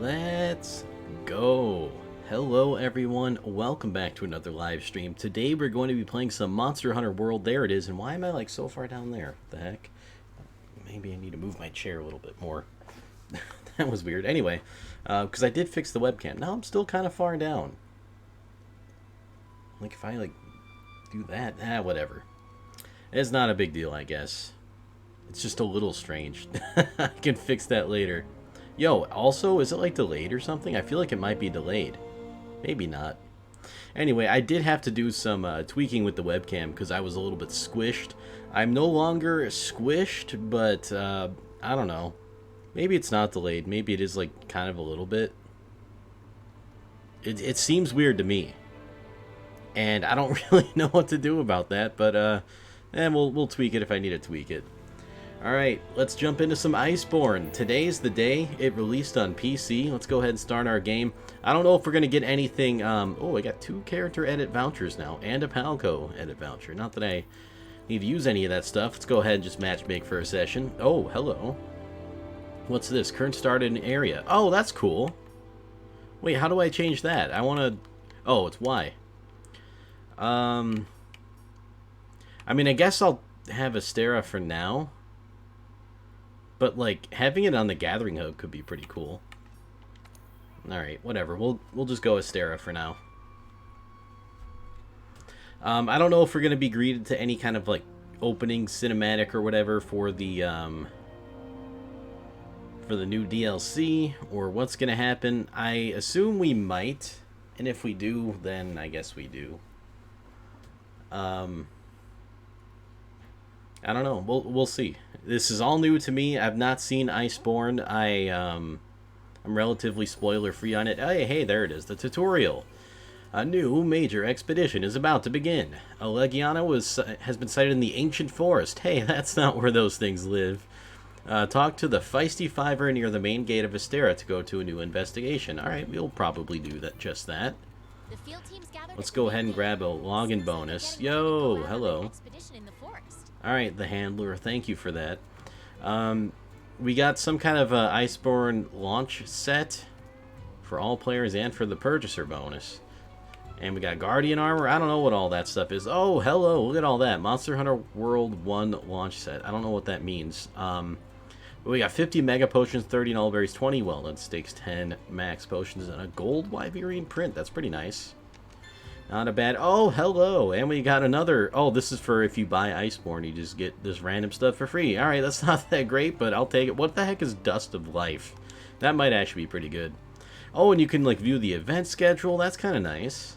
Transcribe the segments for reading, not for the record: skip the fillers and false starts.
Let's go. Hello everyone, welcome back to another live stream. Today we're going to be playing some Monster Hunter World. There it is, and why am I like so far down there? What the heck? Maybe I need to move my chair a little bit more. That was weird. Anyway, because I did fix the webcam. Now I'm still kind of far down. Like if I like do that, whatever. It's not a big deal, I guess. It's just a little strange. I can fix that later. Yo, also, is it like delayed or something? I feel like it might be delayed. Maybe not. Anyway, I did have to do some tweaking with the webcam because I was a little bit squished. I'm no longer squished, but I don't know. Maybe it's not delayed. Maybe it is like kind of a little bit. It seems weird to me. And I don't really know what to do about that, but we'll tweak it if I need to tweak it. Alright, let's jump into some Iceborne. Today's the day. It released on PC. Let's go ahead and start our game. I don't know if we're going to get anything... I got 2 character edit vouchers now, and a Palco edit voucher. Not that I need to use any of that stuff. Let's go ahead and just matchmake for a session. Oh, hello. What's this? Current started an area. Oh, that's cool. Wait, how do I change that? I want to... Oh, it's Y. I mean, I guess I'll have Astera for now. But, like, having it on the Gathering Hook could be pretty cool. Alright, whatever. We'll just go Astera for now. I don't know if we're going to be greeted to any kind of, like, opening cinematic or whatever for the new DLC, or what's going to happen. I assume we might, and if we do, then I guess we do. I don't know. We'll see. This is all new to me. I've not seen Iceborne. I'm relatively spoiler free on it. Hey, there it is. The tutorial. A new major expedition is about to begin. A Legiana has been sighted in the ancient forest. Hey, that's not where those things live. Talk to the feisty fiver near the main gate of Astera to go to a new investigation. All right, we'll probably do that. Just that. Let's go ahead and grab a login bonus. Yo, hello. Alright, the handler, thank you for that. We got some kind of Iceborne launch set for all players and for the purchaser bonus. And we got Guardian armor. I don't know what all that stuff is. Oh, hello, look at all that. Monster Hunter World 1 launch set. I don't know what that means. We got 50 mega potions, 30 nullberries, 20 wellnut stakes, 10 max potions, and a gold Wyverian print. That's pretty nice. Not a bad... Oh, hello! And we got another... Oh, this is for if you buy Iceborne, you just get this random stuff for free. Alright, that's not that great, but I'll take it. What the heck is Dust of Life? That might actually be pretty good. Oh, and you can, like, view the event schedule. That's kind of nice.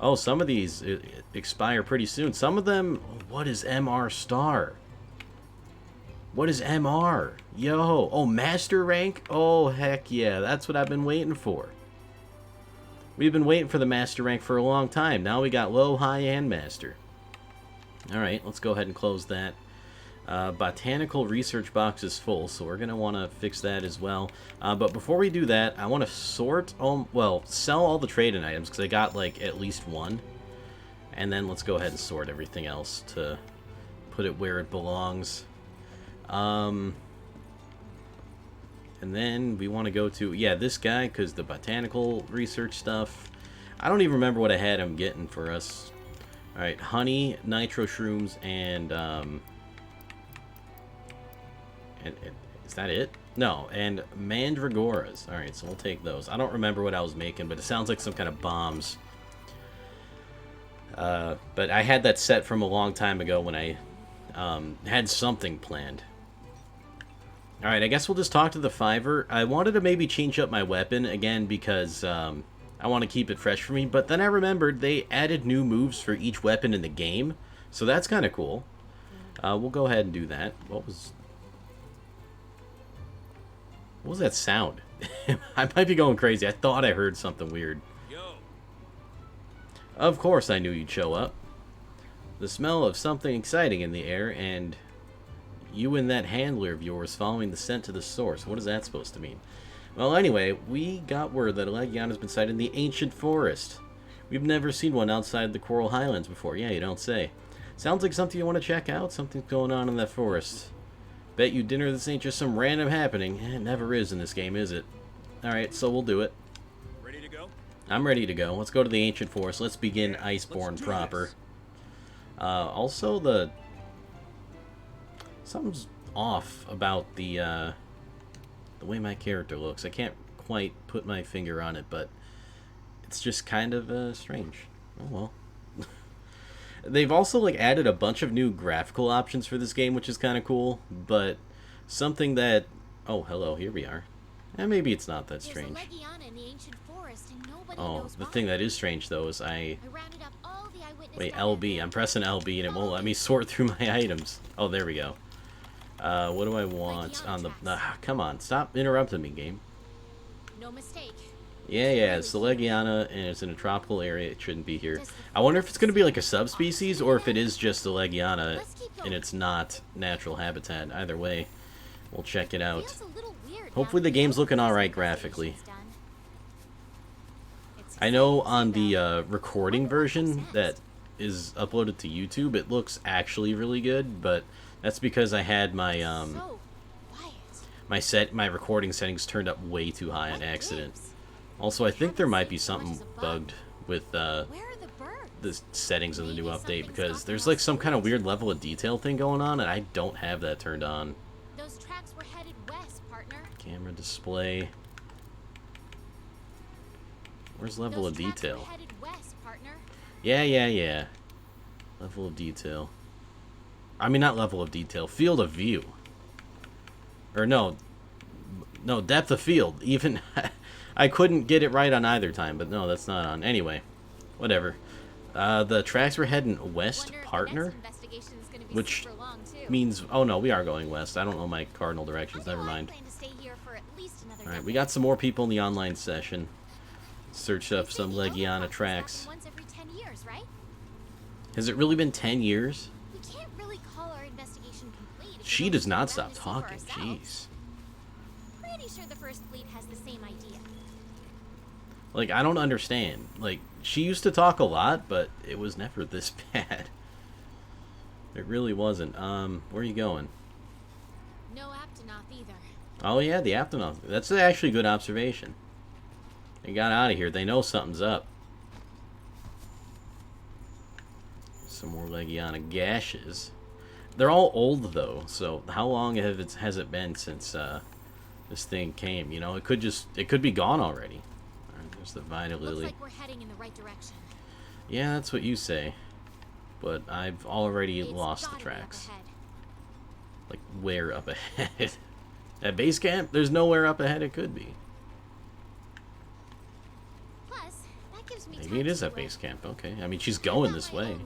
Oh, some of these expire pretty soon. Some of them... What is MR Star? What is MR? Yo! Oh, Master Rank? Oh, heck yeah. That's what I've been waiting for. We've been waiting for the Master rank for a long time. Now we got low, high, and Master. Alright, let's go ahead and close that. Botanical research box is full, so we're going to want to fix that as well. But before we do that, I want to sort... sell all the trade-in items, because I got, like, at least one. And then let's go ahead and sort everything else to put it where it belongs. And then we want to go to, this guy, because the botanical research stuff. I don't even remember what I had him getting for us. Alright, honey, nitro shrooms, and is that it? No, and mandragoras. Alright, so we'll take those. I don't remember what I was making, but it sounds like some kind of bombs. But I had that set from a long time ago when I had something planned. Alright, I guess we'll just talk to the Fiver. I wanted to maybe change up my weapon again because I want to keep it fresh for me. But then I remembered they added new moves for each weapon in the game. So that's kind of cool. We'll go ahead and do that. What was that sound? I might be going crazy. I thought I heard something weird. Yo. Of course I knew you'd show up. The smell of something exciting in the air, and... you and that handler of yours following the scent to the source. What is that supposed to mean? Well, anyway, we got word that a Legiana has been sighted in the ancient forest. We've never seen one outside the Coral Highlands before. Yeah, you don't say. Sounds like something you want to check out. Something's going on in that forest. Bet you dinner this ain't just some random happening. It never is in this game, is it? Alright, so we'll do it. Ready to go? I'm ready to go. Let's go to the Ancient Forest. Let's begin Iceborne proper. Also, something's off about the way my character looks. I can't quite put my finger on it, but it's just kind of strange. Oh well. They've also like added a bunch of new graphical options for this game, which is kind of cool, but something that... Oh, hello, here we are. And maybe it's not that strange. Oh, the thing that is strange, though, is Wait, LB. I'm pressing LB, and it won't let me sort through my items. Oh, there we go. What do I want on the... come on, stop interrupting me, game. No mistake. Yeah, it's the Legiana, and it's in a tropical area. It shouldn't be here. I wonder if it's going to be like a subspecies, or if it is just the Legiana, and it's not natural habitat. Either way, we'll check it out. Hopefully the game's looking alright graphically. I know on the recording version that is uploaded to YouTube, it looks actually really good, but that's because I had my my recording settings turned up way too high on accident. Also, I think there might be something bugged with the settings of the new update, because there's like some kind of weird level of detail thing going on, and I don't have that turned on. Those tracks were headed west, partner. Camera display. Where's level of detail? Yeah. Level of detail. I mean, not level of detail. Field of view. Or no, depth of field. Even... I couldn't get it right on either time, but no, that's not on. Anyway, whatever. The tracks were heading west, partner, which means... Oh no, we are going west. I don't know my cardinal directions. Never mind. Alright, we got some more people in the online session. Search up some Legiana tracks. Has it really been 10 years? She does not stop talking. Jeez. Pretty sure the First Fleet has the same idea. Like, I don't understand. Like, she used to talk a lot, but it was never this bad. It really wasn't. Where are you going? No Aptonoth either. Oh yeah, the Aptonoth. That's actually a good observation. They got out of here. They know something's up. Some more Legiana gashes. They're all old though, so how long has it been since this thing came? You know, it could be gone already. All right, there's the Vita Lily. Looks like we're heading in the right direction. Yeah, that's what you say. But I've already lost the tracks. Like, where up ahead? At base camp? There's nowhere up ahead it could be. Maybe it is at base camp. Okay. I mean, she's going this way.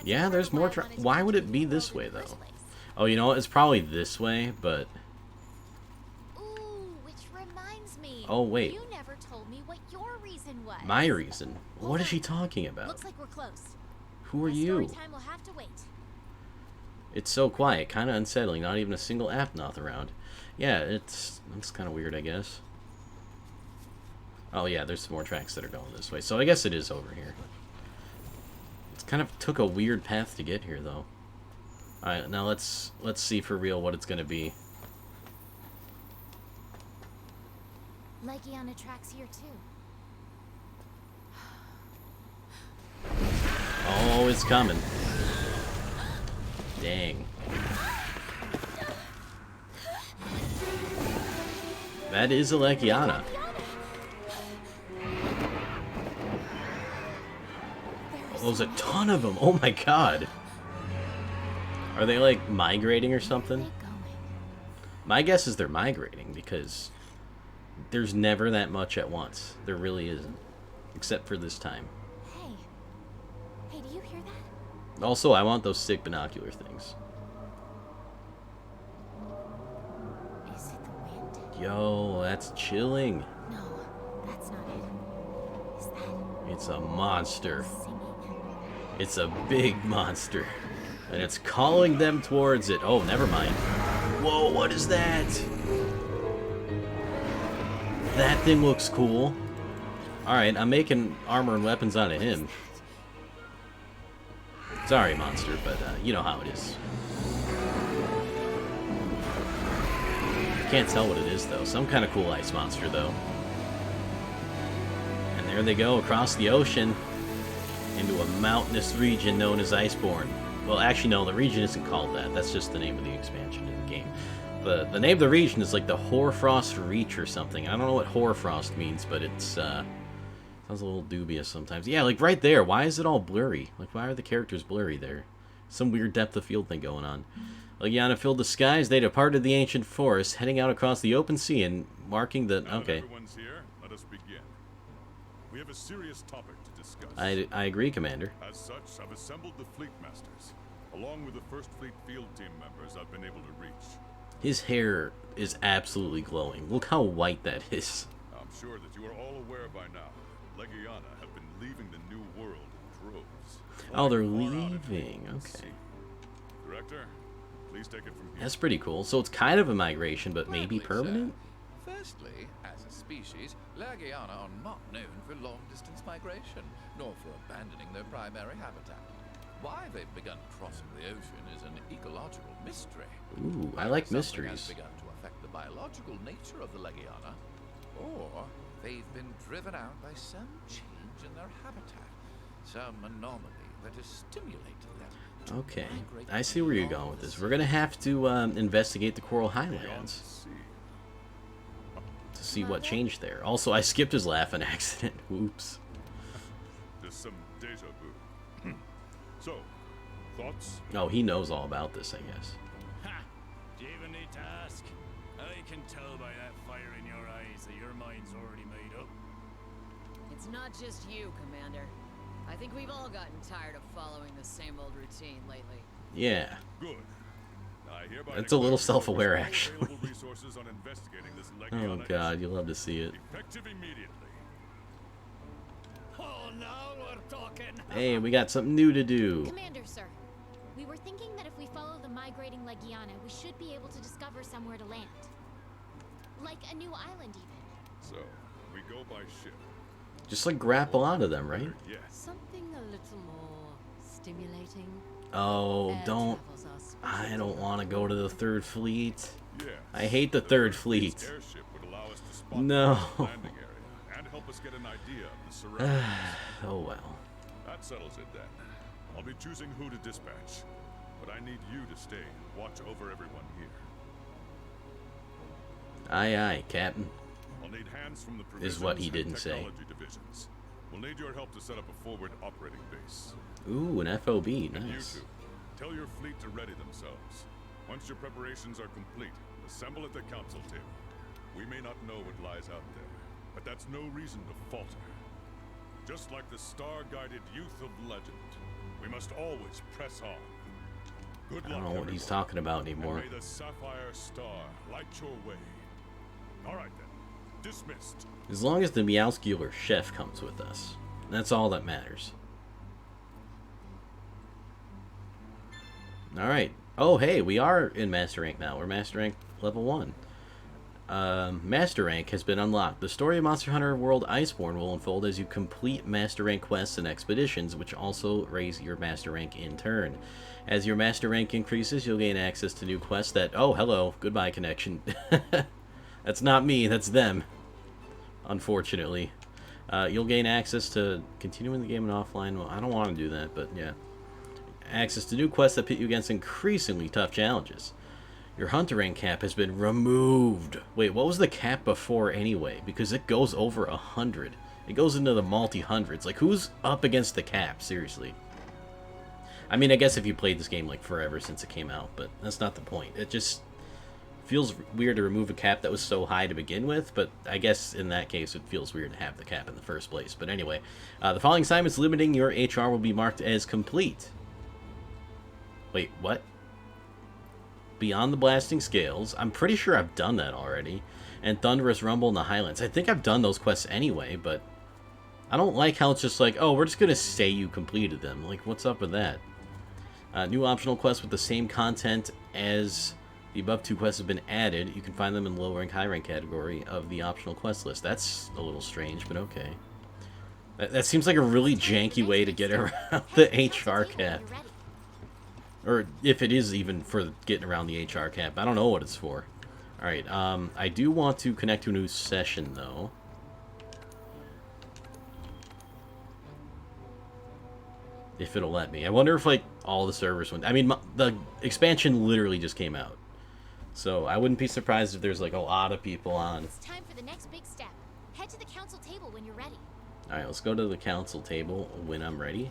Yeah, there's more Why would it be this way, though? Oh, you know what? It's probably this way, but... Ooh, which reminds me. Oh, wait. You never told me what your reason was. My reason? What is she talking about? Looks like we're close. Who are you? Time will have to wait. It's so quiet, kind of unsettling. Not even a single Aptonoth around. Yeah, it's kind of weird, I guess. Oh yeah, there's some more tracks that are going this way. So I guess it is over here. It's kind of took a weird path to get here, though. Alright, now let's see for real what it's going to be. Legiana tracks here too. Oh, it's coming. Dang. That is a Legiana. Oh, there's a ton of them. Oh my god. Are they like migrating or something? My guess is they're migrating because there's never that much at once. There really isn't. Except for this time. Hey, do you hear that? Also, I want those sick binocular things. Is it the wind? Yo, that's chilling. No, that's not it. Is that? It's a monster. Singing. It's a big monster. And it's calling them towards it. Oh, never mind. Whoa, what is that? That thing looks cool. Alright, I'm making armor and weapons out of him. Sorry, monster, but you know how it is. Can't tell what it is, though. Some kind of cool ice monster, though. And there they go across the ocean into a mountainous region known as Iceborne. Well, actually, no, the region isn't called that. That's just the name of the expansion in the game. The name of the region is like the Hoarfrost Reach or something. I don't know what Hoarfrost means, but it's sounds a little dubious sometimes. Yeah, like right there. Why is it all blurry? Like, why are the characters blurry there? Some weird depth of field thing going on. Legiana filled the skies. They departed the ancient forest, heading out across the open sea and marking the... Okay. Everyone's here. Let us begin. We have a serious topic to discuss. I agree, Commander. As such, I've assembled the Fleet Masters, along with the First Fleet field team members I've been able to reach. His hair is absolutely glowing. Look how white that is. I'm sure that you are all aware by now. Legiana have been leaving the New World in droves. Oh, they're Far out into leaving. the Okay. sea. Director, please take it from here. That's pretty cool. So it's kind of a migration, but maybe Gladly, sir. permanent? Firstly, as a species, Lagiana are not known for long-distance migration, nor for abandoning their primary habitat. Why they've begun crossing the ocean is an ecological mystery. Ooh, I like Something mysteries. has begun to affect the biological nature of the Legiana, or they've been driven out by some change in their habitat, some anomaly that has stimulated them. to Okay, migrate I see where you're going with this. We're gonna have to investigate the Coral Highlands to see what changed there. Also, I skipped his laugh on accident. Oops. Just some deja vu. So, thoughts? Oh, he knows all about this, I guess. Ha! Do you even need to ask? I can tell by that fire in your eyes that your mind's already made up. It's not just you, Commander. I think we've all gotten tired of following the same old routine lately. Yeah. Good. I hereby That's a little declare self-aware, all actually. available resources on investigating this Oh Legiana god, you love to see it. issue. Effective immediately. Oh, now we're talking. Hey, we got something new to do. Commander, sir. We were thinking that if we follow the migrating Legiana, we should be able to discover somewhere to land. Like a new island, even. So, we go by ship. Just like grapple onto them, right? Yes. Something a little more stimulating. Oh, Air don't. travels are special I to don't the want to go to the Third Fleet. Yes. I hate the Third First Fleet. Fleet's airship would allow us to spot No. the landing area and help us get an idea of the surroundings. Oh well. That settles it then. I'll be choosing who to dispatch, but I need you to stay and watch over everyone here. Aye, aye, Captain. I'll need hands from the Is what he provisions didn't and say. technology divisions. We'll need your help to set up a forward operating base. Ooh, an FOB. And you Nice. two, tell your fleet to ready themselves. Once your preparations are complete, assemble at the council table. We may not know what lies out there, but that's no reason to falter. Just like the star-guided youth of legend, we must always press on. Good I luck, don't know what he's everyone, talking about and anymore. may the sapphire star light your way. All right then, dismissed. As long as the Meowscular chef comes with us. That's all that matters. Alright. Oh, hey, we are in Master Rank now. We're Master Rank level 1. Master Rank has been unlocked. The story of Monster Hunter World Iceborne will unfold as you complete Master Rank quests and expeditions, which also raise your Master Rank in turn. As your Master Rank increases, you'll gain access to new quests that... Oh, hello. Goodbye, connection. That's not me. That's them. Unfortunately. You'll gain access to continuing the game and offline. Well, I don't want to do that, but yeah. Access to new quests that pit you against increasingly tough challenges. Your Hunter rank cap has been removed. Wait, what was the cap before anyway? Because it goes over 100. It goes into the multi-hundreds. Like, who's up against the cap? Seriously. I mean, I guess if you played this game, like, forever since it came out, but that's not the point. It just feels weird to remove a cap that was so high to begin with, but I guess in that case it feels weird to have the cap in the first place. But anyway, the following assignments limiting your HR will be marked as complete. Wait, what? Beyond the Blasting Scales. I'm pretty sure I've done that already. And Thunderous Rumble in the Highlands. I think I've done those quests anyway, but I don't like how it's just like, oh, we're just going to say you completed them. Like, what's up with that? New optional quests with the same content as the above two quests have been added. You can find them in the low rank, high rank category of the optional quest list. That's a little strange, but okay. That seems like a really janky way to get around the HR cap. Or if it is even for getting around the HR cap. I don't know what it's for. Alright, I do want to connect to a new session, though. If it'll let me. I wonder if, like, all the servers went... I mean, the expansion literally just came out. So, I wouldn't be surprised if there's, like, a lot of people on. It's time for the next big step. Head to the council table when you're ready. Alright, let's go to the council table when I'm ready.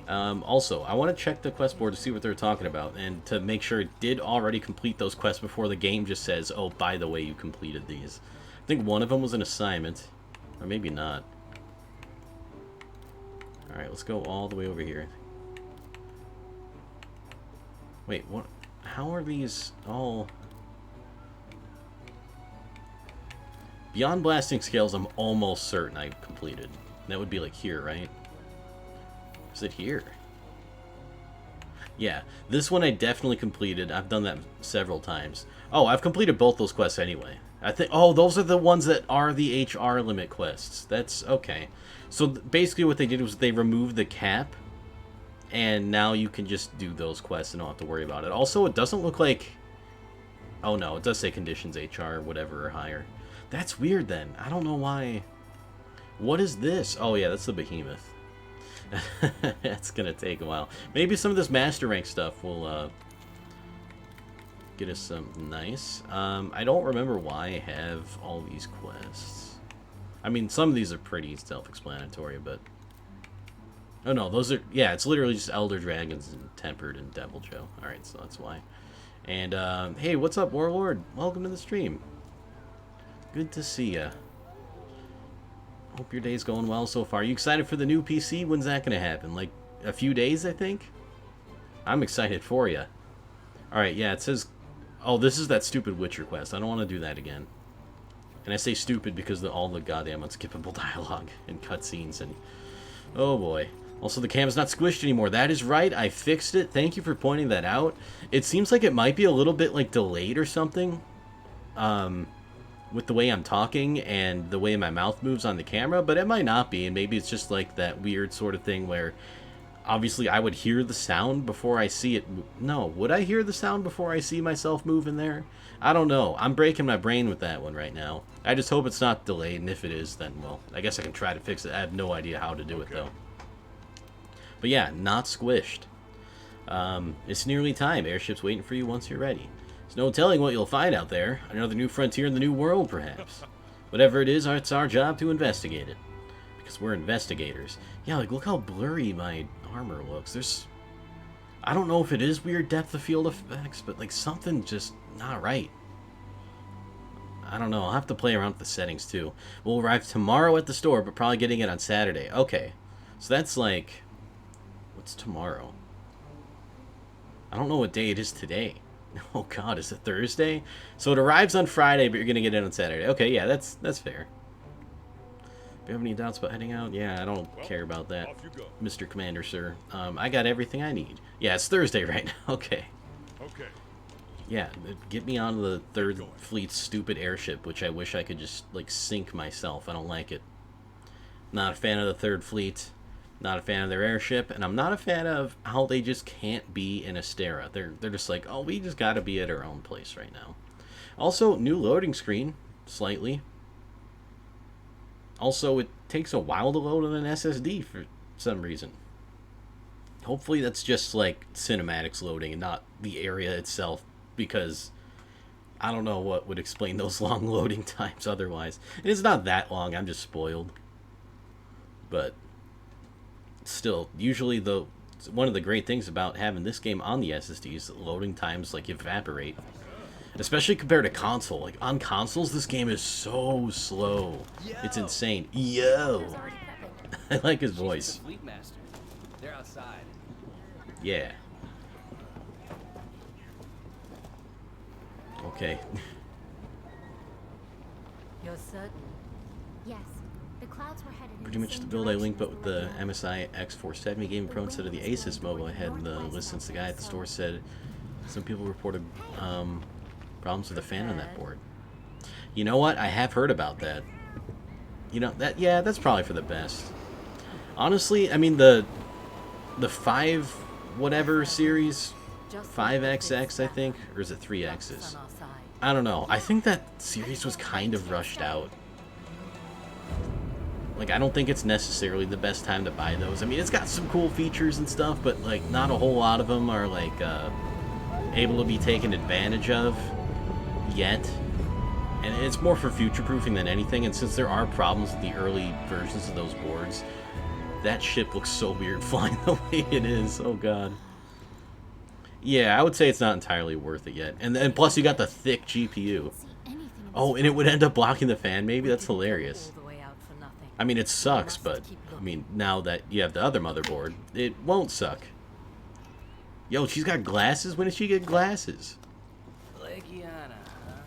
Also, I want to check the quest board to see what they're talking about, and to make sure it did already complete those quests before the game just says, oh, by the way, you completed these. I think one of them was an assignment, or maybe not. Alright, let's go all the way over here. Wait, what? How are these all... Beyond Blasting Scales, I'm almost certain I completed. That would be like here, right? Is it here? Yeah, this one I definitely completed. I've done that several times. Oh, I've completed both those quests anyway. I think. Oh, those are the ones that are the HR limit quests. That's okay. So basically, what they did was they removed the cap, and now you can just do those quests and don't have to worry about it. Also, it doesn't look like. Oh no, it does say conditions HR, whatever, or higher. That's weird. Then I don't know why. What is this? Oh yeah, that's the behemoth. That's gonna take a while. Maybe some of this master rank stuff will get us some nice. I don't remember why I have all these quests. I mean, some of these are pretty self-explanatory, but oh no, those are, yeah, it's literally just Elder Dragons and Tempered and Devil Joe. All right, so that's why. And hey, what's up, Warlord? Welcome to the stream. Good to see ya. Hope your day's going well so far. You excited for the new PC? When's that going to happen? Like, a few days, I think? I'm excited for you. Alright, yeah, it says... Oh, this is that stupid Witcher quest. I don't want to do that again. And I say stupid because of all the goddamn unskippable dialogue and cutscenes and... Oh, boy. Also, the cam's not squished anymore. That is right. I fixed it. Thank you for pointing that out. It seems like it might be a little bit, like, delayed or something. With the way I'm talking and the way my mouth moves on the camera, but it might not be, and maybe it's just like that weird sort of thing where obviously I would hear the sound before I see it. No, would I hear the sound before I see myself move in there? I don't know. I'm breaking my brain with that one right now. I just hope it's not delayed, and if it is, then, well, I guess I can try to fix it. I have no idea how to do it, though. But yeah, not squished. It's nearly time. Airship's waiting for you once you're ready. There's no telling what you'll find out there. Another new frontier in the new world, perhaps. Whatever it is, it's our job to investigate it. Because we're investigators. Yeah, like, look how blurry my armor looks. There's... I don't know if it is weird depth of field effects, but, like, something just not right. I don't know. I'll have to play around with the settings, too. We'll arrive tomorrow at the store, but probably getting it on Saturday. Okay. So that's, like... What's tomorrow? I don't know what day it is today. Oh god, is it Thursday? So it arrives on Friday, but you're gonna get it on Saturday. Okay, yeah, that's fair. Do you have any doubts about heading out? Yeah, I don't care about that, Mr. Commander, sir. I got everything I need. Yeah, it's Thursday right now. Okay. Okay. Yeah, get me on the Third Fleet's stupid airship, which I wish I could just, like, sink myself. I don't like it. Not a fan of the Third Fleet. Not a fan of their airship, and I'm not a fan of how they just can't be in Astera. They're just like, oh, we just gotta be at our own place right now. Also, new loading screen, slightly. Also, it takes a while to load on an SSD for some reason. Hopefully that's just, like, cinematics loading and not the area itself, because I don't know what would explain those long loading times otherwise. And it's not that long, I'm just spoiled. But... still, usually one of the great things about having this game on the SSD is that loading times like evaporate, especially compared to console. Like on consoles, this game is so slow. It's insane. Yo, I like his voice. They're outside. Yeah. Okay. You're certain? Yes. The clouds were headed in Pretty much the build I linked, but with the MSI X470 Game Pro instead of the Asus mobile. I had the list since the guy at the store said some people reported problems with the fan on that board. You know what? I have heard about that. You know, yeah, that's probably for the best. Honestly, I mean, the 5 whatever series 5XX, I think? Or is it 3Xs? I don't know. I think that series was kind of rushed out. Like, I don't think it's necessarily the best time to buy those. I mean, it's got some cool features and stuff, but, like, not a whole lot of them are, like, able to be taken advantage of yet. And it's more for future-proofing than anything, and since there are problems with the early versions of those boards, that ship looks so weird flying the way it is. Oh, God. Yeah, I would say it's not entirely worth it yet. And plus, you got the thick GPU. Oh, and it would end up blocking the fan, maybe? That's hilarious. I mean, it sucks, but, I mean, now that you have the other motherboard, it won't suck. Yo, she's got glasses? When did she get glasses? Legiana, huh?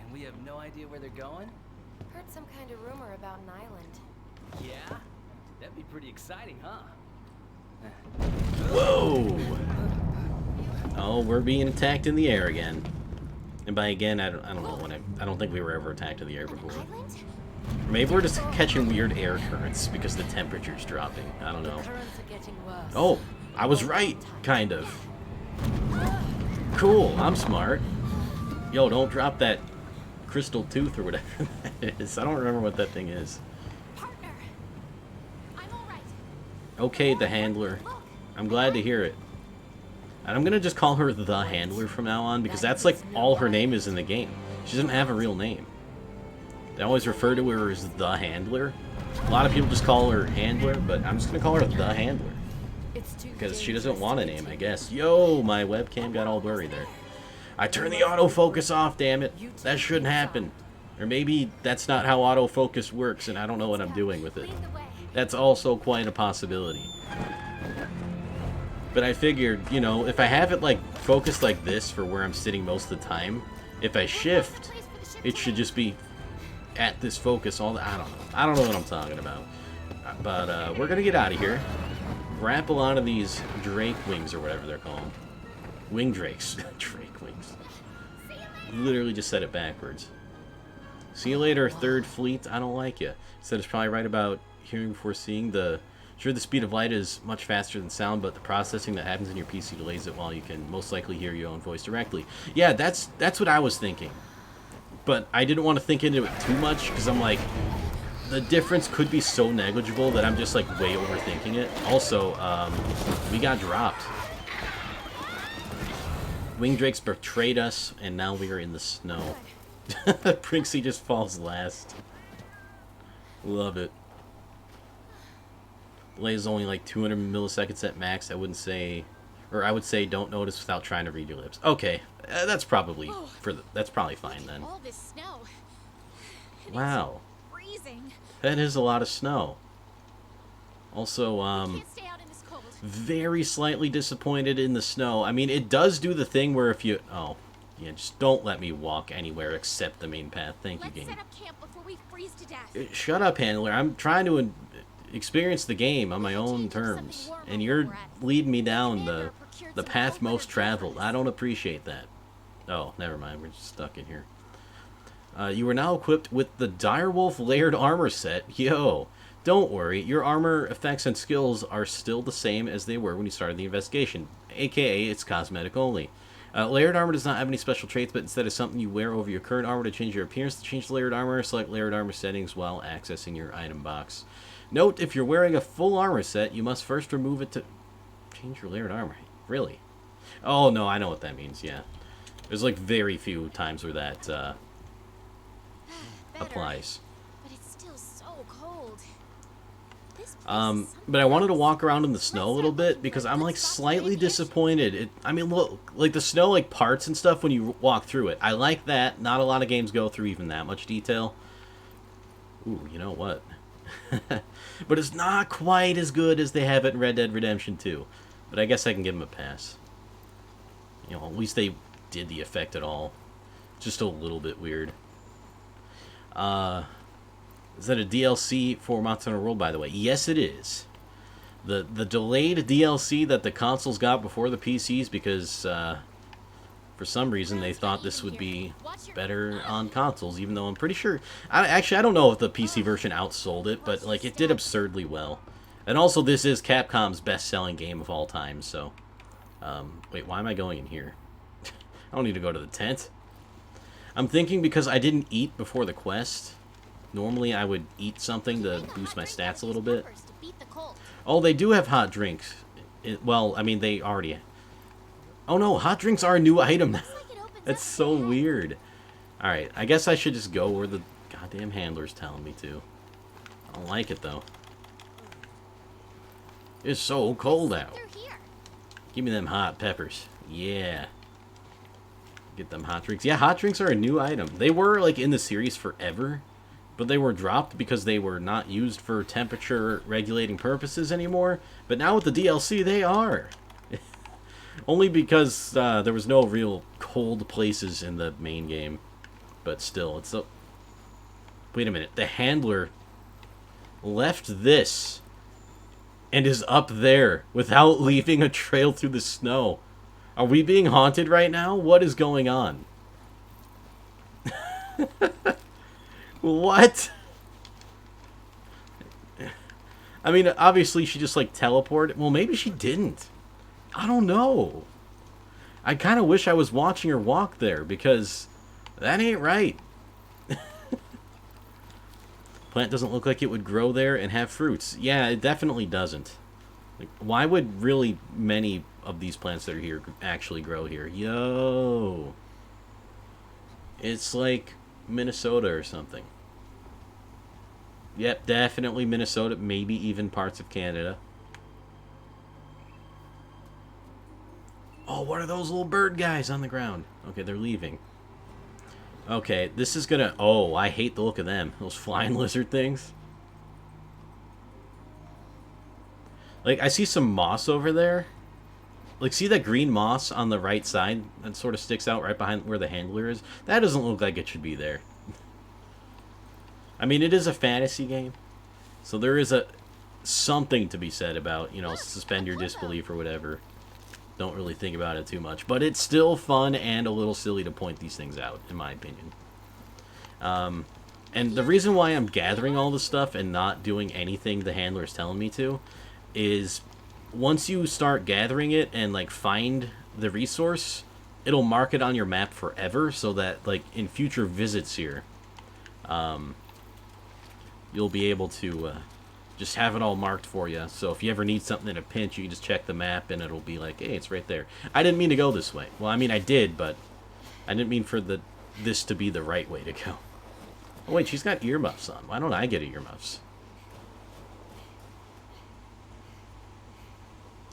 And we have no idea where they're going? Heard some kind of rumor about an island. Yeah? That'd be pretty exciting, huh? Whoa! Oh, we're being attacked in the air again. And by again, I don't know when I don't think we were ever attacked in the air before. Or maybe we're just catching weird air currents because the temperature's dropping. I don't know. Oh, I was right, kind of. Cool, I'm smart. Yo, don't drop that crystal tooth or whatever that is. I don't remember what that thing is. Partner, I'm all right. Okay, the handler. I'm glad to hear it. And I'm gonna just call her the handler from now on because that's like all her name is in the game. She doesn't have a real name. They always refer to her as the handler. A lot of people just call her handler, but I'm just gonna call her the handler. Because she doesn't want a name, I guess. Yo, my webcam got all blurry there. I turned the autofocus off, damn it. That shouldn't happen. Or maybe that's not how autofocus works and I don't know what I'm doing with it. That's also quite a possibility. But I figured, you know, if I have it like focused like this for where I'm sitting most of the time, if I shift, it should just be at this focus all the... I don't know. I don't know what I'm talking about. But we're going to get out of here. Wrap a lot of these Drake wings or whatever they're called. Wing Drakes. Drake wings. Literally just said it backwards. See you later, Third Fleet. I don't like you. Said it's probably right about hearing before seeing. Sure, the speed of light is much faster than sound, but the processing that happens in your PC delays it while you can most likely hear your own voice directly. Yeah, that's what I was thinking. But I didn't want to think into it too much, because I'm like, the difference could be so negligible that I'm just like way overthinking it. Also, we got dropped. Wing Drakes betrayed us, and now we are in the snow. Prinxie just falls last. Love it. Delay is only like 200 milliseconds at max. I wouldn't say, or I would say, don't notice without trying to read your lips. Okay, that's probably that's probably fine then. All this snow. Wow, Freezing. that is a lot of snow. Also, Can't stay out in this cold. very slightly disappointed in the snow. I mean, it does do the thing where if you... Oh, yeah, just don't let me walk anywhere except the main path. Thank you, game. Let's set up camp before we freeze to death. Shut up, handler. I'm trying to experience the game on my own terms. And you're leading me down the path most traveled. I don't appreciate that. Oh, never mind. We're just stuck in here. You are now equipped with the Direwolf Layered Armor Set. Yo! Don't worry, your armor effects and skills are still the same as they were when you started the investigation, aka it's cosmetic only. Layered armor does not have any special traits, but instead is something you wear over your current armor to change your appearance. To change the layered armor, select layered armor settings while accessing your item box. Note, if you're wearing a full armor set, you must first remove it to change your layered armor. Really? Oh, no, I know what that means, yeah. There's like very few times where that applies. But it's still so cold. But I wanted to walk around in the snow a little bit because I'm like slightly disappointed. I mean, look, like the snow like parts and stuff when you walk through it. I like that. Not a lot of games go through even that much detail. Ooh, you know what? But it's not quite as good as they have it in Red Dead Redemption 2. But I guess I can give them a pass. You know, at least they did the effect at all. Just a little bit weird. Is that a DLC for Monster Hunter World, by the way? Yes, it is. The delayed DLC that the consoles got before the PCs because for some reason they thought this would be better on consoles, even though I'm pretty sure... I don't know if the PC version outsold it, but like it did absurdly well. And also this is Capcom's best-selling game of all time, so Wait, why am I going in here? I don't need to go to the tent. I'm thinking because I didn't eat before the quest. Normally I would eat something to boost my stats a little bit. Oh, they do have hot drinks. Well, I mean, they already... Oh no, hot drinks are a new item now. That's so weird. Alright, I guess I should just go where the goddamn handler's telling me to. I don't like it, though. It's so cold out. Give me them hot peppers. Yeah. Get them hot drinks. Yeah, hot drinks are a new item. They were, like, in the series forever, but they were dropped because they were not used for temperature regulating purposes anymore. But now with the DLC, they are. Only because there was no real cold places in the main game. But still, it's so... Wait a minute. The handler left this and is up there without leaving a trail through the snow. Are we being haunted right now? What is going on? What? I mean, obviously she just, like, teleported. Well, maybe she didn't. I don't know. I kind of wish I was watching her walk there, because that ain't right. Plant doesn't look like it would grow there and have fruits. Yeah, it definitely doesn't. Like, why would really many of these plants that are here actually grow here? Yo! It's like Minnesota or something. Yep, definitely Minnesota, maybe even parts of Canada. Oh, what are those little bird guys on the ground? Okay, they're leaving. Okay, this is gonna... Oh, I hate the look of them. Those flying lizard things. Like, I see some moss over there. Like, see that green moss on the right side that sort of sticks out right behind where the handler is? That doesn't look like it should be there. I mean, it is a fantasy game. So there is something to be said about, you know, suspend your disbelief or whatever. Don't really think about it too much. But it's still fun and a little silly to point these things out, in my opinion. And the reason why I'm gathering all this stuff and not doing anything the handler is telling me to is once you start gathering it and, like, find the resource, it'll mark it on your map forever so that, like, in future visits here, you'll be able to just have it all marked for you. So if you ever need something in a pinch, you can just check the map and it'll be like, hey, it's right there. I didn't mean to go this way. Well, I mean, I did, but I didn't mean for this to be the right way to go. Oh, wait, she's got earmuffs on. Why don't I get earmuffs?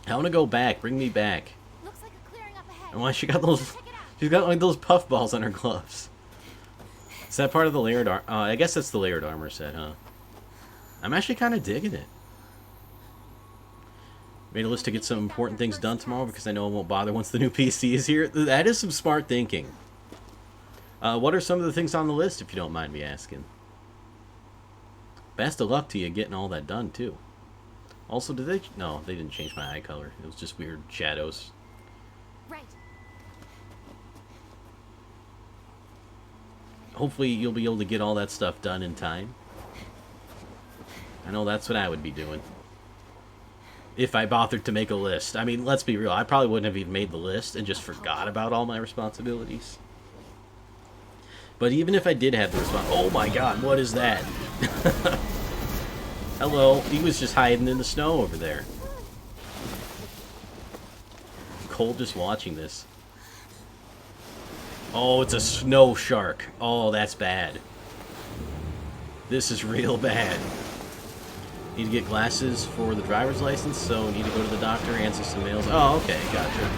I want to go back. Bring me back. Looks like a clearing up ahead. And why she got those... She's got, like, those puff balls on her gloves. Is that part of the layered armor? I guess that's the layered armor set, huh? I'm actually kind of digging it. Made a list to get some important things done tomorrow because I know I won't bother once the new PC is here. That is some smart thinking. What are some of the things on the list, if you don't mind me asking? Best of luck to you getting all that done, too. Also, did they... No, they didn't change my eye color. It was just weird shadows. Right. Hopefully you'll be able to get all that stuff done in time. I know that's what I would be doing. If I bothered to make a list. I mean, let's be real. I probably wouldn't have even made the list and just forgot about all my responsibilities. But even if I did have the oh my god, what is that? Hello. He was just hiding in the snow over there. Cold just watching this. Oh, it's a snow shark. Oh, that's bad. This is real bad. Need to get glasses for the driver's license, so need to go to the doctor, answer some mails. Oh, okay, gotcha.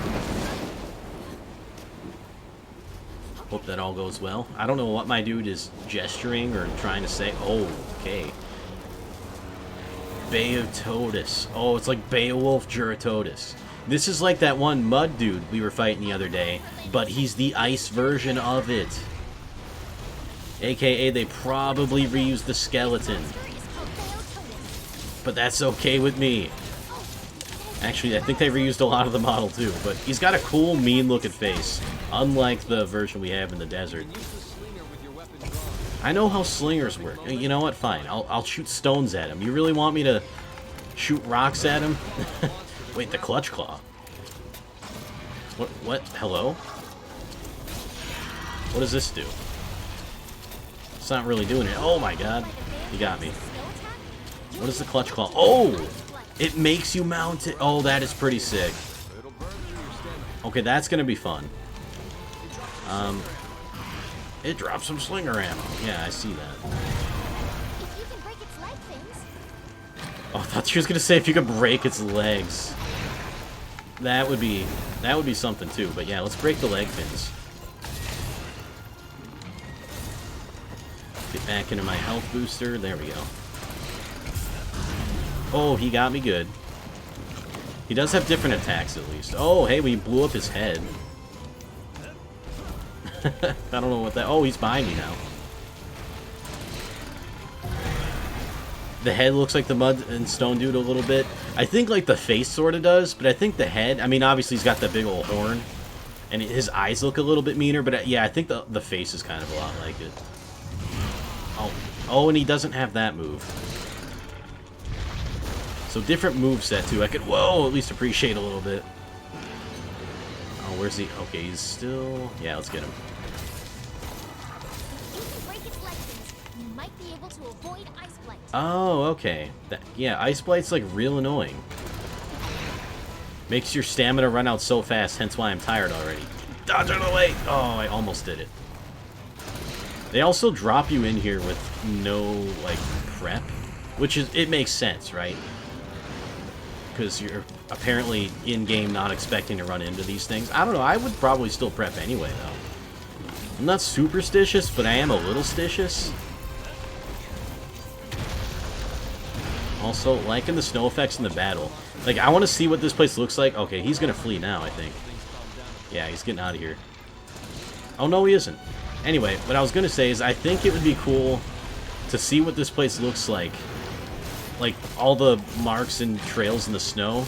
Hope that all goes well. I don't know what my dude is gesturing or trying to say. Oh, okay. Beotodus. Oh, it's like Beowulf Juratotus. This is like that one mud dude we were fighting the other day, but he's the ice version of it. AKA, they probably reused the skeleton. But that's okay with me. Actually, I think they reused a lot of the model too, but he's got a cool, mean-looking face, unlike the version we have in the desert. I know how slingers work. You know what? Fine. I'll shoot stones at him. You really want me to shoot rocks at him? Wait, the clutch claw. What? Hello? What does this do? It's not really doing it. Oh my god. He got me. What is the clutch claw? Oh! It makes you mount it. Oh, that is pretty sick. Okay, that's gonna be fun. It drops some slinger ammo. Yeah, I see that. If you can break its leg fins. Oh, I thought she was gonna say if you could break its legs. That would be something too. But yeah, let's break the leg fins. Get back into my health booster. There we go. Oh, he got me good. He does have different attacks at least. Oh, hey, we blew up his head. I don't know what that... Oh, he's behind me now. The head looks like the mud and stone dude a little bit. I think like the face sort of does, but I think the head... I mean, obviously he's got that big old horn. And his eyes look a little bit meaner, but yeah, I think the face is kind of a lot like it. Oh, and he doesn't have that move. So different moveset too. I could, whoa, at least appreciate a little bit. Oh, where's he? Okay, he's still... Yeah, let's get him. If you can break its leg fins, you might be able to avoid ice blight. Oh, okay. Yeah, Ice Blight's like real annoying. Makes your stamina run out so fast, hence why I'm tired already. Dodge out of the way! Oh, I almost did it. They also drop you in here with no, like, prep. Which is, it makes sense, right? Because you're apparently in-game not expecting to run into these things. I don't know, I would probably still prep anyway, though. I'm not superstitious, but I am a little stitious. Also, liking the snow effects in the battle. Like, I want to see what this place looks like. Okay, he's going to flee now, I think. Yeah, he's getting out of here. Oh, no, he isn't. Anyway, what I was going to say is I think it would be cool to see what this place looks like. Like, all the marks and trails in the snow.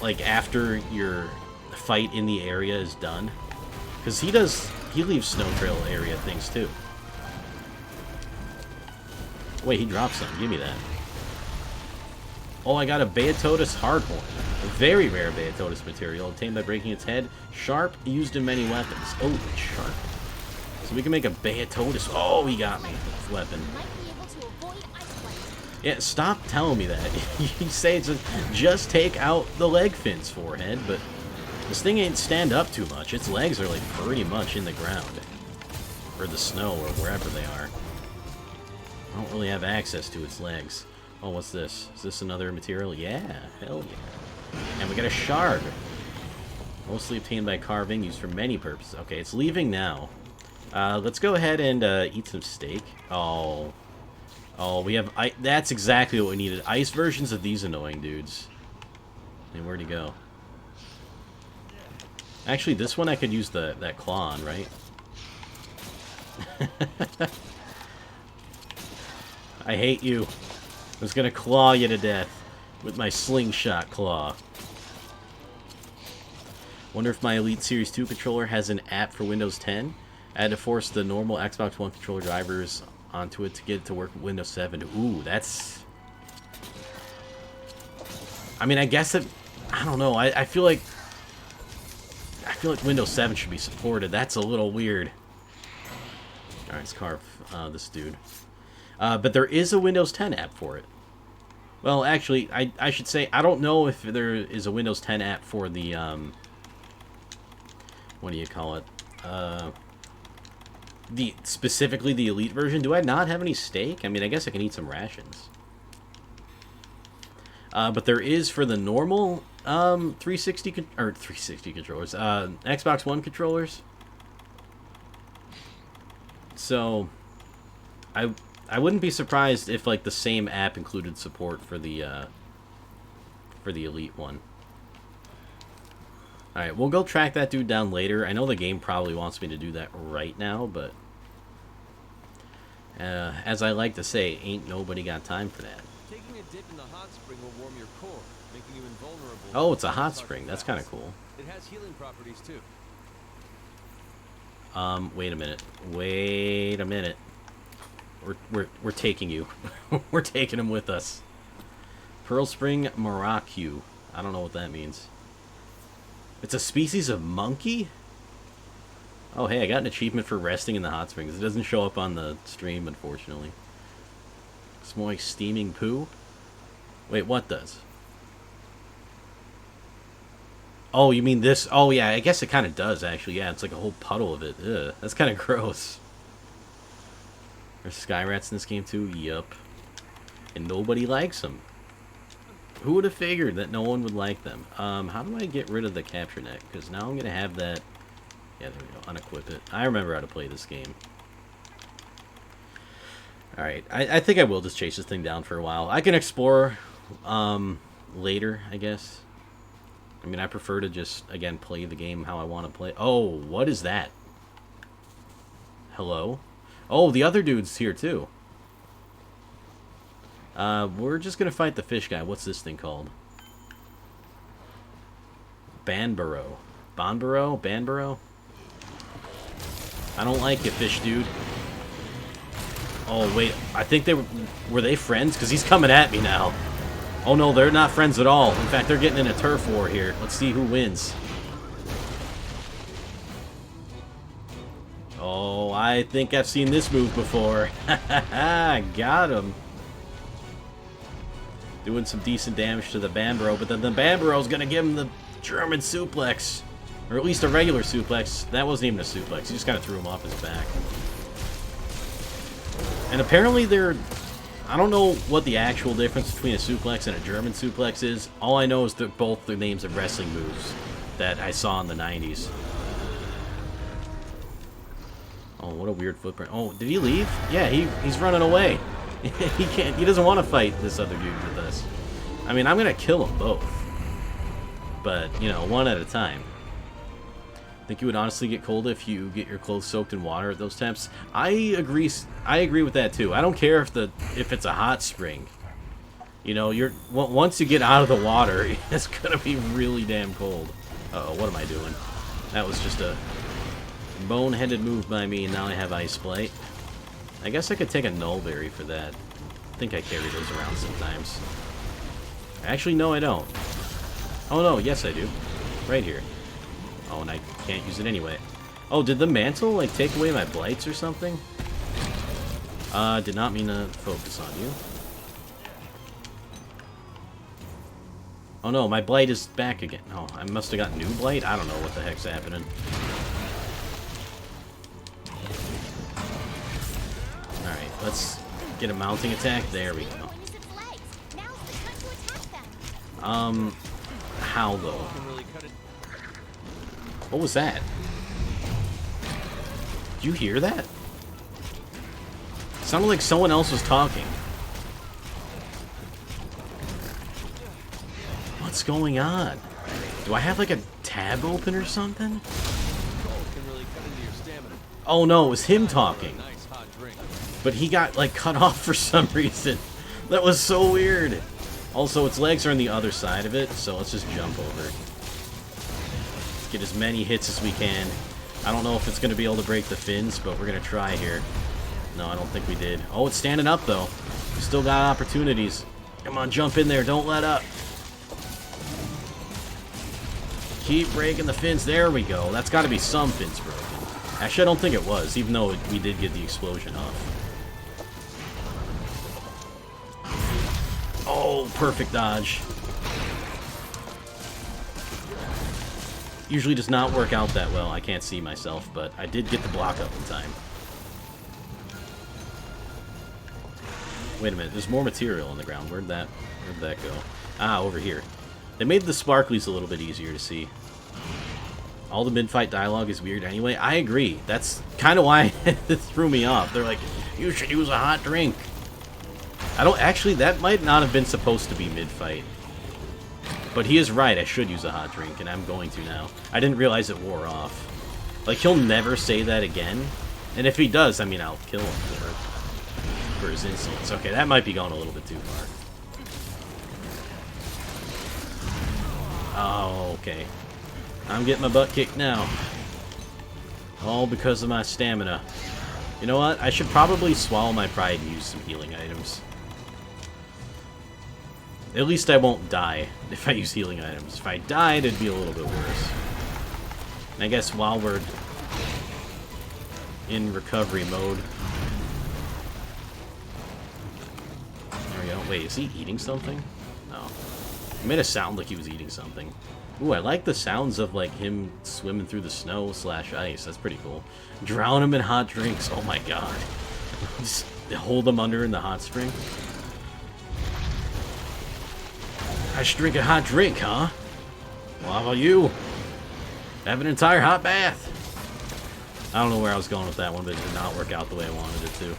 Like, after your fight in the area is done. Because he leaves snow trail area things, too. Wait, he dropped some. Give me that. Oh, I got a Beatotus Hardhorn. A very rare Beatotus material, obtained by breaking its head. Sharp, used in many weapons. Oh, it's sharp. So we can make a Beatotus. Oh, he got me. Weapon. Yeah, stop telling me that. You say it's just take out the leg fins, forehead, but this thing ain't stand up too much. Its legs are like pretty much in the ground. Or the snow, or wherever they are. I don't really have access to its legs. Oh, what's this? Is this another material? Yeah, hell yeah. And we got a shard. Mostly obtained by carving, used for many purposes. Okay, it's leaving now. Let's go ahead and eat some steak. Oh, we have... that's exactly what we needed. Ice versions of these annoying dudes. And where'd he go? Actually, this one I could use that claw on, right? I hate you. I was gonna claw you to death with my slingshot claw. Wonder if my Elite Series 2 controller has an app for Windows 10. I had to force the normal Xbox One controller drivers onto it to get it to work with Windows 7. Ooh, that's... I mean, I guess it... I don't know. I feel like... Windows 7 should be supported. That's a little weird. Alright, let's carve this dude. But there is a Windows 10 app for it. Well, actually, I should say, I don't know if there is a Windows 10 app for the, what do you call it? Specifically the Elite version. Do I not have any steak? I mean, I guess I can eat some rations. But there is for the normal, 360 controllers, Xbox One controllers. So, I wouldn't be surprised if, like, the same app included support for the Elite one. Alright, we'll go track that dude down later. I know the game probably wants me to do that right now, but... as I like to say, ain't nobody got time for that. Taking a dip in the hot spring will warm your core, making you invulnerable. Oh, it's a hot spring. That's kind of cool. It has healing properties, too. Wait a minute. Wait a minute. We're taking you. We're taking him with us. Pearl Spring Maracu. I don't know what that means. It's a species of monkey? Oh, hey, I got an achievement for resting in the hot springs. It doesn't show up on the stream, unfortunately. It's more like steaming poo. Wait, what does? Oh, you mean this? Oh, yeah, I guess it kind of does, actually. Yeah, it's like a whole puddle of it. Ugh, that's kind of gross. There's sky rats in this game, too? Yup. And nobody likes them. Who would have figured that no one would like them? How do I get rid of the capture net? Because now I'm going to have that... Yeah, there we go. Unequip it. I remember how to play this game. Alright, I think I will just chase this thing down for a while. I can explore later, I guess. I mean, I prefer to just, again, play the game how I want to play. Oh, what is that? Hello? Oh, the other dude's here, too. We're just gonna fight the fish guy. What's this thing called? Banbaro. Banbaro? Banbaro? I don't like it, fish dude. Oh, wait. I think they were they friends? Because he's coming at me now. Oh, no, they're not friends at all. In fact, they're getting in a turf war here. Let's see who wins. Oh, I think I've seen this move before. Got him. Doing some decent damage to the Banbaro, but then the Banbaro's gonna give him the German suplex. Or at least a regular suplex. That wasn't even a suplex. He just kind of threw him off his back. And apparently they're... I don't know what the actual difference between a suplex and a German suplex is. All I know is they're both the names of wrestling moves that I saw in the 90s. Oh, what a weird footprint. Oh, did he leave? Yeah, he's running away. He can't. He doesn't want to fight this other dude with us. I mean, I'm going to kill them both. But, you know, one at a time. Think you would honestly get cold if you get your clothes soaked in water at those temps? I agree with that too. I don't care if it's a hot spring. You know, once you get out of the water, it's gonna be really damn cold. Uh-oh, what am I doing? That was just a boneheaded move by me, and now I have ice blight. I guess I could take a nullberry for that. I think I carry those around sometimes. Actually, no, I don't. Oh no, yes I do. Right here. Oh, and I can't use it anyway. Oh, did the mantle, like, take away my blights or something? Did not mean to focus on you. Oh no, my blight is back again. Oh, I must have got new blight? I don't know what the heck's happening. Alright, let's get a mounting attack. There we go. How though? What was that? Did you hear that? It sounded like someone else was talking. What's going on? Do I have like a tab open or something? Oh no, it was him talking. But he got like cut off for some reason. That was so weird. Also, its legs are on the other side of it, so let's just jump over. Get as many hits as we can. I don't know if it's going to be able to break the fins, but we're going to try here. No, I don't think we did. Oh, it's standing up, though. We still got opportunities. Come on, jump in there. Don't let up. Keep breaking the fins. There we go. That's got to be some fins broken. Actually, I don't think it was, even though we did get the explosion off. Oh, perfect dodge. Usually does not work out that well. I can't see myself, but I did get the block up in time. Wait a minute, there's more material on the ground. Where'd that go? Ah, over here. They made the sparklies a little bit easier to see. All the mid-fight dialogue is weird anyway. I agree. That's kind of why it threw me off. They're like, you should use a hot drink. I don't... Actually, that might not have been supposed to be mid-fight. But he is right, I should use a hot drink, and I'm going to now. I didn't realize it wore off. Like, he'll never say that again. And if he does, I mean, I'll kill him for his insolence. Okay, that might be going a little bit too far. Oh, okay. I'm getting my butt kicked now. All because of my stamina. You know what? I should probably swallow my pride and use some healing items. At least I won't die if I use healing items. If I died, it'd be a little bit worse. And I guess while we're in recovery mode... There we go. Wait, is he eating something? No. It made it sound like he was eating something. Ooh, I like the sounds of, like, him swimming through the snow / ice. That's pretty cool. Drown him in hot drinks. Oh my god. Just hold him under in the hot spring. I should drink a hot drink, huh? Well, how about you? Have an entire hot bath. I don't know where I was going with that one, but it did not work out the way I wanted it to.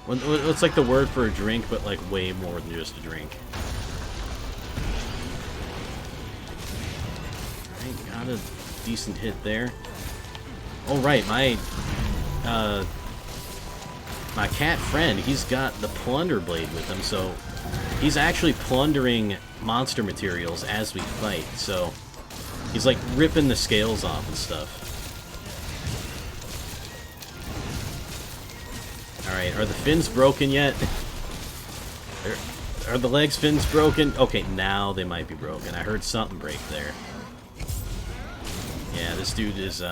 What's like the word for a drink, but like way more than just a drink? Alright, got a decent hit there. Oh right, my cat friend, he's got the plunder blade with him, so he's actually plundering monster materials as we fight, so he's like ripping the scales off and stuff. Alright, are the fins broken yet? Are the legs fins broken? Okay, now they might be broken. I heard something break there. Yeah, this dude is,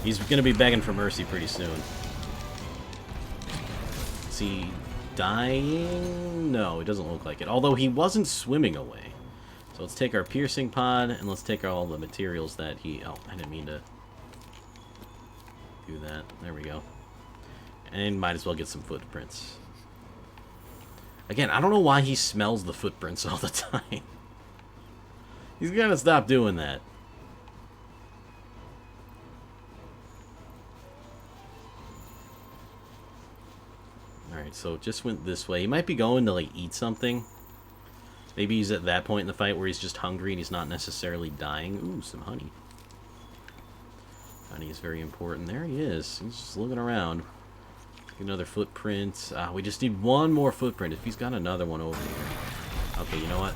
he's gonna be begging for mercy pretty soon. Is he dying? No, it doesn't look like it. Although he wasn't swimming away. So let's take our piercing pod, and let's take all the materials that he... Oh, I didn't mean to do that. There we go. And might as well get some footprints. Again, I don't know why he smells the footprints all the time. He's gotta stop doing that. Alright, so it just went this way. He might be going to, like, eat something. Maybe he's at that point in the fight where he's just hungry and he's not necessarily dying. Ooh, some honey. Honey is very important. There he is. He's just looking around. Another footprint. We just need one more footprint. If he's got another one over here. Okay, you know what?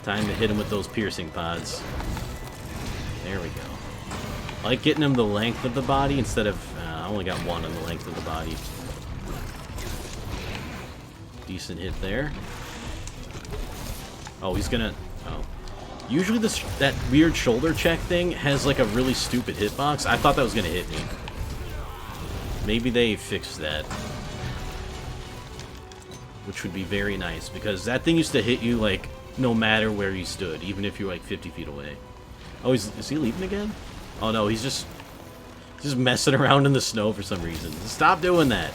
Time to hit him with those piercing pods. There we go. I like getting him the length of the body instead of... I only got one on the length of the body. Decent hit there. Oh, he's gonna... Oh. Usually that weird shoulder check thing has like a really stupid hitbox. I thought that was gonna hit me. Maybe they fixed that. Which would be very nice, because that thing used to hit you, like, no matter where you stood, even if you were, like, 50 feet away. Oh, is he leaving again? Oh, no, he's just messing around in the snow for some reason. Stop doing that!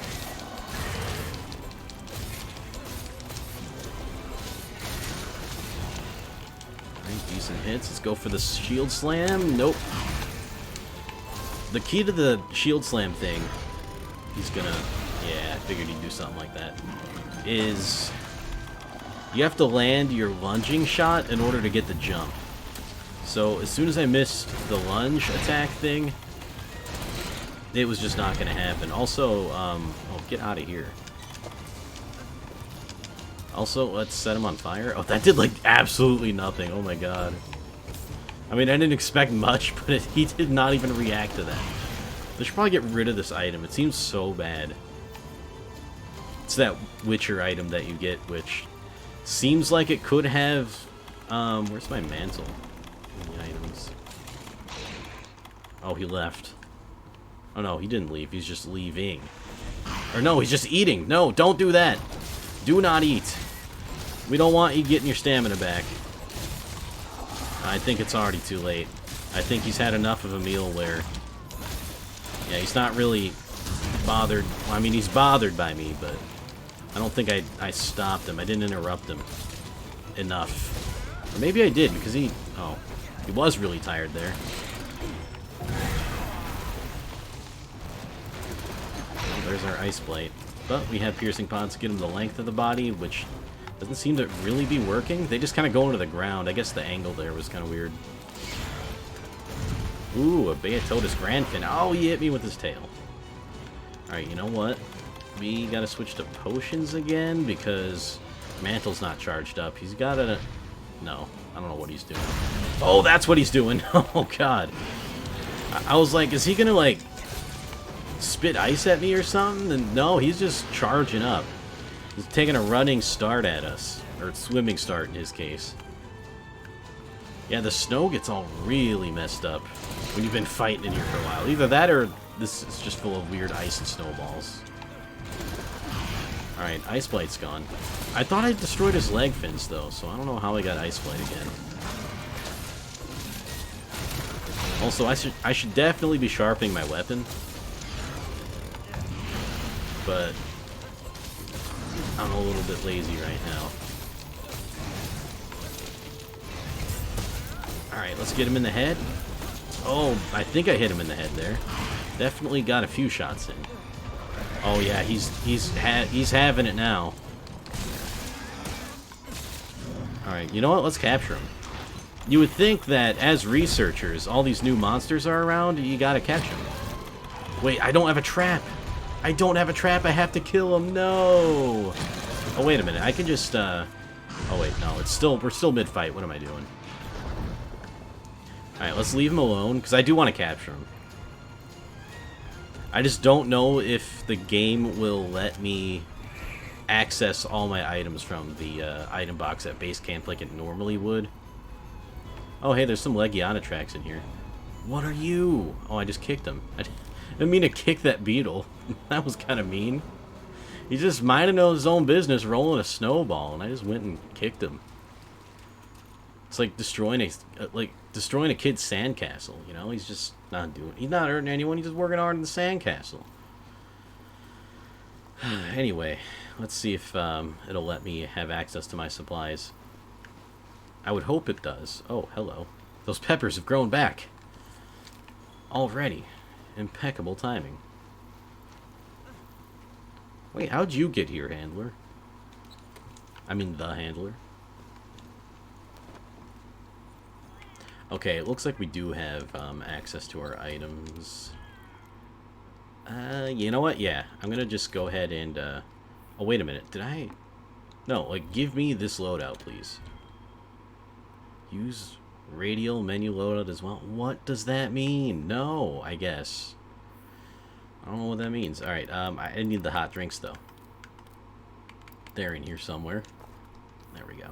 Alright, decent hits. Let's go for the shield slam. Nope. The key to the shield slam thing... He's gonna... Yeah, I figured he'd do something like that. Is... You have to land your lunging shot in order to get the jump. So, as soon as I missed the lunge attack thing, it was just not gonna happen. Also, oh, get out of here. Also, let's set him on fire. Oh, that did, like, absolutely nothing. Oh my god. I mean, I didn't expect much, but he did not even react to that. I should probably get rid of this item. It seems so bad. It's that Witcher item that you get, which seems like it could have... where's my mantle? The items. Oh, he left. Oh no, he didn't leave. He's just leaving. Or no, he's just eating. No, don't do that. Do not eat. We don't want you getting your stamina back. I think it's already too late. I think he's had enough of a meal where... Yeah, he's not really bothered. I mean, he's bothered by me, but I don't think I stopped him. I didn't interrupt him enough. Or maybe I did, because he... Oh, he was really tired there. Well, there's our ice blade. But we have piercing pods to get him the length of the body, which doesn't seem to really be working. They just kind of go into the ground. I guess the angle there was kind of weird. Ooh, a Beatotus Grandfin. Oh, he hit me with his tail. Alright, you know what? We gotta switch to potions again, because Mantle's not charged up. He's gotta... No, I don't know what he's doing. Oh, that's what he's doing! Oh, God. I was like, is he gonna, like, spit ice at me or something? And no, he's just charging up. He's taking a running start at us. Or swimming start, in his case. Yeah, the snow gets all really messed up when you've been fighting in here for a while. Either that or this is just full of weird ice and snowballs. Alright, Ice Blight's gone. I thought I destroyed his leg fins, though, so I don't know how I got Ice Blight again. Also, I should definitely be sharpening my weapon. But I'm a little bit lazy right now. Alright, let's get him in the head. Oh, I think I hit him in the head there. Definitely got a few shots in. Oh yeah, he's having it now. Alright, you know what? Let's capture him. You would think that as researchers, all these new monsters are around, you gotta catch them. Wait, I don't have a trap. I don't have a trap. I have to kill him. No. Oh, wait a minute. I can just, Oh, wait. No, we're still mid-fight. What am I doing? Alright, let's leave him alone, because I do want to capture him. I just don't know if the game will let me access all my items from the item box at base camp like it normally would. Oh, hey, there's some Legiana tracks in here. What are you? Oh, I just kicked him. I didn't mean to kick that beetle. That was kind of mean. He's just minding his own business, rolling a snowball, and I just went and kicked him. It's like destroying a kid's sandcastle, you know? He's not hurting anyone, he's just working hard in the sandcastle. Anyway, let's see if it'll let me have access to my supplies. I would hope it does. Oh, hello. Those peppers have grown back. Already. Impeccable timing. Wait, how'd you get here, handler? I mean, the handler. Okay, it looks like we do have access to our items. You know what? Yeah, I'm gonna just go ahead and, Oh, wait a minute. Did I... No, like, give me this loadout, please. Use radial menu loadout as well. What does that mean? No, I guess. I don't know what that means. Alright, I need the hot drinks, though. They're in here somewhere. There we go.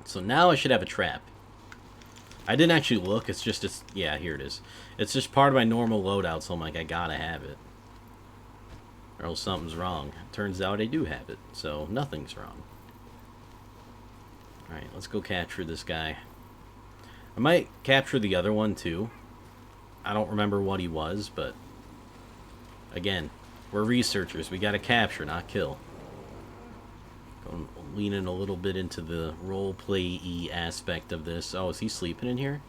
So now I should have a trap. I didn't actually look, yeah, here it is. It's just part of my normal loadout, so I'm like, I gotta have it. Or else something's wrong. Turns out I do have it, so nothing's wrong. Alright, let's go capture this guy. I might capture the other one, too. I don't remember what he was, but... Again, we're researchers. We gotta capture, not kill. Going leaning a little bit into the roleplay-y aspect of this. Oh, is he sleeping in here?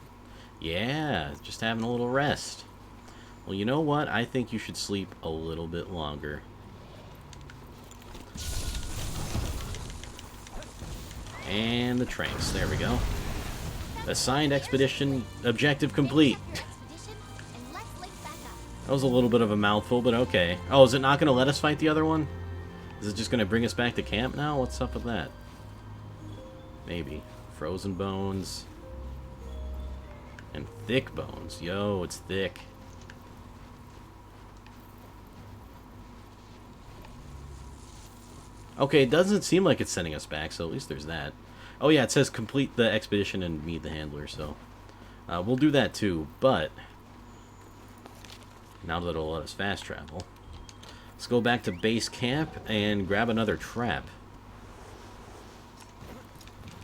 Yeah, just having a little rest. Well, you know what? I think you should sleep a little bit longer. And the tranks. There we go. Assigned expedition objective complete. That was a little bit of a mouthful, but okay. Oh, is it not going to let us fight the other one? Is it just going to bring us back to camp now? What's up with that? Maybe. Frozen bones. And thick bones. Yo, it's thick. Okay, it doesn't seem like it's sending us back, so at least there's that. Oh yeah, it says complete the expedition and meet the handler, so... we'll do that too, but... Now that it'll let us fast travel... Let's go back to base camp and grab another trap.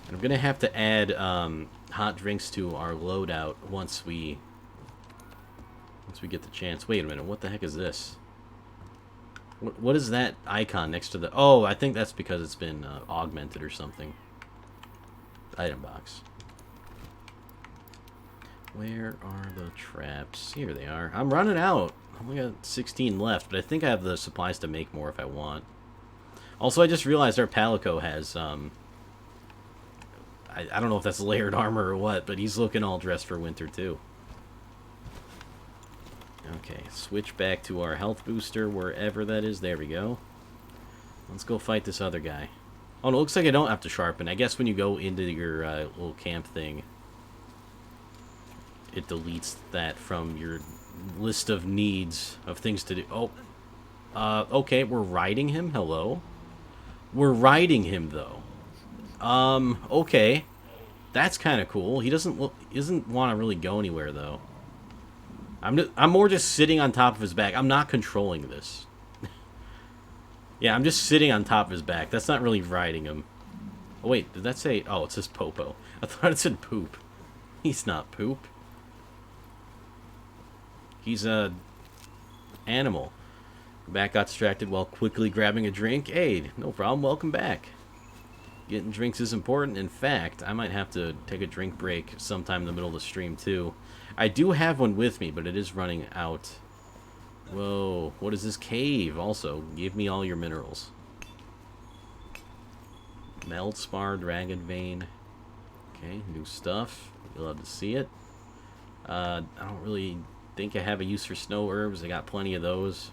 And I'm gonna have to add hot drinks to our loadout once we get the chance. Wait a minute, what the heck is this? What is that icon next to the... Oh, I think that's because it's been augmented or something. Item box. Where are the traps? Here they are. I'm running out. I only got 16 left, but I think I have the supplies to make more if I want. Also, I just realized our Palico has, I don't know if that's layered armor or what, but he's looking all dressed for winter, too. Okay, switch back to our health booster, wherever that is. There we go. Let's go fight this other guy. Oh, no, it looks like I don't have to sharpen. I guess when you go into your little camp thing, it deletes that from your list of needs of things to do. Oh, okay, we're riding him. Hello. We're riding him, though. Okay. That's kind of cool. He doesn't want to really go anywhere though. I'm more just sitting on top of his back. I'm not controlling this. Yeah, I'm just sitting on top of his back. That's not really riding him. Oh wait, did that say? Oh, it says Popo. I thought it said poop. He's not poop. He's a animal. Back got distracted while quickly grabbing a drink. Hey, no problem. Welcome back. Getting drinks is important. In fact, I might have to take a drink break sometime in the middle of the stream too. I do have one with me, but it is running out. Whoa, what is this cave? Also, give me all your minerals. Meldspar, Dragon Vein. Okay, new stuff. You'll love to see it. I don't really think I have a use for snow herbs. I got plenty of those.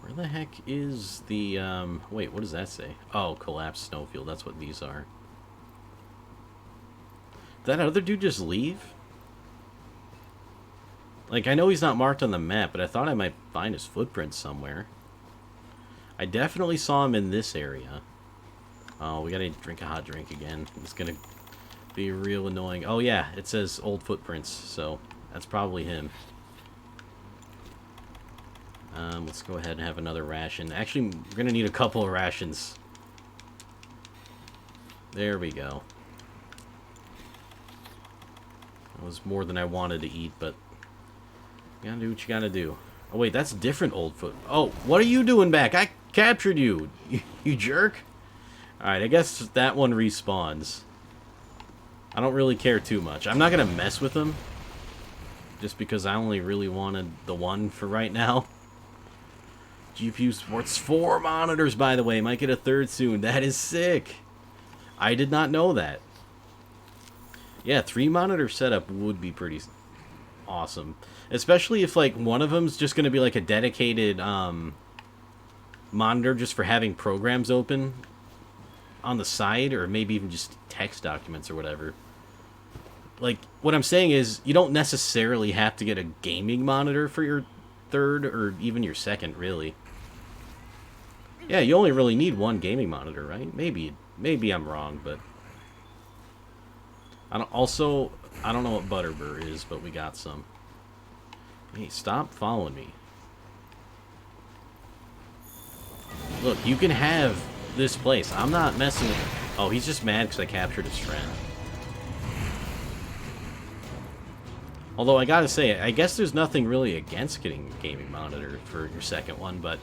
Where the heck is the, wait, what does that say? Oh, collapsed snowfield. That's what these are. Did that other dude just leave? Like, I know he's not marked on the map, but I thought I might find his footprints somewhere. I definitely saw him in this area. Oh, we gotta drink a hot drink again. It's gonna be real annoying. Oh, yeah, it says old footprints, so that's probably him. Let's go ahead and have another ration. Actually, we're gonna need a couple of rations. There we go. That was more than I wanted to eat, but you gotta do what you gotta do. Oh wait, that's different old foot. Oh, what are you doing back? I captured you, you jerk. Alright, I guess that one respawns. I don't really care too much. I'm not gonna mess with them, just because I only really wanted the one for right now. GPU supports 4 monitors, by the way. Might get a third soon. That is sick. I did not know that. Yeah, 3 monitor setup would be pretty awesome. Especially if, like, one of them's just going to be, like, a dedicated monitor just for having programs open on the side, or maybe even just text documents or whatever. Like, what I'm saying is, you don't necessarily have to get a gaming monitor for your third, or even your second, really. Yeah, you only really need one gaming monitor, right? Maybe I'm wrong, but I don't know what Butterbur is, but we got some. Hey, stop following me. Look, you can have this place. I'm not messing with him. Oh, he's just mad because I captured his friend. Although I gotta say, I guess there's nothing really against getting a gaming monitor for your second one, but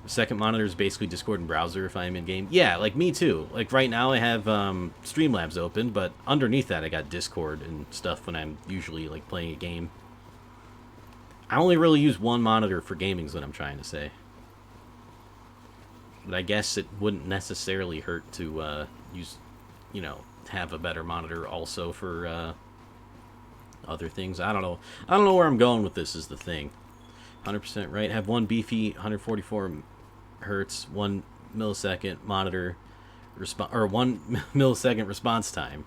the second monitor is basically Discord and browser if I'm in game. Yeah, like me too. Like right now I have Streamlabs open, but underneath that I got Discord and stuff when I'm usually like playing a game. I only really use one monitor for gaming is what I'm trying to say. But I guess it wouldn't necessarily hurt to use, you know, have a better monitor also for other things. I don't know. I don't know where I'm going with this is the thing. 100% right. Have one beefy 144 hertz, 1 millisecond monitor or 1 millisecond response time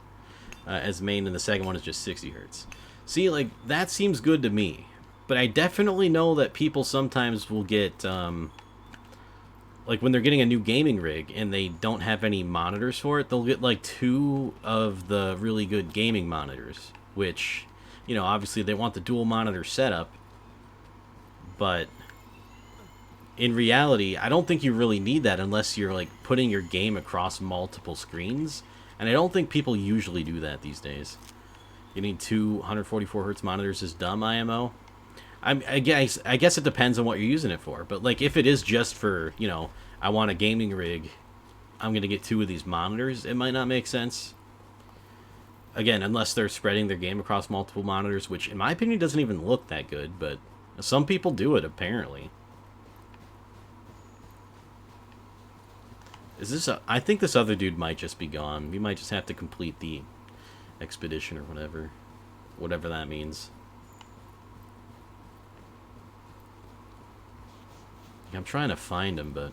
as main, and the second one is just 60 hertz. See, like that seems good to me. But I definitely know that people sometimes will get like when they're getting a new gaming rig and they don't have any monitors for it, they'll get like 2 of the really good gaming monitors, which, you know, obviously they want the dual monitor setup, but in reality, I don't think you really need that unless you're like putting your game across multiple screens, and I don't think people usually do that these days. Getting 2 144 hertz monitors is dumb, IMO. I guess it depends on what you're using it for, but like if it is just for, you know, I want a gaming rig, I'm gonna get 2 of these monitors, it might not make sense. Again, unless they're spreading their game across multiple monitors, which in my opinion doesn't even look that good, but some people do it apparently. Is this I think this other dude might just be gone. We might just have to complete the expedition or whatever that means. I'm trying to find him, but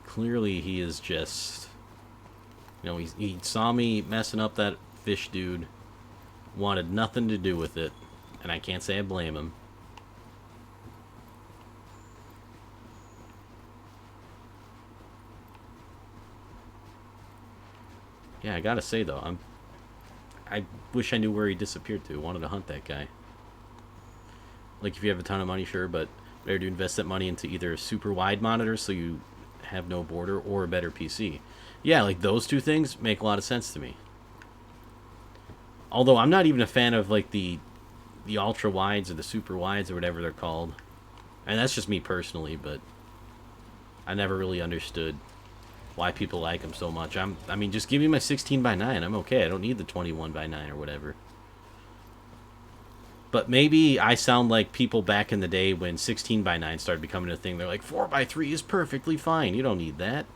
clearly he is just, you know, he saw me messing up that fish dude, wanted nothing to do with it, and I can't say I blame him. Yeah, I gotta say though, I wish I knew where he disappeared to. Wanted to hunt that guy. Like, if you have a ton of money, sure, but better to invest that money into either a super wide monitor so you have no border, or a better PC. Yeah, like those two things make a lot of sense to me. Although I'm not even a fan of like the ultra wides or the super wides or whatever they're called. And that's just me personally, but I never really understood why people like them so much. I mean, just give me my 16 by 9. I'm okay. I don't need the 21 by 9 or whatever. But maybe I sound like people back in the day when 16 by 9 started becoming a thing. They're like, 4 by 3 is perfectly fine. You don't need that.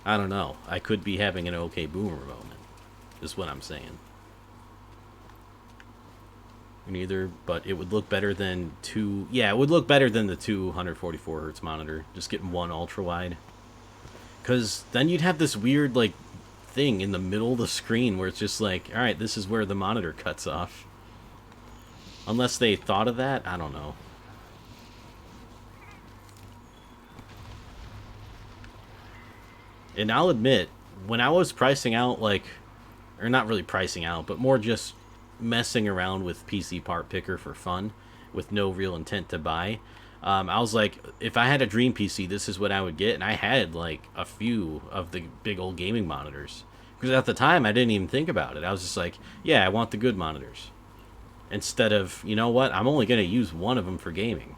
I don't know. I could be having an okay boomer moment, is what I'm saying. Neither, but it would look better than two. Yeah, it would look better than the 244 hertz monitor. Just getting one ultra wide. Because then you'd have this weird, like, thing in the middle of the screen where it's just like, alright, this is where the monitor cuts off. Unless they thought of that, I don't know. And I'll admit, when I was pricing out, like, or not really pricing out, but more just messing around with PC Part Picker for fun, with no real intent to buy, I was like, if I had a dream PC, this is what I would get. And I had, like, a few of the big old gaming monitors. Because at the time, I didn't even think about it. I was just like, yeah, I want the good monitors. Instead of, you know what, I'm only going to use one of them for gaming.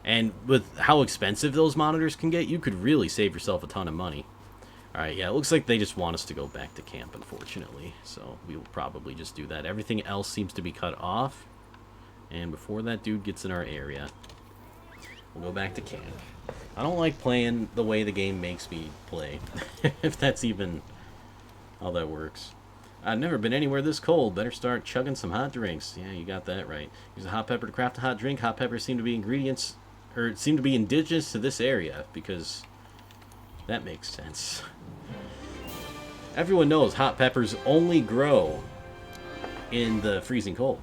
And with how expensive those monitors can get, you could really save yourself a ton of money. Alright, yeah, it looks like they just want us to go back to camp, unfortunately. So we will probably just do that. Everything else seems to be cut off. And before that dude gets in our area, we'll go back to camp. I don't like playing the way the game makes me play. If that's even how that works. I've never been anywhere this cold. Better start chugging some hot drinks. Yeah, you got that right. Use a hot pepper to craft a hot drink. Hot peppers seem to be indigenous to this area, because that makes sense. Everyone knows hot peppers only grow in the freezing cold.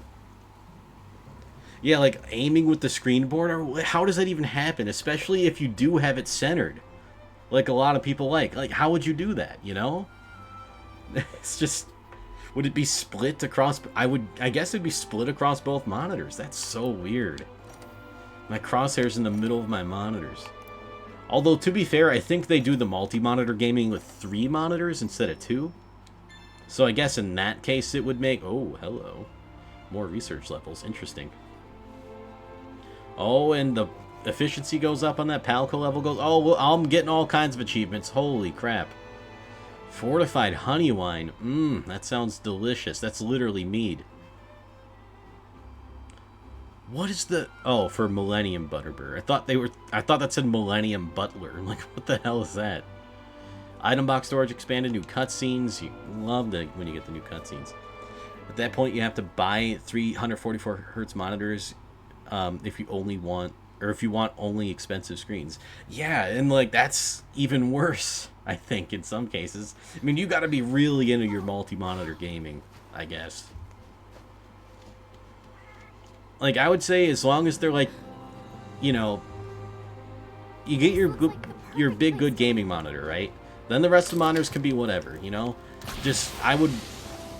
Yeah, like aiming with the screen border, how does that even happen? Especially if you do have it centered. Like a lot of people like. Like, how would you do that, you know? It's just... Would it be split across... I guess it'd be split across both monitors. That's so weird. My crosshair's in the middle of my monitors. Although, to be fair, I think they do the multi-monitor gaming with 3 monitors instead of 2. So I guess in that case it would make... Oh, hello. More research levels. Interesting. Oh, and the efficiency goes up on that. Palco level goes... Oh, well, I'm getting all kinds of achievements. Holy crap. Fortified honey wine. Mmm, that sounds delicious. That's literally mead. What is the... Oh, for Millennium Butterbur. I thought that said Millennium Butler. Like, what the hell is that? Item box storage expanded. New cutscenes. You love that when you get the new cutscenes. At that point, you have to buy 344 hertz monitors if you only want... Or if you want only expensive screens. Yeah, and, like, that's even worse, I think, in some cases. I mean, you gotta be really into your multi-monitor gaming, I guess. Like, I would say as long as they're, like, you know, you get your big, good gaming monitor, right? Then the rest of the monitors can be whatever, you know? Just, I would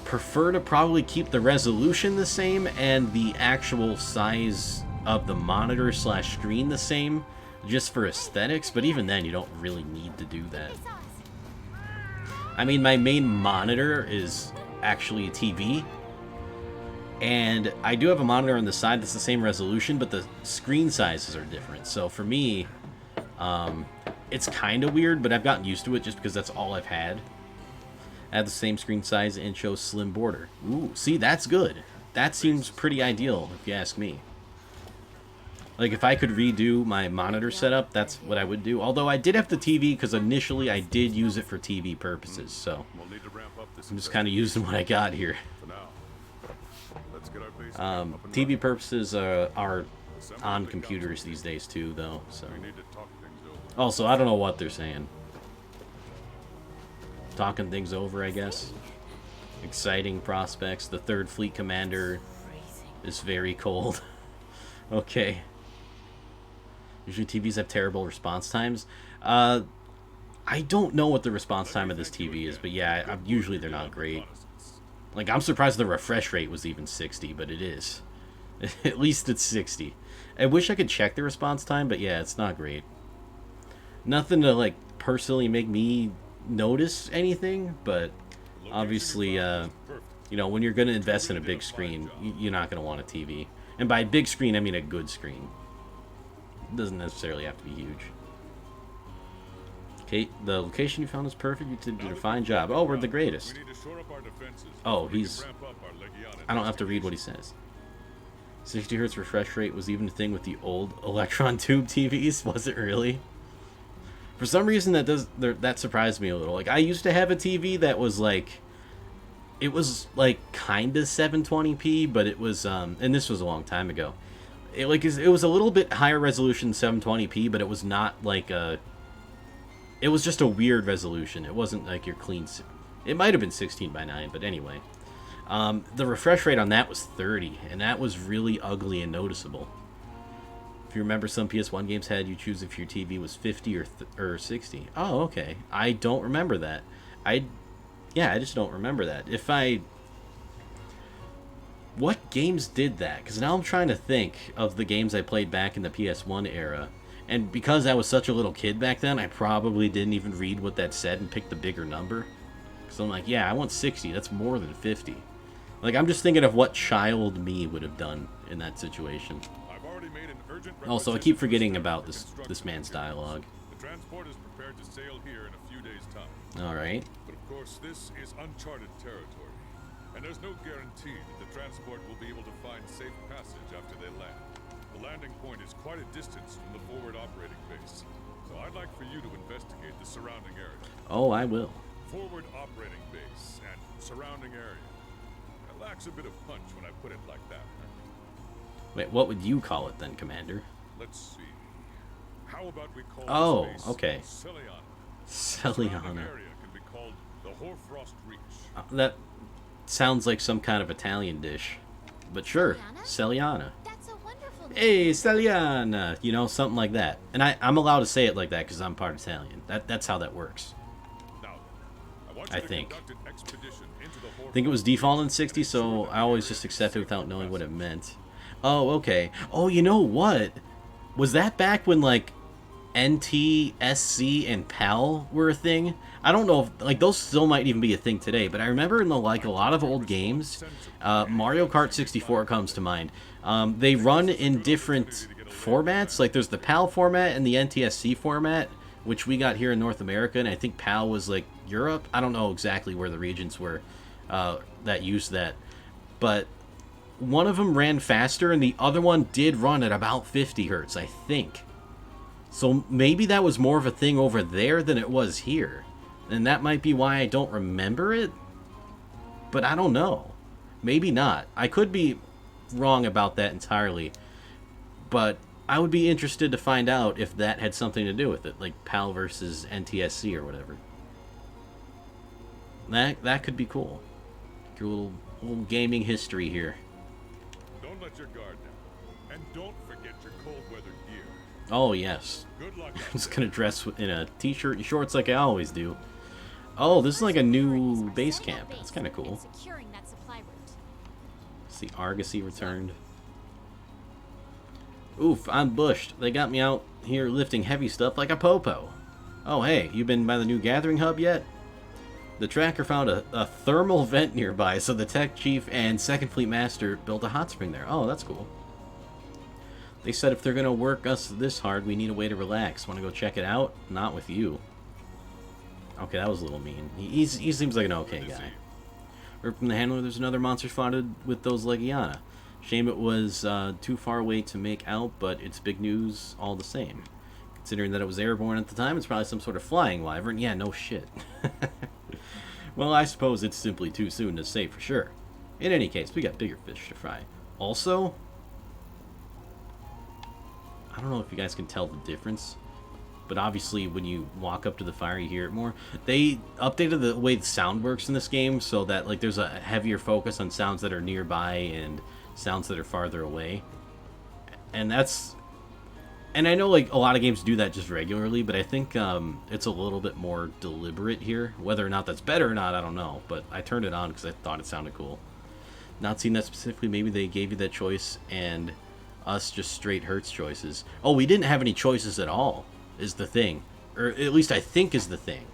prefer to probably keep the resolution the same and the actual size of the monitor / screen the same, just for aesthetics, but even then, you don't really need to do that. I mean, my main monitor is actually a TV, and I do have a monitor on the side that's the same resolution, but the screen sizes are different. So for me, it's kind of weird, but I've gotten used to it just because that's all I've had. I have the same screen size and show slim border. Ooh, see, that's good. That seems pretty ideal, if you ask me. Like, if I could redo my monitor setup, that's what I would do. Although I did have the TV, because initially I did use it for TV purposes, so I'm just kind of using what I got here. TV purposes are on computers these days too, though. So also, I don't know what they're saying. Talking things over, I guess. Exciting prospects. The 3rd Fleet Commander is very cold. Okay. Usually TVs have terrible response times. I don't know what the response time of this TV is, but yeah, usually they're not great. Like, I'm surprised the refresh rate was even 60, but it is. At least it's 60. I wish I could check the response time, but yeah, it's not great. Nothing to, like, personally make me notice anything, but obviously, you know, when you're going to invest in a big screen, you're not going to want a TV. And by big screen, I mean a good screen. It doesn't necessarily have to be huge. Okay, the location you found is perfect. You did a fine job. Oh, we're the greatest. Oh, he's... I don't have to read what he says. 60 hertz refresh rate was even a thing with the old electron tube TVs. Was it really? For some reason, that surprised me a little. Like, I used to have a TV that was like... It was like kind of 720p, but it was... and this was a long time ago. It was a little bit higher resolution 720p, but it was not like a... It was just a weird resolution. It wasn't like your clean... It might have been 16 by 9, but anyway. The refresh rate on that was 30, and that was really ugly and noticeable. If you remember, some PS1 games had you choose if your TV was 50 or 60. Oh, okay. I don't remember that. Yeah, I just don't remember that. What games did that? Because now I'm trying to think of the games I played back in the PS1 era. And because I was such a little kid back then, I probably didn't even read what that said and picked the bigger number. So I'm like, yeah, I want 60. That's more than 50. Like, I'm just thinking of what child me would have done in that situation. Also, I keep forgetting about this man's dialogue. The transport is prepared to sail here in a few days' time. All right. But of course, this is uncharted territory, and there's no guarantee that the transport will be able to find safe passage after they land. The landing point is quite a distance from the forward operating base, so I'd like for you to investigate the surrounding area. Oh, I will. Forward operating base and surrounding area. It lacks a bit of punch when I put it like that. Wait, what would you call it then, Commander? Let's see. How about we call this base okay. Celiana? Celiana. Area can be called the Hoarfrost Reach. That sounds like some kind of Italian dish. But sure, Celiana. That's a wonderful name. Hey, Celiana! You know, something like that. And I'm allowed to say it like that because I'm part Italian. That's how that works. Now, I think. An expedition into the I think it was default in 60, so I always just accepted without knowing what it meant. Oh, okay. Oh, you know what? Was that back when, like, NTSC and PAL were a thing? I don't know if, like, those still might even be a thing today, but I remember in, like, a lot of old games, Mario Kart 64 comes to mind. They run in different formats. Like, there's the PAL format and the NTSC format, which we got here in North America, and I think PAL was, like, Europe. I don't know exactly where the regions were that used that. But one of them ran faster, and the other one did run at about 50 hertz, I think. So maybe that was more of a thing over there than it was here. And that might be why I don't remember it. But I don't know. Maybe not. I could be wrong about that entirely. But I would be interested to find out if that had something to do with it. Like PAL versus NTSC or whatever. That could be cool. A little gaming history here. Don't let your guard down. And don't forget your cold weather gear. Oh, yes. Good luck. I'm just going to dress in a t-shirt and shorts like I always do. Oh, this is like a new base camp. That's kind of cool. See, Argosy returned. Oof, I'm bushed. They got me out here lifting heavy stuff like a popo. Oh, hey, you been by the new gathering hub yet? The tracker found a thermal vent nearby, so the tech chief and second fleet master built a hot spring there. Oh, that's cool. They said if they're going to work us this hard, we need a way to relax. Want to go check it out? Not with you. Okay, that was a little mean. He seems like an okay guy. Heard from the handler there's another monster spotted with those Legiana. Shame it was too far away to make out, but it's big news all the same. Considering that it was airborne at the time, it's probably some sort of flying wyvern. Yeah, no shit. Well, I suppose it's simply too soon to say for sure. In any case, we got bigger fish to fry. Also, I don't know if you guys can tell the difference, but obviously when you walk up to the fire, you hear it more. They updated the way the sound works in this game so that like there's a heavier focus on sounds that are nearby and sounds that are farther away. And And I know like a lot of games do that just regularly, but I think it's a little bit more deliberate here. Whether or not that's better or not, I don't know. But I turned it on because I thought it sounded cool. Not seeing that specifically, maybe they gave you that choice and us just straight Hertz choices. Oh, we didn't have any choices at all, is the thing. Or at least I think is the thing.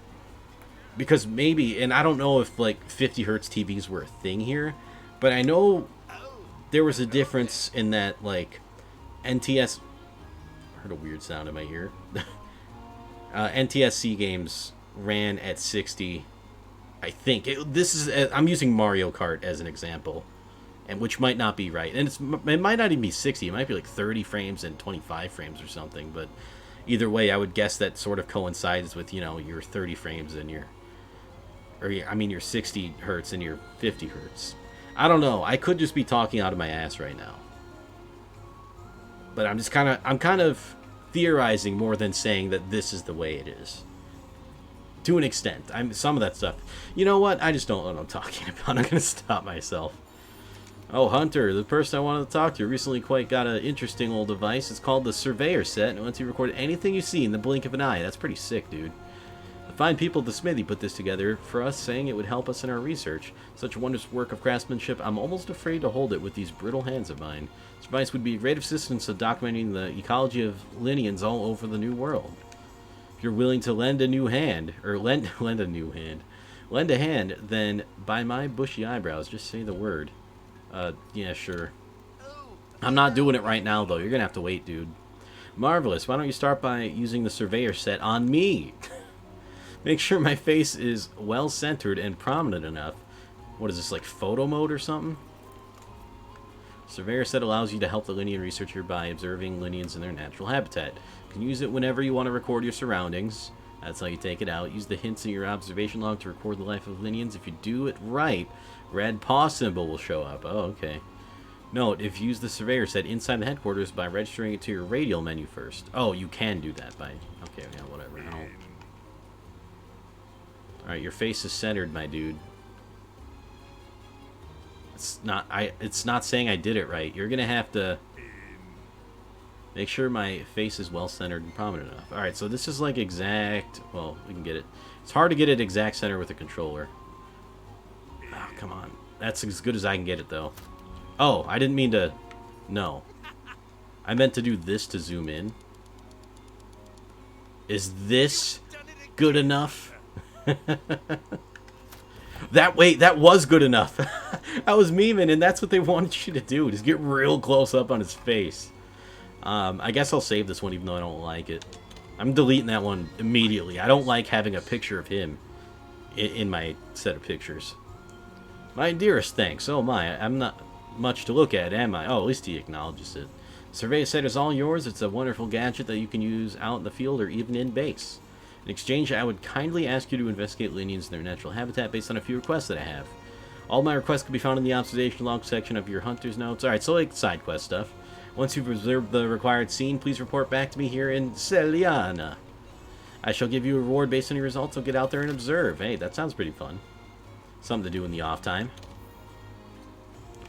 Because maybe, and I don't know if like 50 Hertz TVs were a thing here, but I know there was a difference in that like NTS... I heard a weird sound in my ear. NTSC games ran at 60, I think. I'm using Mario Kart as an example, and which might not be right. And it might not even be 60. It might be like 30 frames and 25 frames or something. But either way, I would guess that sort of coincides with, you know, your 30 frames and your 60 hertz and your 50 hertz. I don't know. I could just be talking out of my ass right now. But I'm kind of theorizing more than saying that this is the way it is. To an extent. Some of that stuff. You know what? I just don't know what I'm talking about. I'm going to stop myself. Oh, Hunter, the person I wanted to talk to recently quite got an interesting old device. It's called the Surveyor Set, and it lets you record anything you see in the blink of an eye. That's pretty sick, dude. The fine people at the Smithy put this together for us, saying it would help us in our research. Such a wondrous work of craftsmanship, I'm almost afraid to hold it with these brittle hands of mine. This device would be a great assistance to documenting the ecology of Linians all over the New World. If you're willing to lend a new hand, or lend a hand, then by my bushy eyebrows, just say the word. Yeah, sure. I'm not doing it right now, though. You're gonna have to wait, dude. Marvelous. Why don't you start by using the Surveyor Set on me? Make sure my face is well centered and prominent enough. What is this, like photo mode or something? Surveyor Set allows you to help the Linian researcher by observing Linians in their natural habitat. You can use it whenever you want to record your surroundings. That's how you take it out. Use the hints in your observation log to record the life of Linians. If you do it right, red paw symbol will show up. Oh, okay. Note, if you use the Surveyor Set inside the headquarters by registering it to your radial menu first. Oh, you can do that by... Okay, yeah, whatever. Alright, your face is centered, my dude. It's not saying I did it right. You're gonna have to make sure my face is well centered and prominent enough. Alright, so this is like exact... Well, we can get it. It's hard to get it exact center with a controller. Oh, come on. That's as good as I can get it, though. Oh, I didn't mean to... No. I meant to do this to zoom in. Is this good enough? That was good enough. I was memeing, and that's what they wanted you to do. Just get real close up on his face. I guess I'll save this one even though I don't like it. I'm deleting that one immediately. I don't like having a picture of him in my set of pictures. My dearest, thanks. Oh my, I'm not much to look at, am I? Oh, at least he acknowledges it. Surveyor Set is all yours. It's a wonderful gadget that you can use out in the field or even in base. In exchange, I would kindly ask you to investigate Linians in their natural habitat based on a few requests that I have. All my requests can be found in the observation log section of your Hunter's Notes. Alright, so like side quest stuff. Once you've observed the required scene, please report back to me here in Celiana. I shall give you a reward based on your results, so get out there and observe. Hey, that sounds pretty fun. Something to do in the off time.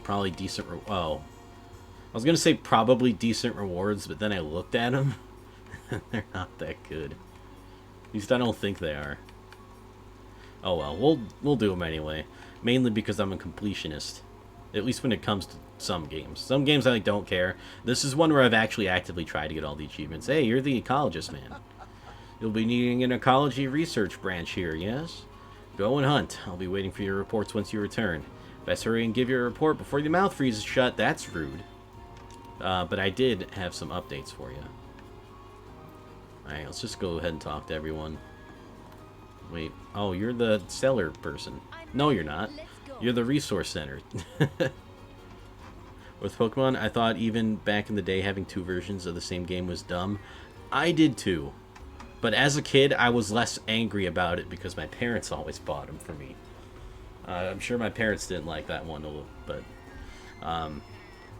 Probably decent... Oh. I was going to say probably decent rewards, but then I looked at them. They're not that good. At least I don't think they are. Oh well, we'll do them anyway. Mainly because I'm a completionist. At least when it comes to some games. Some games I like don't care. This is one where I've actually actively tried to get all the achievements. Hey, you're the ecologist, man. You'll be needing an ecology research branch here, yes? Go and hunt. I'll be waiting for your reports once you return. Best hurry and give your report before your mouth freezes shut. That's rude. But I did have some updates for you. Alright, let's just go ahead and talk to everyone. Wait. Oh, you're the seller person. No, you're not. You're the resource center. With Pokemon, I thought even back in the day having two versions of the same game was dumb. I did too. But as a kid, I was less angry about it because my parents always bought them for me. I'm sure my parents didn't like that one a little, but...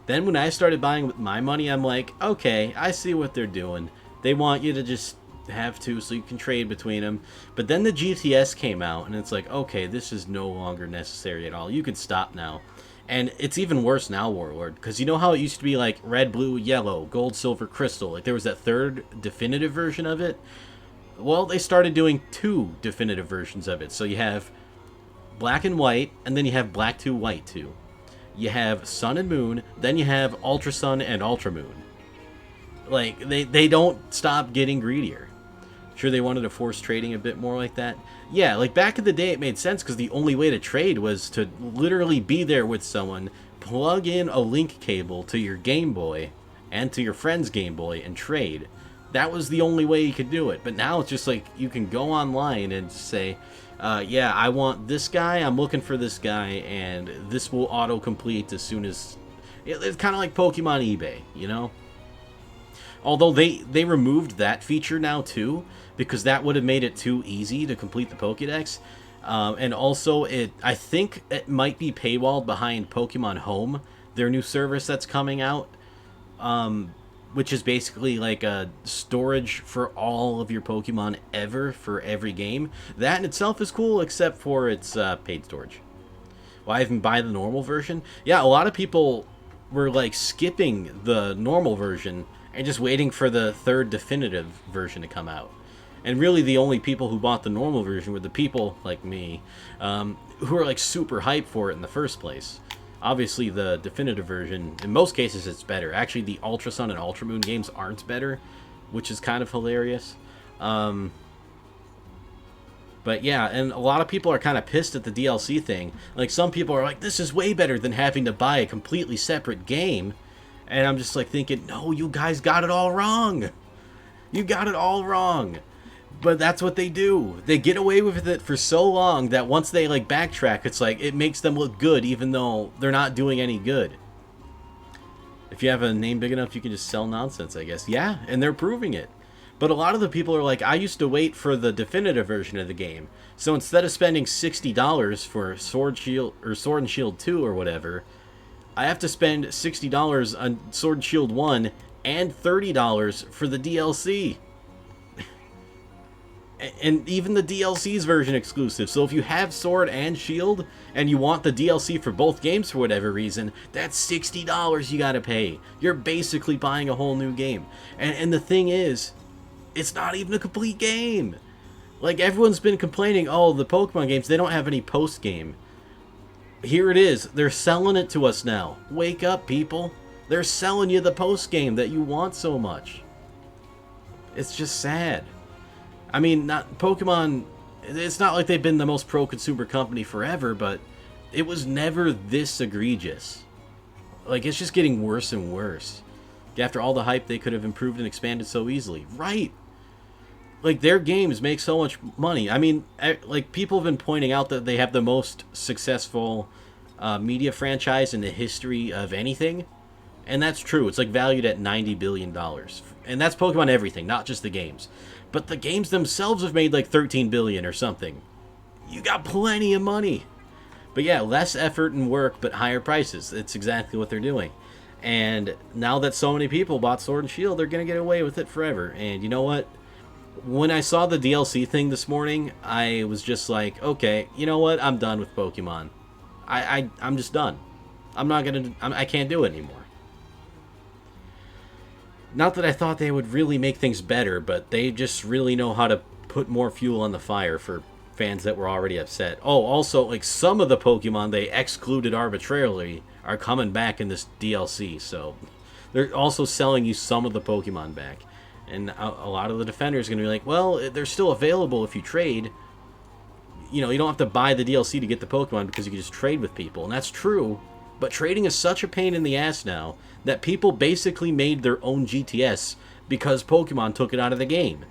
then when I started buying with my money, I'm like, okay, I see what they're doing. They want you to just have two so you can trade between them. But then the GTS came out, and it's like, okay, this is no longer necessary at all. You can stop now. And it's even worse now, Warlord, because you know how it used to be like red, blue, yellow, gold, silver, crystal. Like there was that third definitive version of it. Well, they started doing 2 definitive versions of it. So you have black and white, and then you have black 2, white 2. You have sun and moon, then you have ultra sun and ultra moon. Like they don't stop getting greedier. Sure, they wanted to force trading a bit more like that. Yeah, like back in the day it made sense because the only way to trade was to literally be there with someone, plug in a link cable to your Game Boy and to your friend's Game Boy and trade. That was the only way you could do it. But now it's just like you can go online and say, yeah, I want this guy, I'm looking for this guy, and this will autocomplete as soon as... It's kind of like Pokemon eBay, you know? Although they removed that feature now too, because that would have made it too easy to complete the Pokédex. And also, I think it might be paywalled behind Pokemon Home, their new service that's coming out, which is basically like a storage for all of your Pokemon ever for every game. That in itself is cool, except for its paid storage. Why even buy the normal version? Yeah, a lot of people were like skipping the normal version and just waiting for the third definitive version to come out. And really the only people who bought the normal version were the people, like me, who were like super hyped for it in the first place. Obviously the definitive version, in most cases it's better. Actually the Ultra Sun and Ultra Moon games aren't better, which is kind of hilarious. But yeah, and a lot of people are kind of pissed at the DLC thing. Like some people are like, this is way better than having to buy a completely separate game. And I'm just like thinking, no, you guys got it all wrong. You got it all wrong. But that's what they do. They get away with it for so long that once they like backtrack, it's like it makes them look good even though they're not doing any good. If you have a name big enough, you can just sell nonsense, I guess. Yeah, and they're proving it. But a lot of the people are like, I used to wait for the definitive version of the game. So instead of spending $60 for Sword and Shield 2 or whatever, I have to spend $60 on Sword and Shield 1 and $30 for the DLC. And even the DLC's version exclusive. So if you have Sword and Shield and you want the DLC for both games for whatever reason, that's $60 you gotta pay. You're basically buying a whole new game. And the thing is, it's not even a complete game. Like everyone's been complaining, oh, the Pokemon games, they don't have any post-game. Here it is. They're selling it to us now. Wake up, people. They're selling you the post-game that you want so much. It's just sad. I mean, not Pokemon, it's not like they've been the most pro-consumer company forever, but it was never this egregious. Like, it's just getting worse and worse. After all the hype, they could have improved and expanded so easily. Right! Like, their games make so much money. I mean, like, people have been pointing out that they have the most successful media franchise in the history of anything. And that's true. It's, like, valued at $90 billion. And that's Pokemon everything, not just the games. But the games themselves have made, like, $13 billion or something. You got plenty of money. But yeah, less effort and work, but higher prices. It's exactly what they're doing. And now that so many people bought Sword and Shield, they're going to get away with it forever. And you know what? When I saw the DLC thing this morning, I was just like, okay, you know what? I'm done with Pokemon. I'm just done. I can't do it anymore. Not that I thought they would really make things better, but they just really know how to put more fuel on the fire for fans that were already upset. Oh, also, like, some of the Pokemon they excluded arbitrarily are coming back in this DLC, so they're also selling you some of the Pokemon back. And a lot of the defenders are going to be like, well, they're still available if you trade. You know, you don't have to buy the DLC to get the Pokemon because you can just trade with people. And that's true, but trading is such a pain in the ass now that people basically made their own GTS because Pokemon took it out of the game.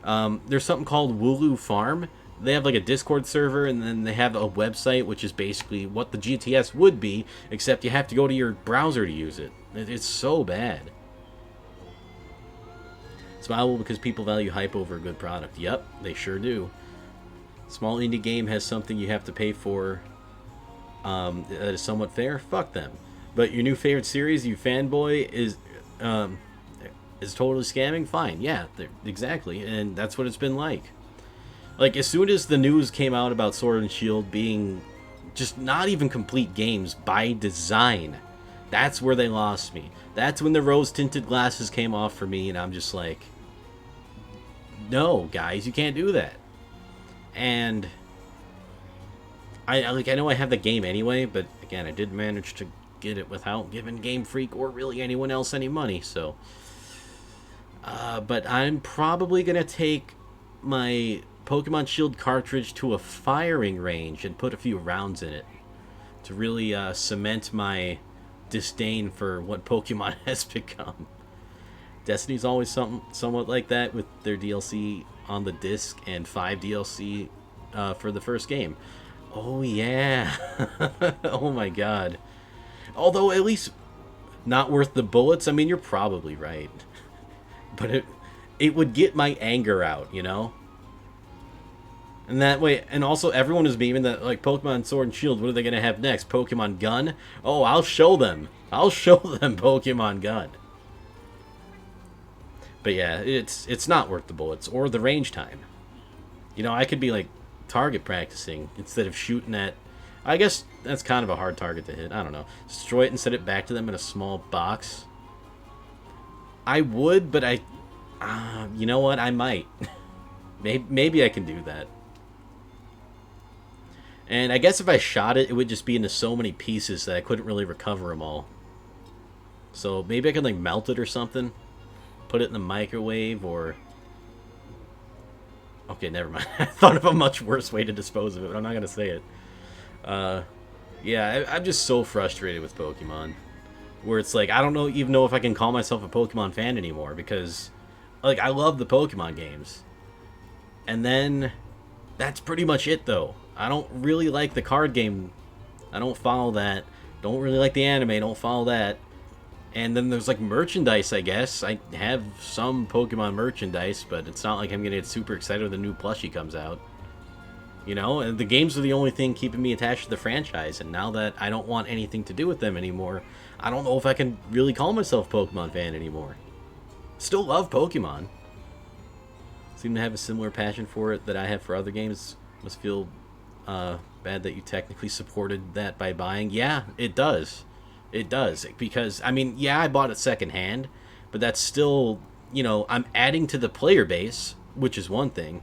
There's something called Wooloo Farm. They have like a Discord server, and then they have a website, which is basically what the GTS would be, except you have to go to your browser to use it. It's so bad. It's valuable because people value hype over a good product. Yep, they sure do. Small indie game has something you have to pay for that is somewhat fair. Fuck them. But your new favorite series, you fanboy, is totally scamming? Fine, yeah, exactly. And that's what it's been like. Like, as soon as the news came out about Sword and Shield being just not even complete games by design. That's where they lost me. That's when the rose-tinted glasses came off for me, and I'm just like, no, guys, you can't do that. And I know I have the game anyway, but again, I did manage to get it without giving Game Freak or really anyone else any money, so. But I'm probably going to take my Pokemon Shield cartridge to a firing range and put a few rounds in it to really cement my disdain for what Pokemon has become. Destiny's always somewhat like that with their DLC on the disc and 5 DLC for the first game. Oh yeah. Oh my god. Although at least not worth the bullets. I mean, you're probably right. But it would get my anger out, you know? And that way, and also everyone is beaming that, like, Pokemon Sword and Shield, what are they going to have next? Pokemon Gun? Oh, I'll show them. I'll show them Pokemon Gun. But yeah, it's not worth the bullets or the range time. You know, I could be, like, target practicing instead of shooting at... I guess that's kind of a hard target to hit. I don't know. Destroy it and send it back to them in a small box. I would, but you know what? I might. Maybe I can do that. And I guess if I shot it, it would just be into so many pieces that I couldn't really recover them all. So maybe I could, like, melt it or something. Put it in the microwave or... Okay, never mind. I thought of a much worse way to dispose of it, but I'm not going to say it. Yeah, I'm just so frustrated with Pokemon. Where it's like, I don't even know if I can call myself a Pokemon fan anymore. Because, like, I love the Pokemon games. And then, that's pretty much it, though. I don't really like the card game. I don't follow that. Don't really like the anime. Don't follow that. And then there's, like, merchandise, I guess. I have some Pokemon merchandise, but it's not like I'm going to get super excited when the new plushie comes out. You know? And the games are the only thing keeping me attached to the franchise. And now that I don't want anything to do with them anymore, I don't know if I can really call myself a Pokemon fan anymore. Still love Pokemon. Seem to have a similar passion for it that I have for other games. Must feel bad that you technically supported that by buying. Yeah, it does. It does. Because, I mean, yeah, I bought it secondhand, but that's still, you know, I'm adding to the player base, which is one thing.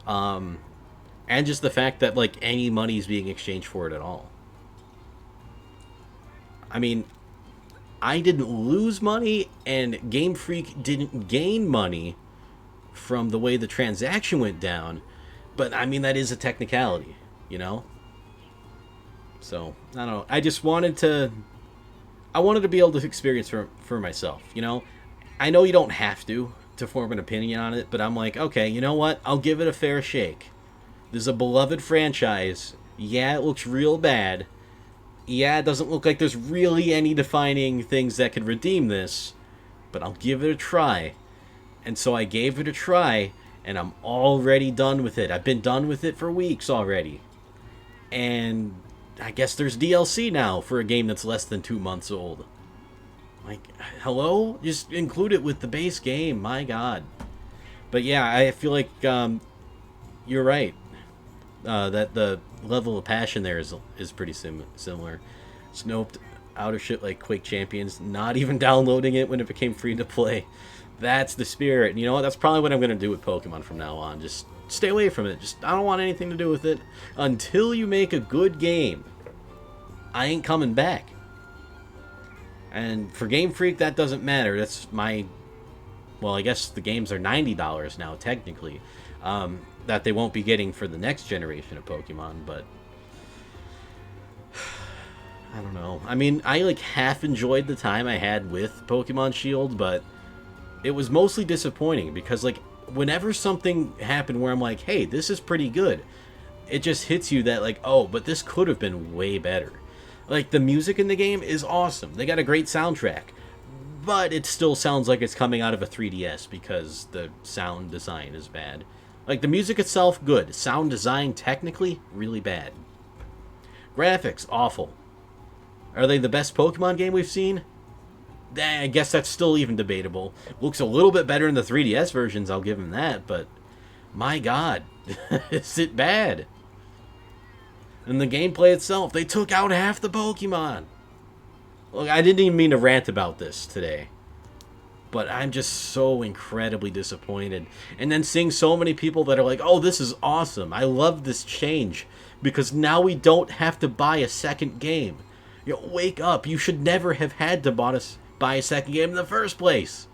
And just the fact that, like, any money is being exchanged for it at all. I mean, I didn't lose money, and Game Freak didn't gain money from the way the transaction went down. But, I mean, that is a technicality, you know? So, I don't know. I just wanted to... I wanted to be able to experience for myself, you know? I know you don't have to form an opinion on it, but I'm like, okay, you know what? I'll give it a fair shake. This is a beloved franchise. Yeah, it looks real bad. Yeah, it doesn't look like there's really any defining things that could redeem this, but I'll give it a try. And so I gave it a try, and I'm already done with it. I've been done with it for weeks already. And I guess there's DLC now for a game that's less than 2 months old. Like, hello? Just include it with the base game, my god. But yeah, I feel like you're right. That the level of passion there is pretty similar. Snoped out of shit like Quake Champions, not even downloading it when it became free to play. That's the spirit. And you know what? That's probably what I'm going to do with Pokemon from now on. Just stay away from it. I don't want anything to do with it. Until you make a good game, I ain't coming back. And for Game Freak, that doesn't matter. That's my... Well, I guess the games are $90 now, technically. That they won't be getting for the next generation of Pokemon, but... I don't know. I mean, I, like, half enjoyed the time I had with Pokemon Shield, but it was mostly disappointing because, like, whenever something happened where I'm like, hey, this is pretty good, it just hits you that, like, oh, but this could have been way better. Like, the music in the game is awesome. They got a great soundtrack, but it still sounds like it's coming out of a 3DS because the sound design is bad. Like, the music itself, good. Sound design, technically, really bad. Graphics, awful. Are they the best Pokemon game we've seen? I guess that's still even debatable. Looks a little bit better in the 3DS versions, I'll give them that, but my god, is it bad? And the gameplay itself, they took out half the Pokemon. Look, I didn't even mean to rant about this today. But I'm just so incredibly disappointed. And then seeing so many people that are like, oh, this is awesome. I love this change. Because now we don't have to buy a second game. You know, wake up. You should never have had to buy a second game in the first place.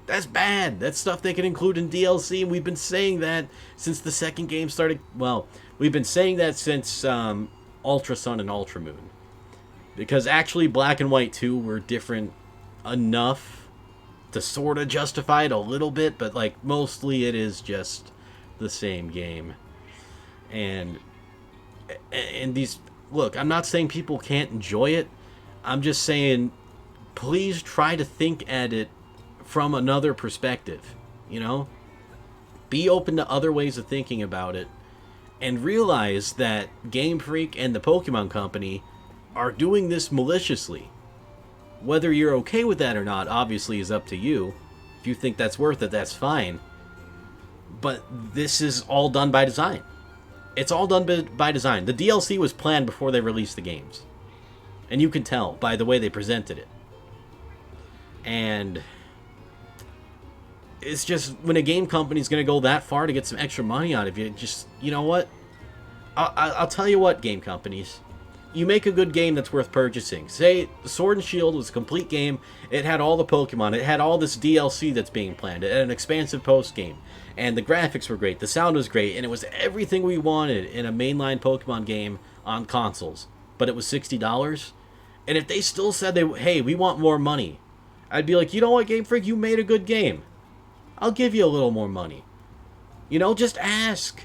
That's bad. That's stuff they can include in DLC. And we've been saying that since the second game started. Well, we've been saying that since Ultra Sun and Ultra Moon. Because actually Black and White 2 were different enough to sort of justify it a little bit, but like mostly it is just the same game. And these, look, I'm not saying people can't enjoy it. I'm just saying please try to think at it from another perspective, you know? Be open to other ways of thinking about it and realize that Game Freak and the Pokemon Company are doing this maliciously. Whether you're okay with that or not, obviously, is up to you. If you think that's worth it, that's fine. But this is all done by design. It's all done by design. The DLC was planned before they released the games. And you can tell by the way they presented it. And it's just, when a game company's going to go that far to get some extra money out of you, just, you know what? I'll tell you what, game companies. You make a good game that's worth purchasing. Say Sword and Shield was a complete game. It had all the Pokemon. It had all this DLC that's being planned. It had an expansive post-game. And the graphics were great. The sound was great. And it was everything we wanted in a mainline Pokemon game on consoles. But it was $60. And if they still said, hey, we want more money, I'd be like, you know what, Game Freak? You made a good game. I'll give you a little more money. You know, just ask.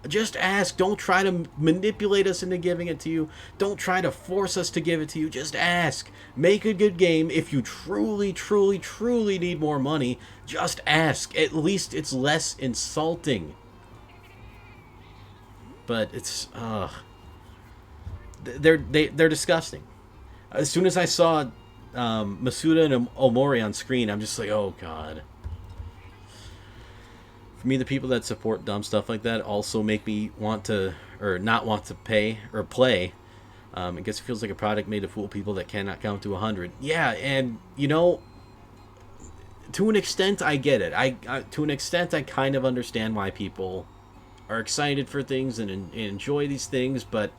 Just ask. Don't try to manipulate us into giving it to you. Don't try to force us to give it to you. Just ask. Make a good game. If you truly, truly, truly need more money, just ask. At least it's less insulting. But it's, they're disgusting. As soon as I saw Masuda and Omori on screen, I'm just like, oh god. For me, the people that support dumb stuff like that also make me want to, or not want to pay or play. I guess it feels like a product made to fool people that cannot count to 100. Yeah, and, you know, to an extent, I get it. To an extent, I kind of understand why people are excited for things and enjoy these things, but,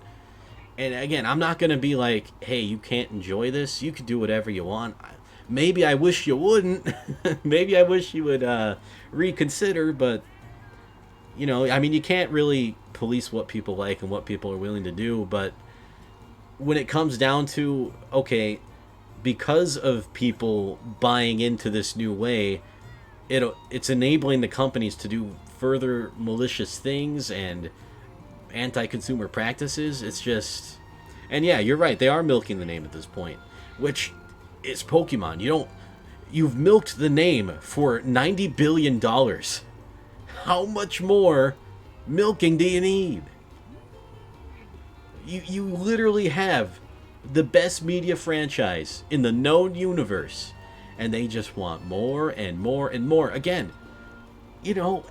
and again, I'm not going to be like, hey, you can't enjoy this. You can do whatever you want. Maybe I wish you wouldn't. Maybe I wish you would reconsider, but, you know, I mean, you can't really police what people like and what people are willing to do, but when it comes down to, okay, because of people buying into this new way, it's enabling the companies to do further malicious things and anti-consumer practices. It's just, and yeah, you're right, they are milking the name at this point, which is Pokemon. You've milked the name for $90 billion. How much more milking do you need? You literally have the best media franchise in the known universe, and they just want more and more and more. Again, you know,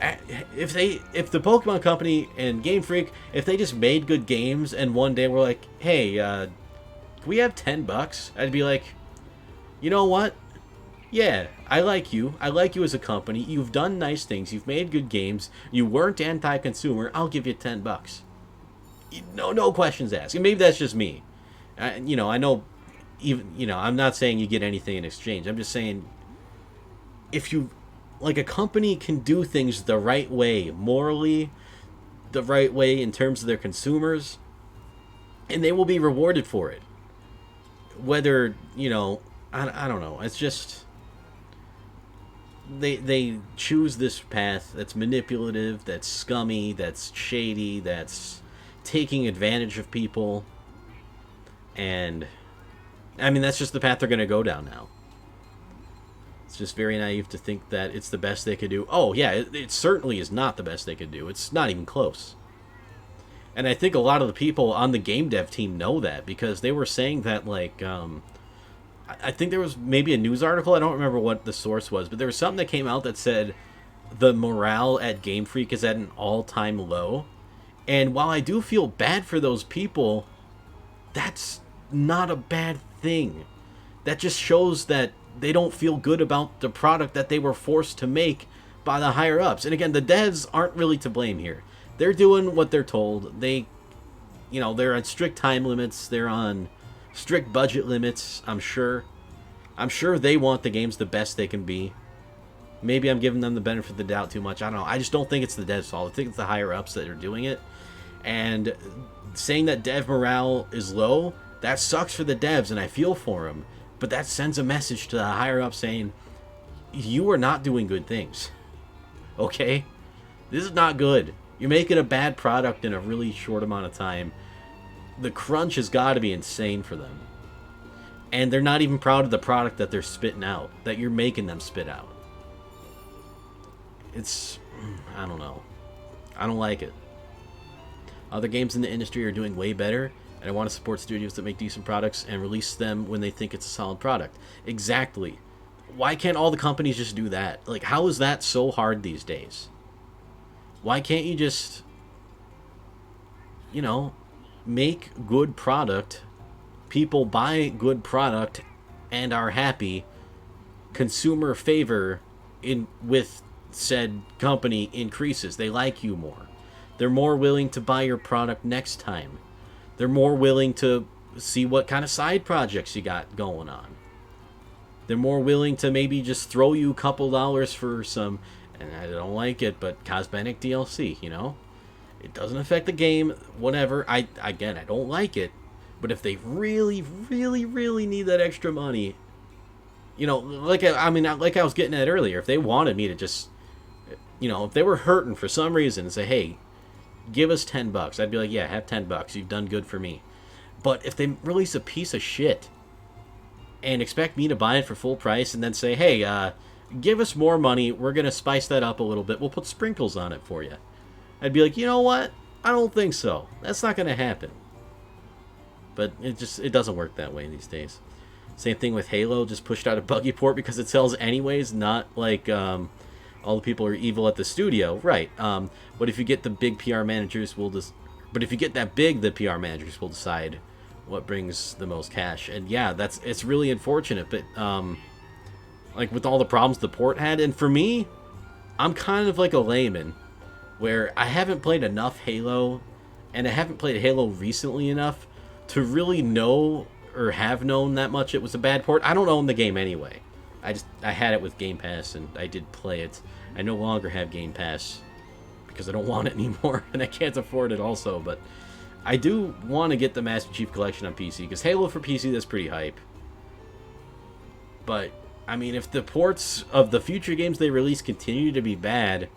if the Pokemon Company and Game Freak, if they just made good games and one day we're like, hey, can we have $10? I'd be like, you know what? Yeah, I like you. I like you as a company. You've done nice things. You've made good games. You weren't anti-consumer. I'll give you $10. No questions asked. And maybe that's just me. You know, I know, even, you know, I'm not saying you get anything in exchange. I'm just saying, if you, like, a company can do things the right way, morally, the right way in terms of their consumers, and they will be rewarded for it. Whether, you know, I don't know. It's just, they choose this path that's manipulative, that's scummy, that's shady, that's taking advantage of people. And, I mean, that's just the path they're going to go down now. It's just very naive to think that it's the best they could do. Oh, yeah, it certainly is not the best they could do. It's not even close. And I think a lot of the people on the game dev team know that, because they were saying that, like, I think there was maybe a news article, I don't remember what the source was, but there was something that came out that said the morale at Game Freak is at an all-time low, And while I do feel bad for those people, that's not a bad thing. That just shows that they don't feel good about the product that they were forced to make by the higher ups. And again, the devs aren't really to blame here. They're doing what they're told. They're on strict time limits. They're on strict budget limits, I'm sure. I'm sure they want the games the best they can be. Maybe I'm giving them the benefit of the doubt too much. I don't know. I just don't think it's the devs' fault. I think it's the higher ups that are doing it. And saying that dev morale is low, that sucks for the devs, and I feel for them. But that sends a message to the higher up saying, you are not doing good things. Okay? This is not good. You're making a bad product in a really short amount of time. The crunch has got to be insane for them. And they're not even proud of the product that they're spitting out, that you're making them spit out. I don't know. I don't like it. Other games in the industry are doing way better, and I want to support studios that make decent products and release them when they think it's a solid product. Exactly. Why can't all the companies just do that? Like, how is that so hard these days? Why can't you just, make good product, people buy good product and are happy, consumer favor with said company increases. They like you more. They're more willing to buy your product next time. They're more willing to see what kind of side projects you got going on. They're more willing to maybe just throw you a couple dollars for some, and I don't like it, but cosmetic DLC, It doesn't affect the game, whatever. I don't like it, but if they really, really, really need that extra money, like I was getting at earlier, if they wanted me to just, if they were hurting for some reason and say, hey, give us $10, I'd be like, yeah, have $10. You've done good for me. But if they release a piece of shit and expect me to buy it for full price and then say, hey, give us more money, we're going to spice that up a little bit, we'll put sprinkles on it for you. I'd be like, you know what? I don't think so. That's not going to happen. But it doesn't work that way these days. Same thing with Halo, just pushed out a buggy port because it sells anyways, not like all the people are evil at the studio. Right. But if you get the big PR managers, the PR managers will decide what brings the most cash. And yeah, it's really unfortunate, but like with all the problems the port had, and for me, I'm kind of like a layman where I haven't played enough Halo, and I haven't played Halo recently enough to really know or have known that much it was a bad port. I don't own the game anyway. I had it with Game Pass, and I did play it. I no longer have Game Pass because I don't want it anymore, and I can't afford it also, but I do want to get the Master Chief Collection on PC, because Halo for PC, that's pretty hype. But, I mean, if the ports of the future games they release continue to be bad,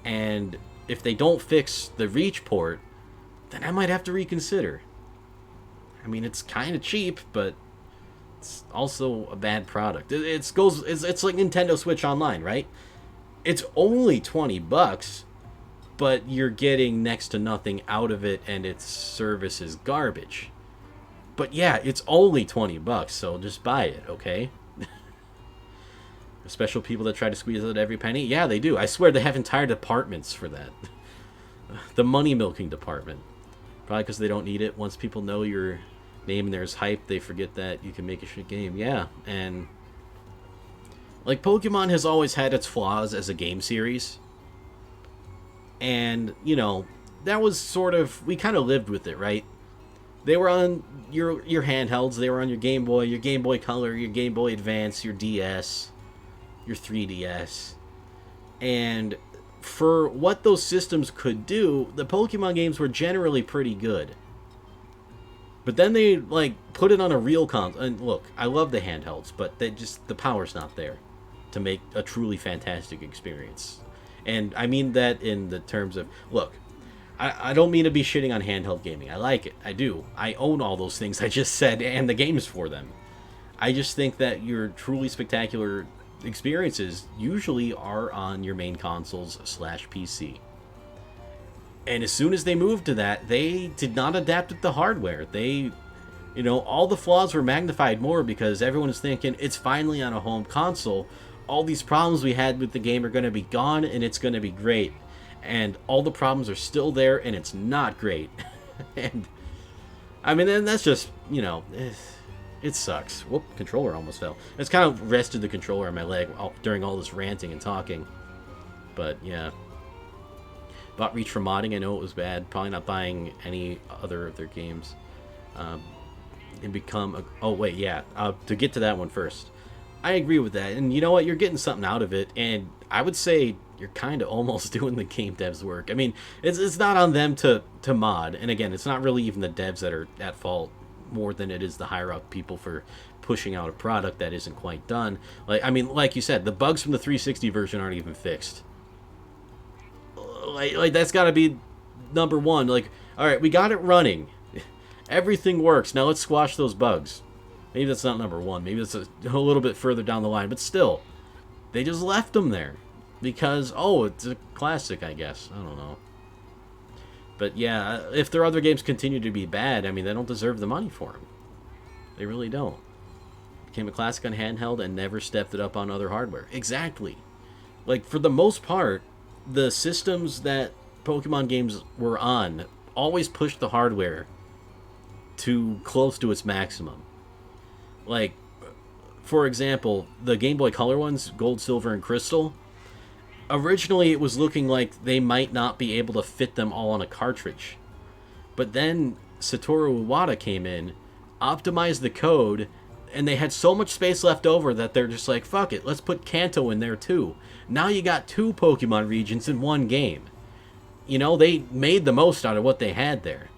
and if they don't fix the Reach port, then I might have to reconsider. I mean, it's kind of cheap, but it's also a bad product. It's like Nintendo Switch Online, right? It's only $20, but you're getting next to nothing out of it, and its service is garbage. But yeah, it's only $20, so just buy it, okay? Special people that try to squeeze out every penny? Yeah, they do. I swear they have entire departments for that. The money milking department. Probably because they don't need it. Once people know your name and there's hype, they forget that you can make a shit game. Yeah, and like Pokemon has always had its flaws as a game series. And, that was sort of, we kind of lived with it, right? They were on your handhelds, they were on your Game Boy Color, your Game Boy Advance, your DS, your 3DS. And for what those systems could do, the Pokemon games were generally pretty good. But then they, put it on a real console. And look, I love the handhelds, but the power's not there to make a truly fantastic experience. And I mean that in the terms of, look, I don't mean to be shitting on handheld gaming. I like it. I do. I own all those things I just said and the games for them. I just think that your truly spectacular experiences usually are on your main consoles / PC. And as soon as they moved to that, they did not adapt with the hardware. They, all the flaws were magnified more because everyone is thinking it's finally on a home console. All these problems we had with the game are going to be gone and it's going to be great. and all the problems are still there, and it's not great. And I mean, then that's just, you know, it sucks. Whoop, controller almost fell. It's kind of rested the controller on my leg during all this ranting and talking. But yeah. Bought Reach for modding. I know it was bad. Probably not buying any other of their games. And become a... Oh, wait, yeah. To get to that one first. I agree with that. And you know what? You're getting something out of it. And I would say you're kind of almost doing the game devs' work. I mean, it's not on them to mod. And again, it's not really even the devs that are at fault more than it is the higher up people for pushing out a product that isn't quite done. Like, I mean, like you said, the bugs from the 360 version aren't even fixed. Like that's got to be number one. Like, all right, we got it running. Everything works. Now let's squash those bugs. Maybe that's not number one. Maybe that's a little bit further down the line. But still, they just left them there. Because, oh, it's a classic, I guess. I don't know. But yeah, if their other games continue to be bad, I mean, they don't deserve the money for them. They really don't. Became a classic on handheld and never stepped it up on other hardware. Exactly. Like, for the most part, the systems that Pokemon games were on always pushed the hardware to close to its maximum. Like, for example, the Game Boy Color ones, Gold, Silver, and Crystal, originally it was looking like they might not be able to fit them all on a cartridge. But then Satoru Iwata came in, optimized the code, and they had so much space left over that they're just like, fuck it, let's put Kanto in there too. Now you got 2 Pokemon regions in one game. You know, they made the most out of what they had there.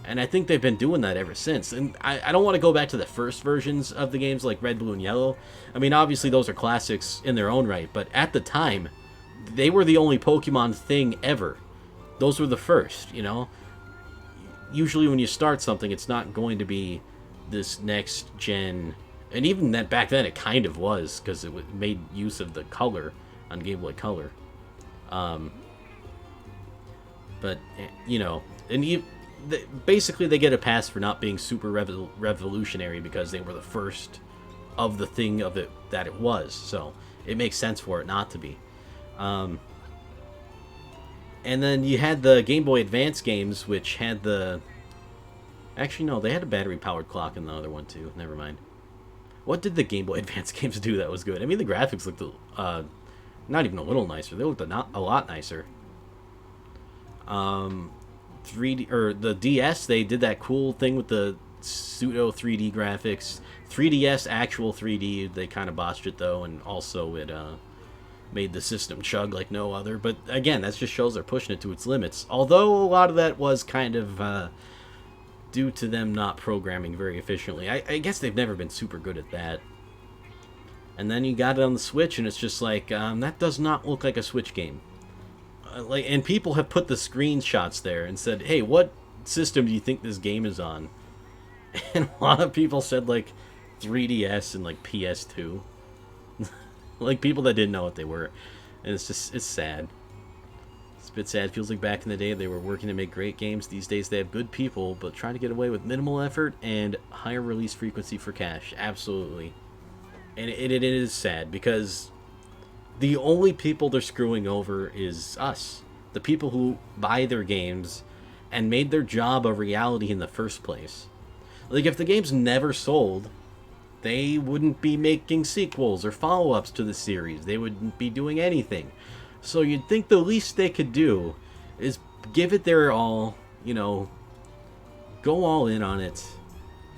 And I think they've been doing that ever since. And I don't want to go back to the first versions of the games like Red, Blue, and Yellow. I mean, obviously those are classics in their own right. But at the time, they were the only Pokemon thing ever. Those were the first, you know? Usually when you start something, it's not going to be this next gen. And even that back then, it kind of was, because it made use of the color on Game Boy Color. But, you know, and basically they get a pass for not being super revolutionary because they were the first of the thing of it that it was. So it makes sense for it not to be. And then you had the Game Boy Advance games, which had the... Actually, no, they had a battery-powered clock in the other one, too. Never mind. What did the Game Boy Advance games do that was good? I mean, the graphics looked not even a little nicer. They looked a lot nicer. 3D, or the DS, they did that cool thing with the pseudo 3D graphics. 3DS actual 3D, they kind of botched it though, and also it made the system chug like no other. But again, that just shows they're pushing it to its limits. Although a lot of that was kind of due to them not programming very efficiently. I guess they've never been super good at that. And then you got it on the Switch, and it's just like, that does not look like a Switch game. And people have put the screenshots there and said, hey, what system do you think this game is on? And a lot of people said, like, 3DS and, like, PS2. Like, people that didn't know what they were. And it's just, it's sad. It's a bit sad. It feels like back in the day they were working to make great games. These days they have good people, but trying to get away with minimal effort and higher release frequency for cash. Absolutely. And it is sad, because the only people they're screwing over is us. The people who buy their games and made their job a reality in the first place. Like, if the games never sold, they wouldn't be making sequels or follow-ups to the series. They wouldn't be doing anything. So you'd think the least they could do is give it their all, you know, go all in on it,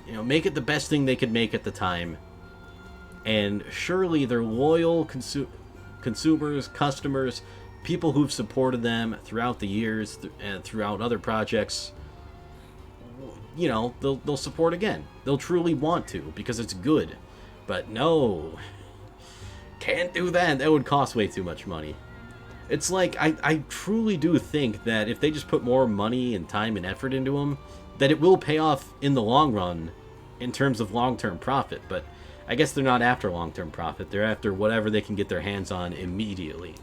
you know, make it the best thing they could make at the time. And surely their loyal consumers, customers, people who've supported them throughout the years and throughout other projects, you know, they'll support again. They'll truly want to, because it's good. But no, can't do that. That would cost way too much money. It's like, I truly do think that if they just put more money and time and effort into them, that it will pay off in the long run in terms of long-term profit. But I guess they're not after long-term profit. They're after whatever they can get their hands on immediately,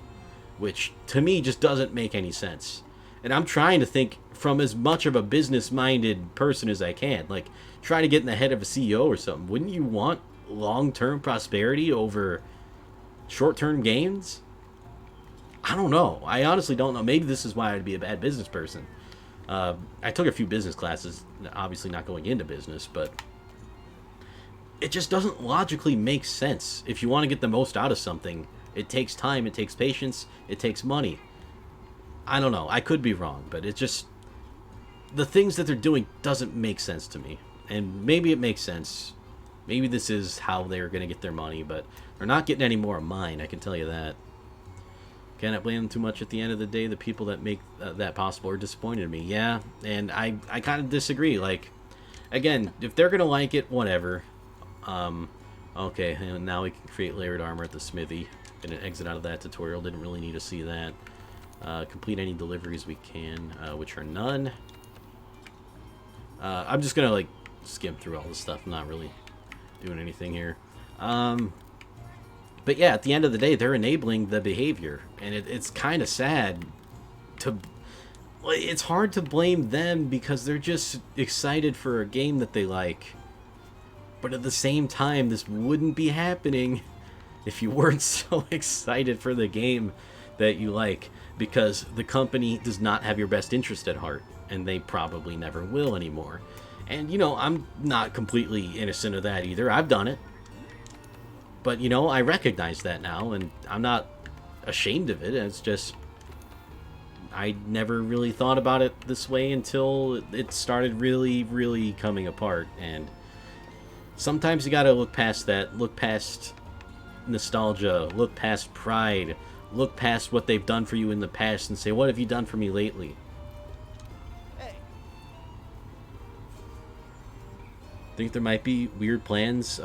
which to me just doesn't make any sense. And I'm trying to think from as much of a business-minded person as I can. Like, try to get in the head of a CEO or something. Wouldn't you want long-term prosperity over short-term gains? I don't know. I honestly don't know. Maybe this is why I'd be a bad business person. I took a few business classes, obviously not going into business, but it just doesn't logically make sense. If you want to get the most out of something, it takes time, it takes patience, it takes money. I don't know. I could be wrong, but it just... the things that they're doing doesn't make sense to me. And maybe it makes sense. Maybe this is how they're going to get their money, but they're not getting any more of mine, I can tell you that. Cannot blame them too much at the end of the day. The people that make that possible are disappointed in me. Yeah, and I kind of disagree. Like, again, if they're going to like it, whatever. Okay, and now we can create layered armor at the smithy. Didn't exit out of that tutorial. Didn't really need to see that. Complete any deliveries we can, which are none. I'm just going to, like, skim through all this stuff. I'm not really doing anything here. But yeah, at the end of the day, they're enabling the behavior. And it's kind of sad to... it's hard to blame them because they're just excited for a game that they like. But at the same time, this wouldn't be happening if you weren't so excited for the game that you like. Because the company does not have your best interest at heart. And they probably never will anymore. And, you know, I'm not completely innocent of that either. I've done it. But, you know, I recognize that now, and I'm not ashamed of it. It's just... I never really thought about it this way until it started really, really coming apart. And sometimes you gotta look past that. Look past nostalgia. Look past pride. Look past what they've done for you in the past and say, what have you done for me lately? Think there might be weird plans,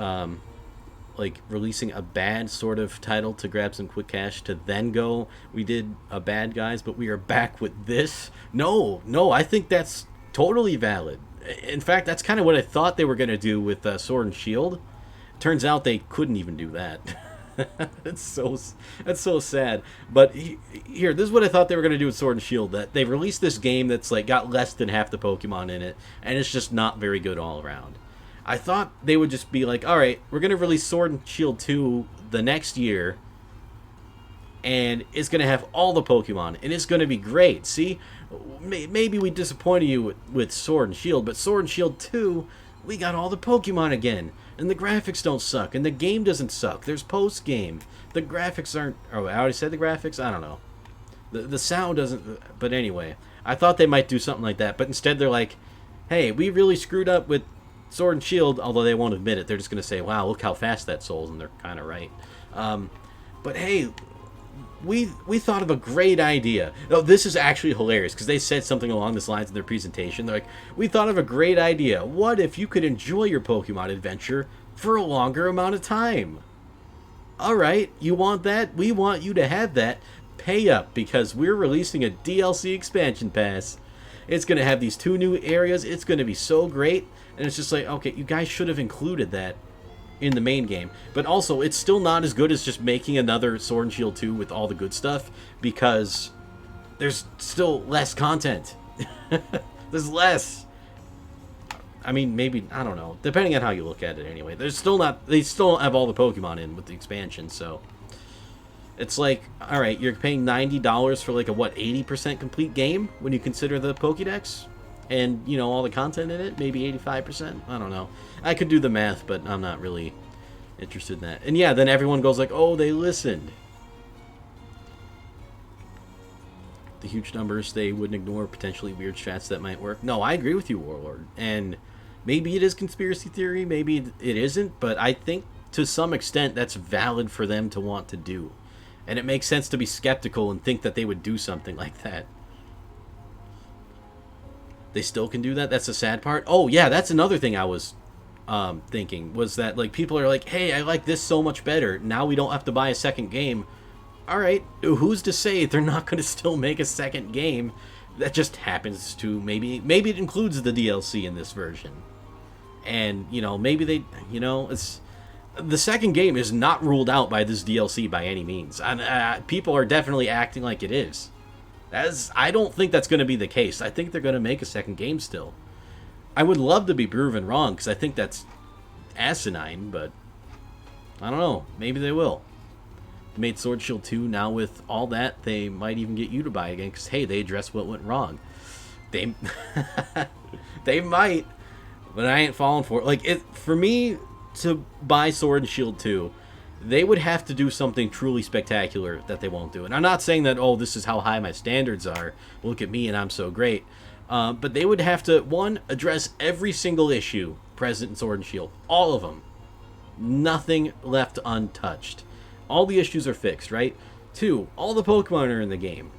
like releasing a bad sort of title to grab some quick cash to then go, we did a bad guys, but we are back with this? No, I think that's totally valid. In fact, that's kind of what I thought they were going to do with Sword and Shield. Turns out they couldn't even do that. That's so sad. But here, this is what I thought they were going to do with Sword and Shield. That they released this game that's like got less than half the Pokemon in it, and it's just not very good all around. I thought they would just be like, alright, we're going to release Sword and Shield 2 the next year, and it's going to have all the Pokemon, and it's going to be great. See, maybe we disappointed you with Sword and Shield, but Sword and Shield 2, we got all the Pokemon again, and the graphics don't suck, and the game doesn't suck. There's post-game. The graphics aren't... oh, I already said the graphics? I don't know. The sound doesn't... but anyway, I thought they might do something like that, but instead they're like, hey, we really screwed up with Sword and Shield, although they won't admit it. They're just going to say, wow, look how fast that sold, and they're kind of right. But hey, we thought of a great idea. No, this is actually hilarious, because they said something along this lines in their presentation. They're like, we thought of a great idea. What if you could enjoy your Pokemon adventure for a longer amount of time? Alright, you want that? We want you to have that. Pay up, because we're releasing a DLC expansion pass. It's going to have these 2 new areas. It's going to be so great. And it's just like, okay, you guys should have included that in the main game. But also, it's still not as good as just making another Sword and Shield 2 with all the good stuff, because there's still less content. There's less. I mean, maybe, I don't know. Depending on how you look at it anyway. There's still not, they still don't have all the Pokemon in with the expansion, so... it's like, alright, you're paying $90 for like a, what, 80% complete game when you consider the Pokédex? And, you know, all the content in it? Maybe 85%? I don't know. I could do the math, but I'm not really interested in that. And yeah, then everyone goes like, oh, they listened. The huge numbers, they wouldn't ignore potentially weird strats that might work. No, I agree with you, Warlord. And maybe it is conspiracy theory, maybe it isn't, but I think to some extent that's valid for them to want to do. And it makes sense to be skeptical and think that they would do something like that. They still can do that? That's the sad part? Oh, yeah, that's another thing I was thinking, was that, like, people are like, hey, I like this so much better. Now we don't have to buy a second game. Alright, who's to say they're not going to still make a second game? That just happens to maybe it includes the DLC in this version. And, you know, maybe they, you know, it's... the second game is not ruled out by this DLC by any means. People are definitely acting like it is. I don't think that's going to be the case. I think they're going to make a second game still. I would love to be proven wrong, because I think that's asinine, but I don't know. Maybe they will. made Sword Shield 2. Now with all that, they might even get you to buy again because, hey, they addressed what went wrong. They they might, but I ain't falling for it. Like, for me to buy Sword and Shield 2, they would have to do something truly spectacular that they won't do. And I'm not saying that, oh, this is how high my standards are. Look at me and I'm so great. But they would have to, one, address every single issue present in Sword and Shield. All of them. Nothing left untouched. All the issues are fixed, right? 2, all the Pokemon are in the game.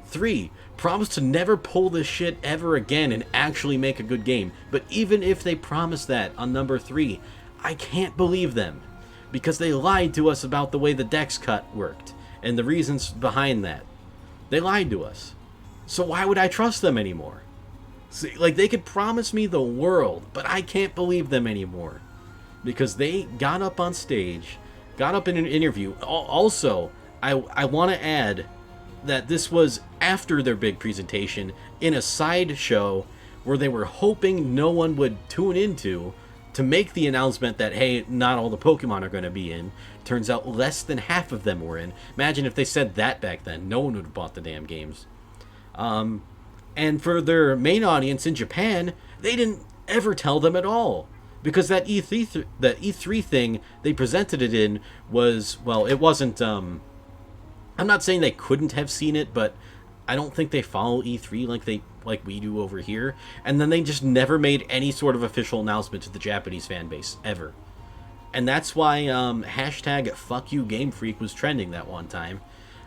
3, promise to never pull this shit ever again and actually make a good game. But even if they promise that on number 3, I can't believe them. Because they lied to us about the way the Dex cut worked. And the reasons behind that. They lied to us. So why would I trust them anymore? See, like, they could promise me the world, but I can't believe them anymore. Because they got up on stage, got up in an interview. Also, I want to add that this was after their big presentation in a side show where they were hoping no one would tune into to make the announcement that, hey, not all the Pokemon are going to be in. Turns out less than half of them were in. Imagine if they said that back then. No one would have bought the damn games. And for their main audience in Japan, they didn't ever tell them at all. Because that E3 thing they presented it in was, well, it wasn't, I'm not saying they couldn't have seen it, but I don't think they follow E3 like we do over here. And then they just never made any sort of official announcement to the Japanese fan base, ever. And that's why hashtag Fuck You Game Freak was trending that one time.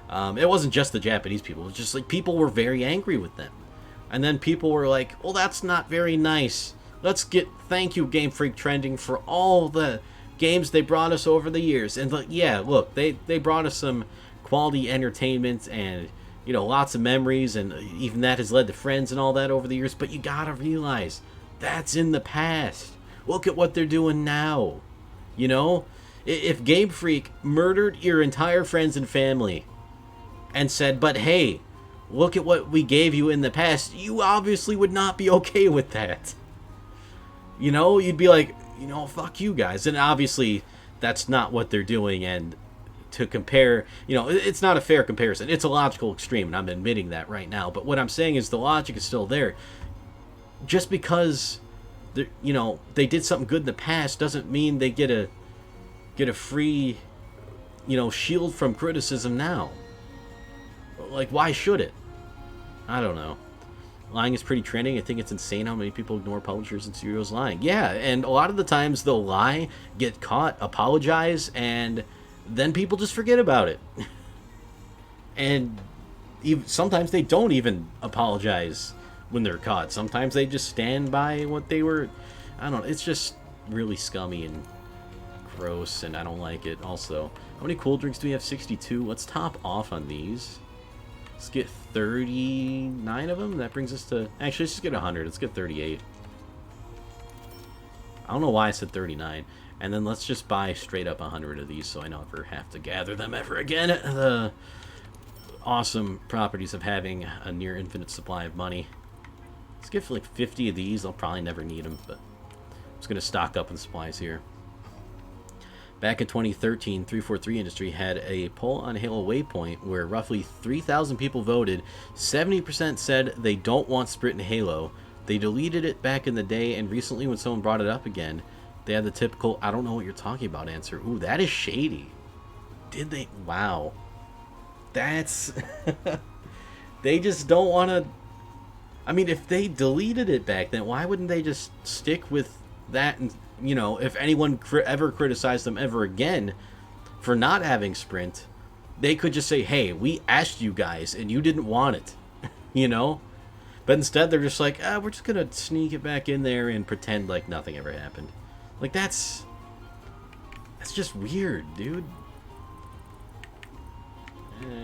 It wasn't just the Japanese people. It was just like people were very angry with them. And then people were like, well, that's not very nice. Let's get Thank You Game Freak trending for all the games they brought us over the years. And like, yeah, look, they brought us some quality entertainment and, you know, lots of memories, and even that has led to friends and all that over the years. But you gotta realize, that's in the past. Look at what they're doing now. You know? If Game Freak murdered your entire friends and family and said, but hey, look at what we gave you in the past, you obviously would not be okay with that. You know, you'd be like, you know, fuck you guys. And obviously, that's not what they're doing. And to compare, you know, it's not a fair comparison. It's a logical extreme, and I'm admitting that right now. But what I'm saying is the logic is still there. Just because, you know, they did something good in the past doesn't mean they get a free, you know, shield from criticism now. Like, why should it? I don't know. Lying is pretty trending. I think it's insane how many people ignore publishers and studios lying. Yeah, and a lot of the times they'll lie, get caught, apologize, and then people just forget about it. And sometimes they don't even apologize when they're caught. Sometimes they just stand by what they were. I don't know. It's just really scummy and gross, and I don't like it. Also, how many cool drinks do we have? 62. Let's top off on these. Let's get 39 of them. That brings us to... Actually, let's just get 100. Let's get 38. I don't know why I said 39. And then let's just buy straight up 100 of these so I never have to gather them ever again. The awesome properties of having a near infinite supply of money. Let's get like 50 of these. I'll probably never need them, but I'm just going to stock up on supplies here. Back in 2013, 343 Industry had a poll on Halo Waypoint where roughly 3,000 people voted. 70% said they don't want Sprint in Halo. They deleted it back in the day, and recently when someone brought it up again, they had the typical, I don't know what you're talking about answer. Ooh, that is shady. Did they? Wow. That's... They just don't want to... I mean, if they deleted it back then, why wouldn't they just stick with that? And, you know, if anyone ever criticized them ever again for not having Sprint, they could just say, hey, we asked you guys and you didn't want it. You know? But instead they're just like, we're just going to sneak it back in there and pretend like nothing ever happened. Like, that's just weird, dude.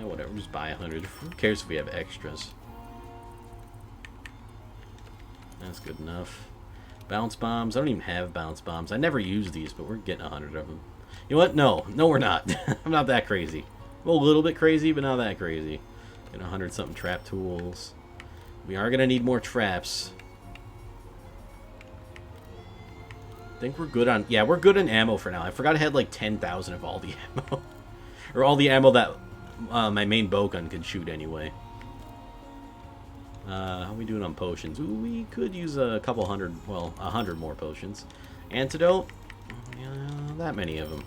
Whatever, just buy 100. Who cares if we have extras? That's good enough. Bounce bombs. I don't even have bounce bombs. I never use these, but we're getting 100 of them. You know what? No, we're not. I'm not that crazy. I'm a little bit crazy, but not that crazy. Get 100 something trap tools. We are gonna need more traps. I think we're good on... Yeah, we're good on ammo for now. I forgot I had like 10,000 of all the ammo. Or all the ammo that my main bowgun can shoot anyway. How are we doing on potions? Ooh, we could use a couple hundred, well, 100 more potions. Antidote? That many of them.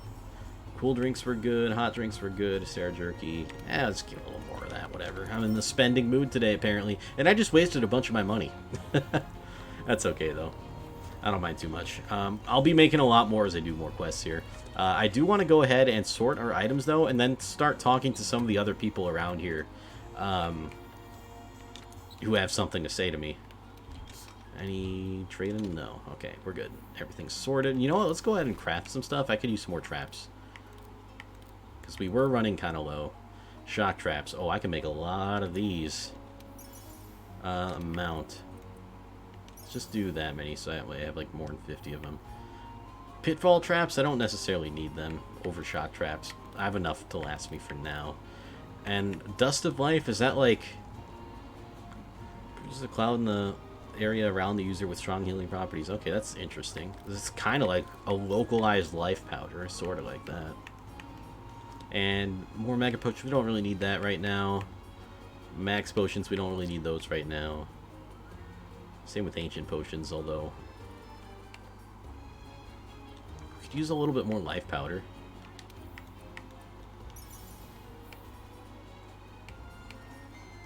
Cool drinks were good, hot drinks were good, Sarah jerky. Let's give a little more of that, whatever. I'm in the spending mood today, apparently. And I just wasted a bunch of my money. That's okay, though. I don't mind too much. I'll be making a lot more as I do more quests here. I do want to go ahead and sort our items, though, and then start talking to some of the other people around here who have something to say to me. Any trading? No. Okay, we're good. Everything's sorted. You know what? Let's go ahead and craft some stuff. I could use some more traps. Because we were running kind of low. Shock traps. Oh, I can make a lot of these. Amount. Let's just do that many, so that way I have like more than 50 of them. Pitfall traps, I don't necessarily need them over shock traps. I have enough to last me for now. And Dust of Life, is that like... Produces a cloud in the area around the user with strong healing properties. Okay, that's interesting. This is kind of like a localized life powder, sort of like that. And more mega potions, we don't really need that right now. Max potions, we don't really need those right now. Same with ancient potions, although we could use a little bit more life powder.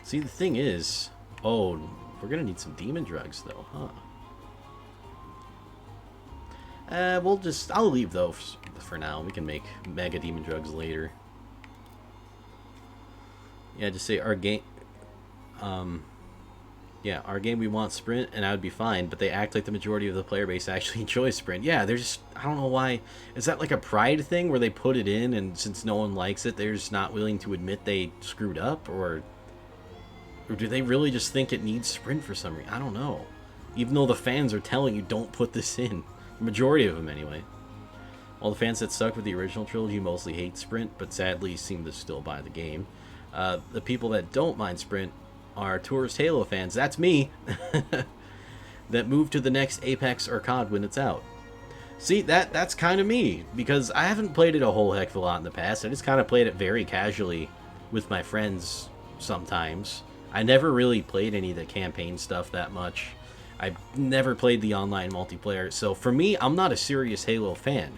See, the thing is, oh, we're gonna need some demon drugs though, huh? I'll leave those for now. We can make mega demon drugs later. Yeah, just say our game. Yeah, our game we want sprint, and I would be fine. But they act like the majority of the player base actually enjoys sprint. Yeah, they're just, I don't know why. Is that like a pride thing where they put it in, and since no one likes it, they're just not willing to admit they screwed up, or do they really just think it needs sprint for some reason? I don't know. Even though the fans are telling you don't put this in. The majority of them, anyway. All the fans that stuck with the original trilogy mostly hate sprint, but sadly seem to still buy the game. The people that don't mind sprint are tourist Halo fans. That's me. That move to the next Apex or COD when it's out. See, that's kind of me, because I haven't played it a whole heck of a lot in the past. I just kind of played it very casually with my friends sometimes. I never really played any of the campaign stuff that much. I've never played the online multiplayer, so for me, I'm not a serious Halo fan.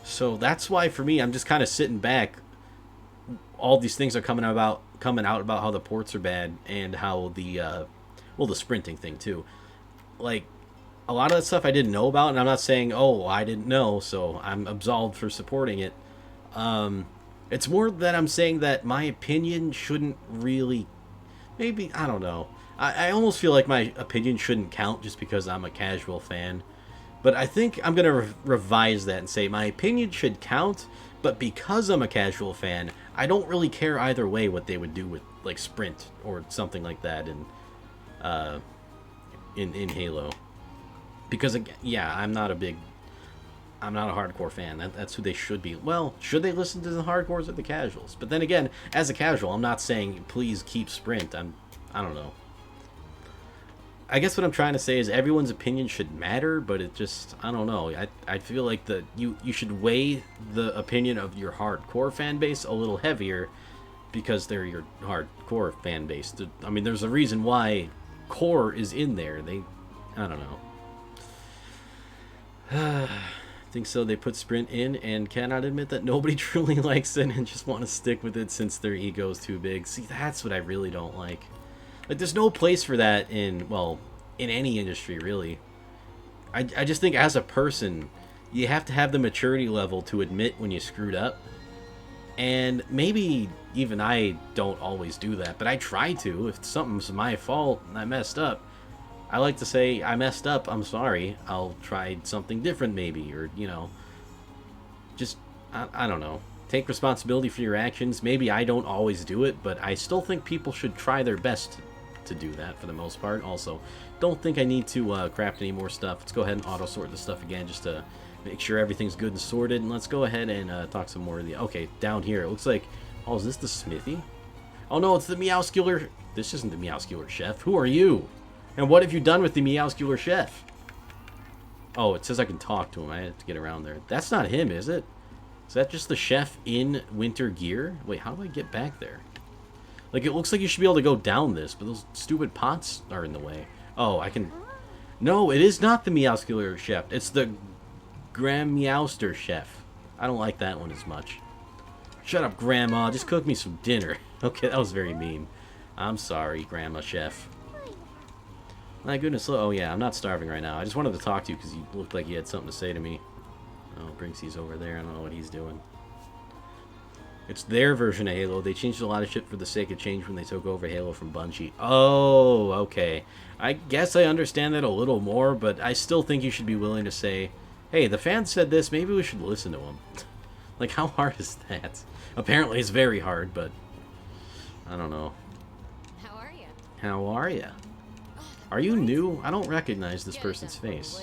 So that's why, for me, I'm just kind of sitting back. All these things are coming out about how the ports are bad, and how the sprinting thing too. Like, a lot of that stuff I didn't know about, and I'm not saying, oh, I didn't know, so I'm absolved for supporting it. It's more that I'm saying that my opinion shouldn't really, maybe, I don't know. I almost feel like my opinion shouldn't count just because I'm a casual fan. But I think I'm going to revise that and say my opinion should count, but because I'm a casual fan, I don't really care either way what they would do with, like, sprint or something like that in Halo. Because, yeah, I'm not a hardcore fan. That's who they should be. Well, should they listen to the hardcores or the casuals? But then again, as a casual, I'm not saying please keep sprint. I don't know. I guess what I'm trying to say is everyone's opinion should matter, but it just, I don't know. I feel like you should weigh the opinion of your hardcore fan base a little heavier because they're your hardcore fan base. I mean, there's a reason why core is in there. I don't know. Think so. They put sprint in and cannot admit that nobody truly likes it and just want to stick with it since their ego's too big. See, that's what I really don't like. Like, there's no place for that in any industry, really. I just think as a person, you have to have the maturity level to admit when you screwed up. And maybe even I don't always do that, but I try to. If something's my fault and I messed up, I like to say, I messed up, I'm sorry, I'll try something different maybe, or, just, I don't know. Take responsibility for your actions. Maybe I don't always do it, but I still think people should try their best to do that for the most part. Also, don't think I need to craft any more stuff. Let's go ahead and auto sort this stuff again just to make sure everything's good and sorted. And let's go ahead and talk some more of the... Okay, down here. It looks like... Oh, is this the smithy? Oh no, it's the Meowscular... This isn't the Meowscular Chef. Who are you? And what have you done with the Meowscular Chef? Oh, it says I can talk to him. I have to get around there. That's not him, is it? Is that just the chef in winter gear? Wait, how do I get back there? Like, it looks like you should be able to go down this, but those stupid pots are in the way. Oh, I can... No, it is not the Meowscular chef. It's the Graham Meowster chef. I don't like that one as much. Shut up, Grandma. Just cook me some dinner. Okay, that was very mean. I'm sorry, Grandma Chef. My goodness. Oh, yeah, I'm not starving right now. I just wanted to talk to you because you looked like you had something to say to me. Oh, Brinksy's over there. I don't know what he's doing. It's their version of Halo. They changed a lot of shit for the sake of change when they took over Halo from Bungie. Oh, okay. I guess I understand that a little more, but I still think you should be willing to say, hey, the fans said this, maybe we should listen to them. Like, how hard is that? Apparently it's very hard, but I don't know. How are you? How are you? Are you new? I don't recognize this person's face.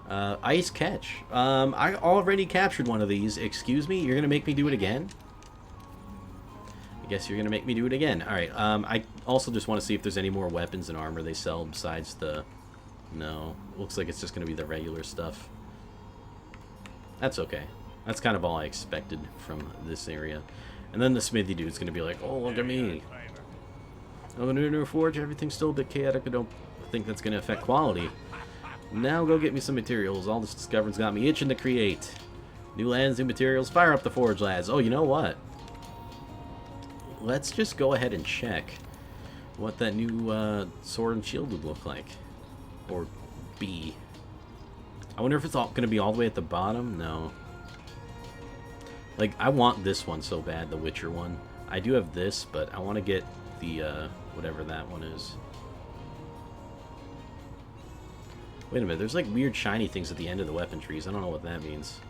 Ice catch. I already captured one of these. Excuse me? You're gonna make me do it again? I guess you're gonna make me do it again. Alright, I also just want to see if there's any more weapons and armor they sell besides the... No. Looks like it's just gonna be the regular stuff. That's okay. That's kind of all I expected from this area. And then the smithy dude's gonna be like, oh, look at me. Oh, the new forge, everything's still a bit chaotic. I don't think that's gonna affect quality. Now go get me some materials. All this discovery's got me itching to create. New lands, new materials. Fire up the forge, lads. Oh, you know what? Let's just go ahead and check what that new sword and shield would look like. Or be. I wonder if it's all gonna be all the way at the bottom? No. Like, I want this one so bad, the Witcher one. I do have this, but I want to get the, whatever that one is. Wait a minute, there's like weird shiny things at the end of the weapon trees. I don't know what that means.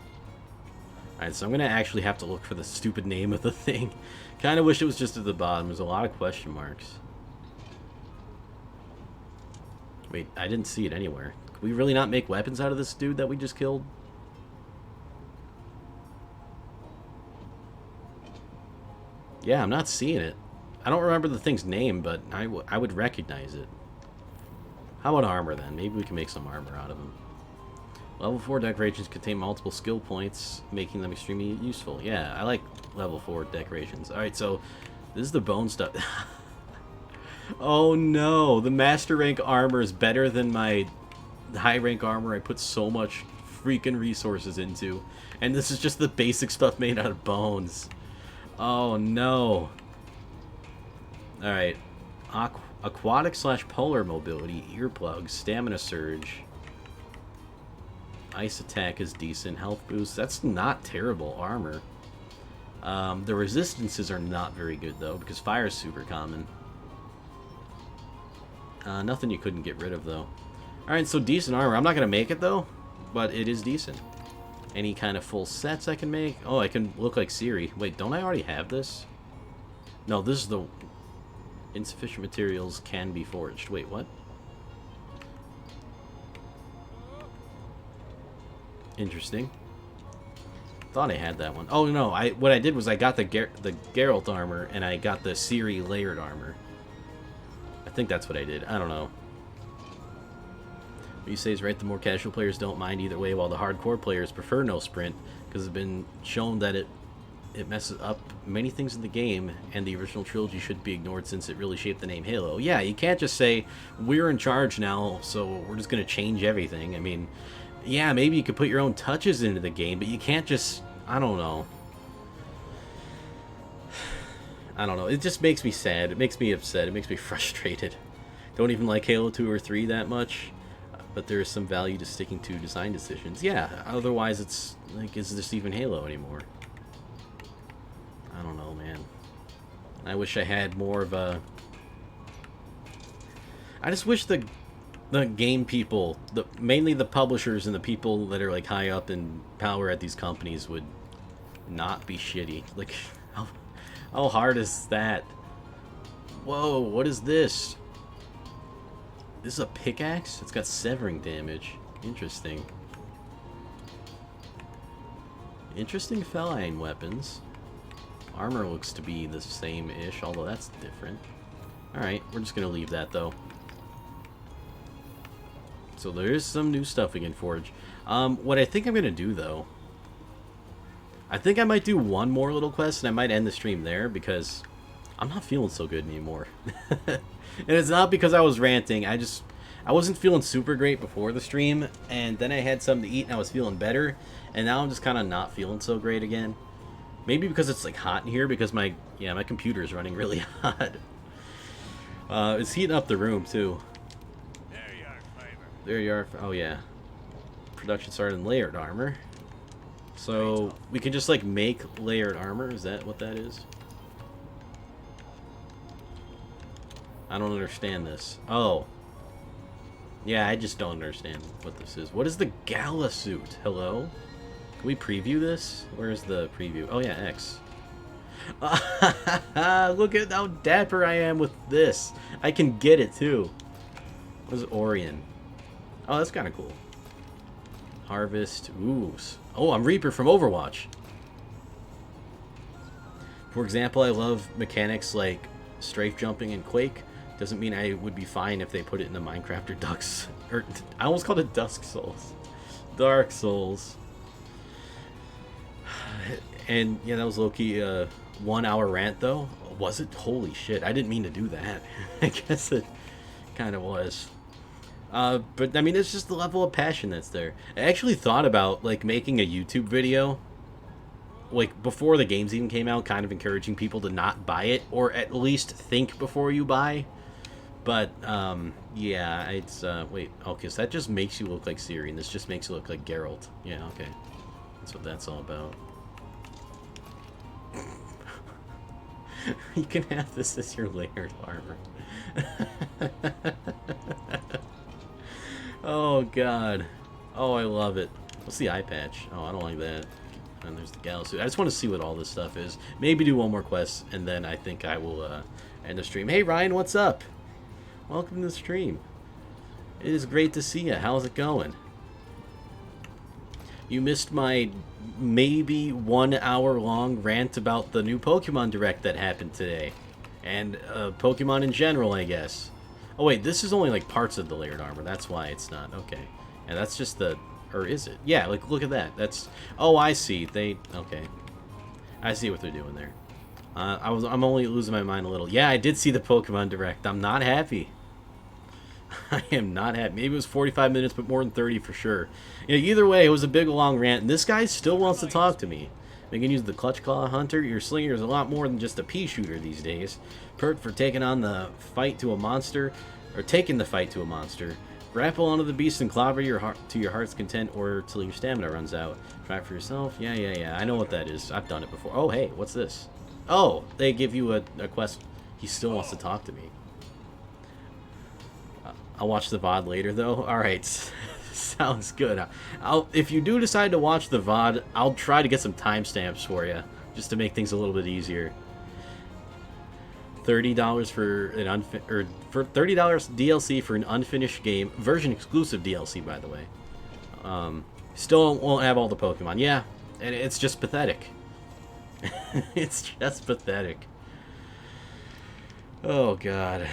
Alright, so I'm going to actually have to look for the stupid name of the thing. Kind of wish it was just at the bottom. There's a lot of question marks. Wait, I didn't see it anywhere. Could we really not make weapons out of this dude that we just killed? Yeah, I'm not seeing it. I don't remember the thing's name, but I would recognize it. How about armor, then? Maybe we can make some armor out of them. Level 4 decorations contain multiple skill points, making them extremely useful. Yeah, I like level 4 decorations. Alright, so this is the bone stuff. Oh no, the master rank armor is better than my high rank armor I put so much freaking resources into. And this is just the basic stuff made out of bones. Oh no. Alright. Aquatic / polar mobility, earplugs, stamina surge. Ice attack is decent. Health boost. That's not terrible armor. The resistances are not very good though, because fire is super common. Nothing you couldn't get rid of though. Alright, so decent armor. I'm not going to make it though, but it is decent. Any kind of full sets I can make? Oh, I can look like Siri. Wait, don't I already have this? No, this is the... Insufficient materials can be forged. Wait, what? Interesting. Thought I had that one. Oh no, what I did was I got the Geralt armor and I got the Ciri layered armor. I think that's what I did. I don't know. What you say is right. The more casual players don't mind either way, while the hardcore players prefer no sprint because it's been shown that it messes up many things in the game, and the original trilogy should be ignored since it really shaped the name Halo. Yeah, you can't just say, we're in charge now, so we're just going to change everything. I mean, yeah, maybe you could put your own touches into the game, but you can't just, I don't know. I don't know. It just makes me sad. It makes me upset. It makes me frustrated. Don't even like Halo 2 or 3 that much, but there is some value to sticking to design decisions. Yeah, otherwise it's like, is this even Halo anymore? I don't know, man. I wish I had more of a... I just wish the game people, mainly the publishers and the people that are like high up in power at these companies would not be shitty. Like, how hard is that? Whoa, what is this? This is a pickaxe? It's got severing damage. Interesting. Interesting feline weapons. Armor looks to be the same-ish, although that's different. Alright, we're just gonna leave that, though. So there is some new stuff we can forge. What I think I'm gonna do, though, I think I might do one more little quest, and I might end the stream there, because I'm not feeling so good anymore. And it's not because I was ranting, I wasn't feeling super great before the stream, and then I had something to eat, and I was feeling better, and now I'm just kind of not feeling so great again. Maybe because it's like hot in here, because my computer is running really hot. It's heating up the room too. There you are, Fiver. There you are. Oh yeah. Production started in layered armor. So we can just like make layered armor. Is that what that is? I don't understand this. Oh. Yeah, I just don't understand what this is. What is the gala suit? Hello? Can we preview this? Where's the preview? Oh yeah, X. Look at how dapper I am with this. I can get it too. What is Orion? Oh, that's kind of cool. Harvest. Ooh. Oh, I'm Reaper from Overwatch. For example, I love mechanics like strafe jumping in Quake. Doesn't mean I would be fine if they put it in the Minecraft or Ducks. Or I almost called it Dusk Souls. Dark Souls. And yeah, that was low-key 1 hour rant though. Was it? Holy shit, I didn't mean to do that. I guess it kind of was. But I mean, it's just the level of passion that's there. I actually thought about like making a YouTube video like before the games even came out, kind of encouraging people to not buy it, or at least think before you buy. But yeah, it's wait, okay, so that just makes you look like Ciri, and this just makes you look like Geralt. Yeah, okay, that's what that's all about. You can have this as your layered armor. Oh god. Oh, I love it. What's the eye patch? Oh, I don't like that. And there's the galaxy. I just want to see what all this stuff is. Maybe do one more quest, and then I think I will end the stream. Hey Ryan, what's up? Welcome to the stream. It is great to see you. How's it going? You missed my maybe 1 hour long rant about the new Pokemon Direct that happened today. And Pokemon in general, I guess. Oh wait, this is only like parts of the layered armor. That's why it's not. Okay. And that's just the... Or is it? Yeah, like look at that. That's... Oh, I see. Okay. I see what they're doing there. I'm only losing my mind a little. Yeah, I did see the Pokemon Direct. I'm not happy. I am not happy. Maybe it was 45 minutes, but more than 30 for sure. Yeah, either way, it was a big, long rant, and this guy still wants to talk to me. We can use the Clutch Claw Hunter. Your slinger is a lot more than just a pea shooter these days. Perk for taking on the fight to a monster, or taking the fight to a monster. Grapple onto the beast and clobber your heart to your heart's content, or till your stamina runs out. Try it for yourself. Yeah. I know what that is. I've done it before. Oh, hey, what's this? Oh, they give you a quest. He still wants to talk to me. I'll watch the VOD later, though. Alright, sounds good. If you do decide to watch the VOD, I'll try to get some timestamps for you, just to make things a little bit easier. $30 for an for $30 DLC for an unfinished game, version exclusive DLC, by the way. Still won't have all the Pokemon. Yeah, and it's just pathetic. It's just pathetic. Oh god.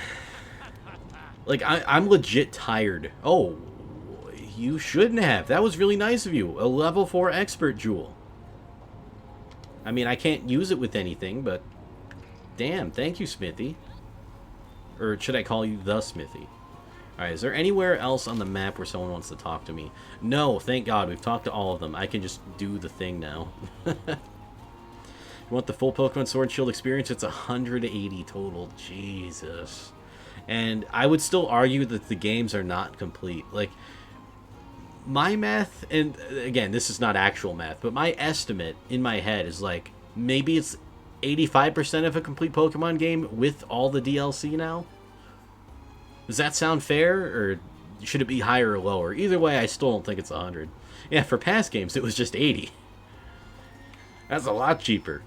Like, I'm legit tired. Oh, you shouldn't have. That was really nice of you. A level 4 expert jewel. I mean, I can't use it with anything, but... Damn, thank you, Smithy. Or should I call you the Smithy? Alright, is there anywhere else on the map where someone wants to talk to me? No, thank God. We've talked to all of them. I can just do the thing now. You want the full Pokemon Sword and Shield experience? It's 180 total. Jesus. And I would still argue that the games are not complete. Like, my math, and again, this is not actual math, but my estimate in my head is like, maybe it's 85% of a complete Pokemon game with all the DLC now? Does that sound fair, or should it be higher or lower? Either way, I still don't think it's 100. Yeah, for past games, it was just 80. That's a lot cheaper.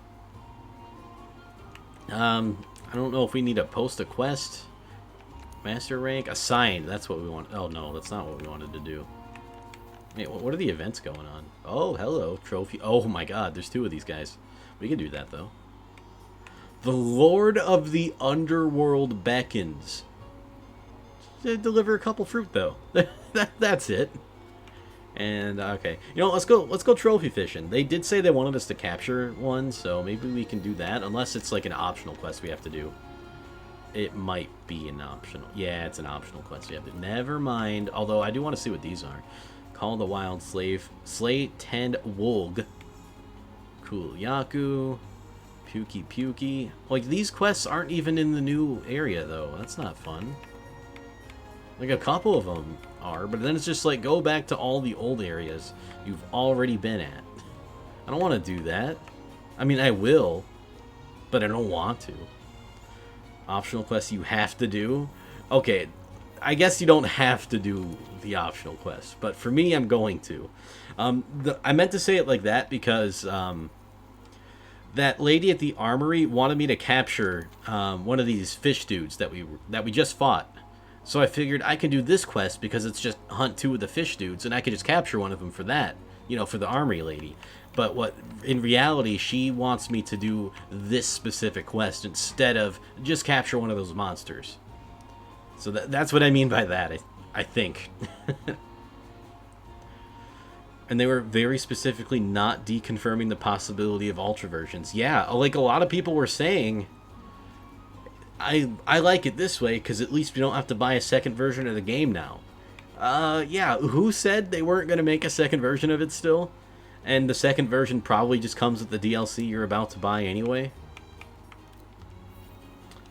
I don't know if we need to post a quest. Master rank? Assign. That's what we want. Oh, no. That's not what we wanted to do. Wait, what are the events going on? Oh, hello. Trophy. Oh, my God. There's 2 of these guys. We can do that, though. The Lord of the Underworld beckons. Deliver a couple fruit, though. That's it. And okay, you know, let's go trophy fishing. They did say they wanted us to capture one, so maybe we can do that. Unless it's like an optional quest we have to do. It might be an optional. Yeah, it's an optional quest we have to. Never mind. Although I do want to see what these are. Call the wild slave. Slay 10 Wolg. Cool Yaku. Pukey Pukey. Like, these quests aren't even in the new area, though. That's not fun. Like, a couple of them are, but then it's just like, go back to all the old areas you've already been at. I don't want to do that. I mean, I will, but I don't want to. Optional quests you have to do? Okay, I guess you don't have to do the optional quest, but for me, I'm going to. I meant to say it like that because that lady at the armory wanted me to capture one of these fish dudes that we just fought. So I figured I can do this quest because it's just hunt 2 of the fish dudes, and I could just capture one of them for that, you know, for the armory lady. But what in reality, she wants me to do this specific quest instead of just capture one of those monsters. So that's what I mean by that, I think. And they were very specifically not deconfirming the possibility of Ultra versions. Yeah, like a lot of people were saying, I like it this way because at least we don't have to buy a second version of the game now. Yeah, who said they weren't going to make a second version of it still? And the second version probably just comes with the DLC you're about to buy anyway.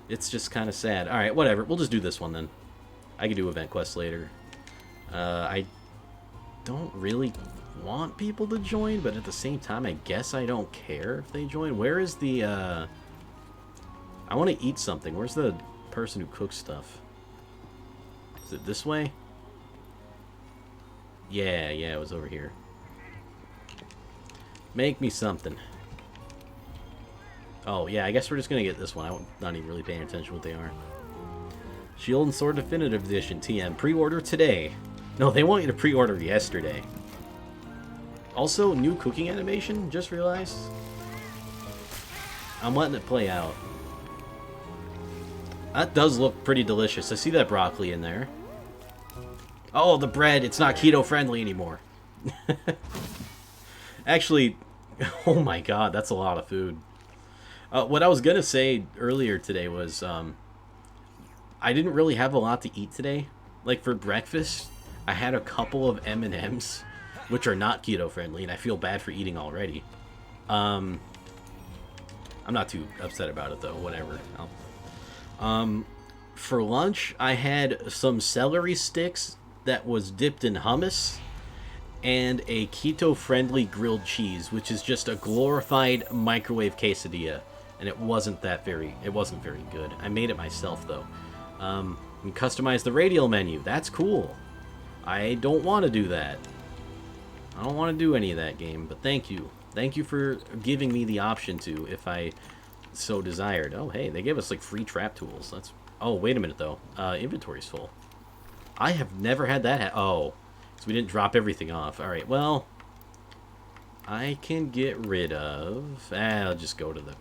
It's just kind of sad. Alright, whatever. We'll just do this one then. I can do event quests later. I don't really want people to join, but at the same time, I guess I don't care if they join. Where is the, I want to eat something. Where's the person who cooks stuff? Is it this way? Yeah, it was over here. Make me something. Oh, yeah, I guess we're just going to get this one. I'm not even really paying attention to what they are. Shield and Sword Definitive Edition, TM. Pre-order today. No, they want you to pre-order yesterday. Also, new cooking animation, just realized. I'm letting it play out. That does look pretty delicious. I see that broccoli in there. Oh, the bread. It's not keto friendly anymore. Actually, oh my god, that's a lot of food. What I was going to say earlier today was I didn't really have a lot to eat today. Like for breakfast, I had a couple of M&Ms, which are not keto friendly, and I feel bad for eating already. I'm not too upset about it though, whatever. For lunch, I had some celery sticks that was dipped in hummus and a keto-friendly grilled cheese, which is just a glorified microwave quesadilla, and it wasn't very good. I made it myself though. And customize the radial menu. That's cool. I don't want to do that. I don't want to do any of that, game, but thank you. Thank you for giving me the option to, if I so desired. Oh, hey, they gave us like free trap tools. That's. Oh, wait a minute though. Inventory's full. I have never had that. Oh, so we didn't drop everything off. All right. Well, I can get rid of. I'll just go to the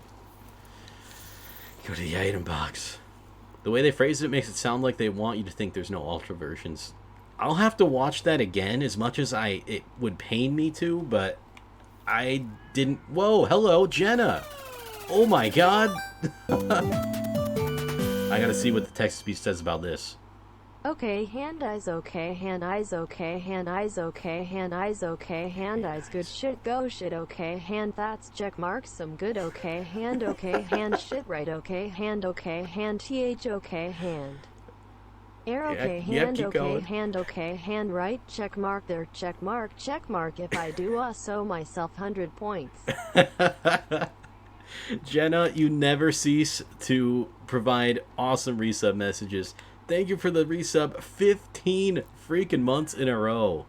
item box. The way they phrase it makes it sound like they want you to think there's no Ultra versions. I'll have to watch that again, as much as it would pain me to, but I didn't. Whoa, hello, Jenna. Oh my god. I gotta see what the text-to-speech says about this. Okay, hand eyes okay, hand eyes okay, hand eyes okay, hand eyes okay, hand eyes good shit go shit okay, hand that's check mark some good okay, hand shit right okay, hand th okay, hand. Air okay, hand okay, going. hand okay, hand right, check mark there, check mark, if I do so myself 100 points. Jenna, you never cease to provide awesome resub messages. Thank you for the resub 15 freaking months in a row.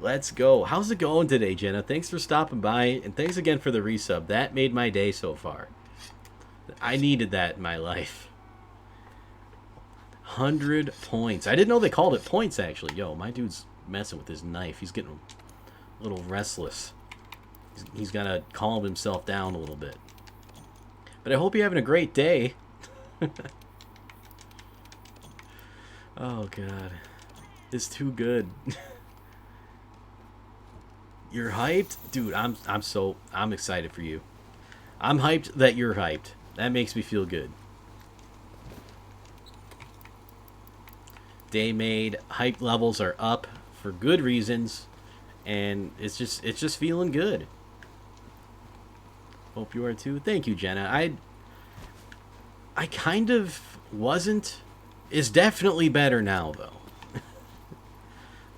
Let's go. How's it going today, Jenna? Thanks for stopping by, and thanks again for the resub. That made my day so far. I needed that in my life. 100 points. I didn't know they called it points, actually. Yo, my dude's messing with his knife. He's getting a little restless. He's got to calm himself down a little bit. But I hope you're having a great day. Oh, God. It's too good. You're hyped? Dude, I'm excited for you. I'm hyped that you're hyped. That makes me feel good. Day made, hype levels are up for good reasons, and it's just feeling good. Hope you are too. Thank you, Jenna. I kind of wasn't. It's definitely better now, though.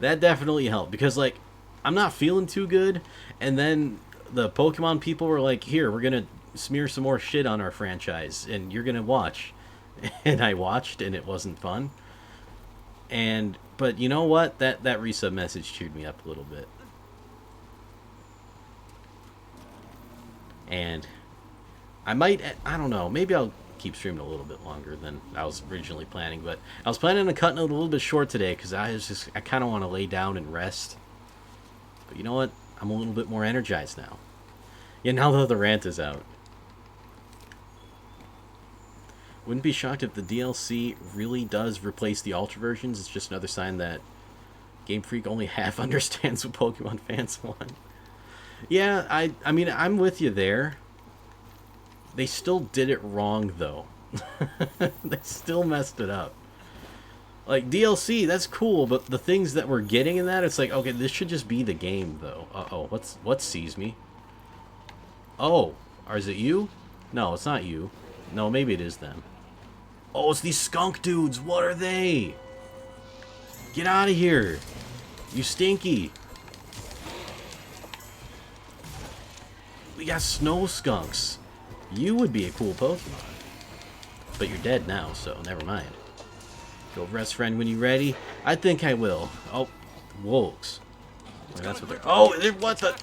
That definitely helped, because, like, I'm not feeling too good, and then the Pokemon people were like, here, we're gonna smear some more shit on our franchise, and you're gonna watch. And I watched, and it wasn't fun. But you know what? That resub message cheered me up a little bit. And I don't know, maybe I'll keep streaming a little bit longer than I was originally planning, but I was planning on cutting it a little bit short today because I kind of want to lay down and rest. But you know what? I'm a little bit more energized now. Yeah, now that the rant is out. Wouldn't be shocked if the DLC really does replace the Ultra versions. It's just another sign that Game Freak only half understands what Pokemon fans want. Yeah, I mean, I'm with you there. They still did it wrong, though. They still messed it up. Like, DLC, that's cool, but the things that we're getting in that, it's like, okay, this should just be the game, though. Uh-oh, what sees me? Oh, or is it you? No, it's not you. No, maybe it is them. Oh, it's these skunk dudes. What are they? Get out of here. You stinky. We got snow skunks. You would be a cool Pokemon. But you're dead now, so never mind. Go rest, friend, when you're ready. I think I will. Oh, wolves. Well, that's what they're... Oh, what the...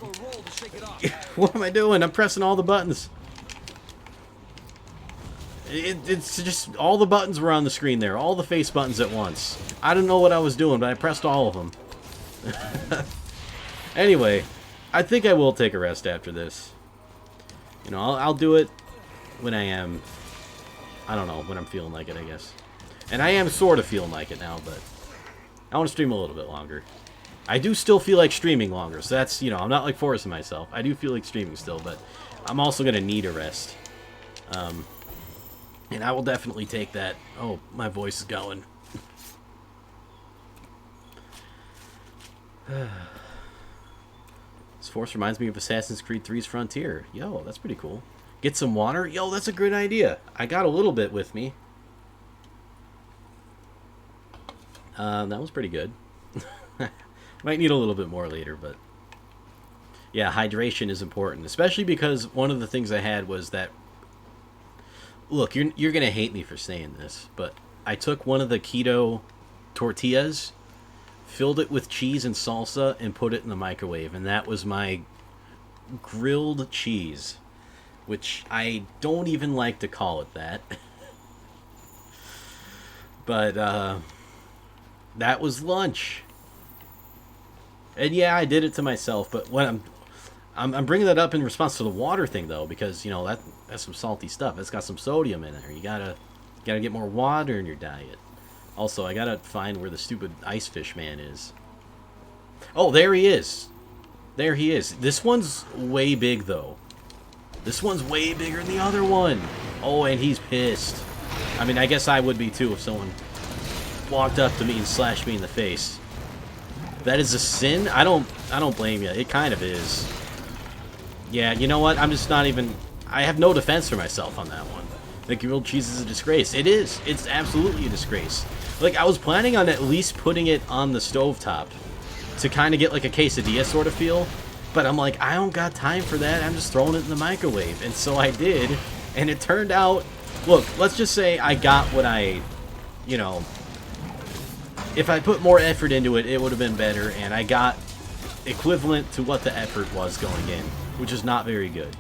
What am I doing? I'm pressing all the buttons. It's just... All the buttons were on the screen there. All the face buttons at once. I don't know what I was doing, but I pressed all of them. Anyway, I think I will take a rest after this. You know, I'll do it when I am... I don't know, when I'm feeling like it, I guess. And I am sort of feeling like it now, but... I want to stream a little bit longer. I do still feel like streaming longer, so that's, you know, I'm not like forcing myself. I do feel like streaming still, but I'm also going to need a rest. And I will definitely take that. Oh, my voice is going. This force reminds me of Assassin's Creed 3's Frontier. Yo, that's pretty cool. Get some water? Yo, that's a great idea. I got a little bit with me. That was pretty good. Might need a little bit more later, but... Yeah, hydration is important. Especially because one of the things I had was that... Look, you're going to hate me for saying this, but I took one of the keto tortillas, filled it with cheese and salsa, and put it in the microwave. And that was my grilled cheese, which I don't even like to call it that. But that was lunch. And yeah, I did it to myself, but when I'm bringing that up in response to the water thing, though, because, you know, that's some salty stuff. It's got some sodium in there. You gotta get more water in your diet. Also, I gotta find where the stupid ice fish man is. Oh, there he is. There he is. This one's way big, though. This one's way bigger than the other one. Oh, and he's pissed. I mean, I guess I would be, too, if someone walked up to me and slashed me in the face. That is a sin? I don't blame you. It kind of is. Yeah, you know what? I'm just not even... I have no defense for myself on that one. The grilled cheese is a disgrace. It is. It's absolutely a disgrace. Like, I was planning on at least putting it on the stovetop to kind of get like a quesadilla sort of feel. But I'm like, I don't got time for that. I'm just throwing it in the microwave. And so I did. And it turned out... Look, let's just say I got what I... You know... If I put more effort into it, it would have been better, and I got equivalent to what the effort was going in, which is not very good.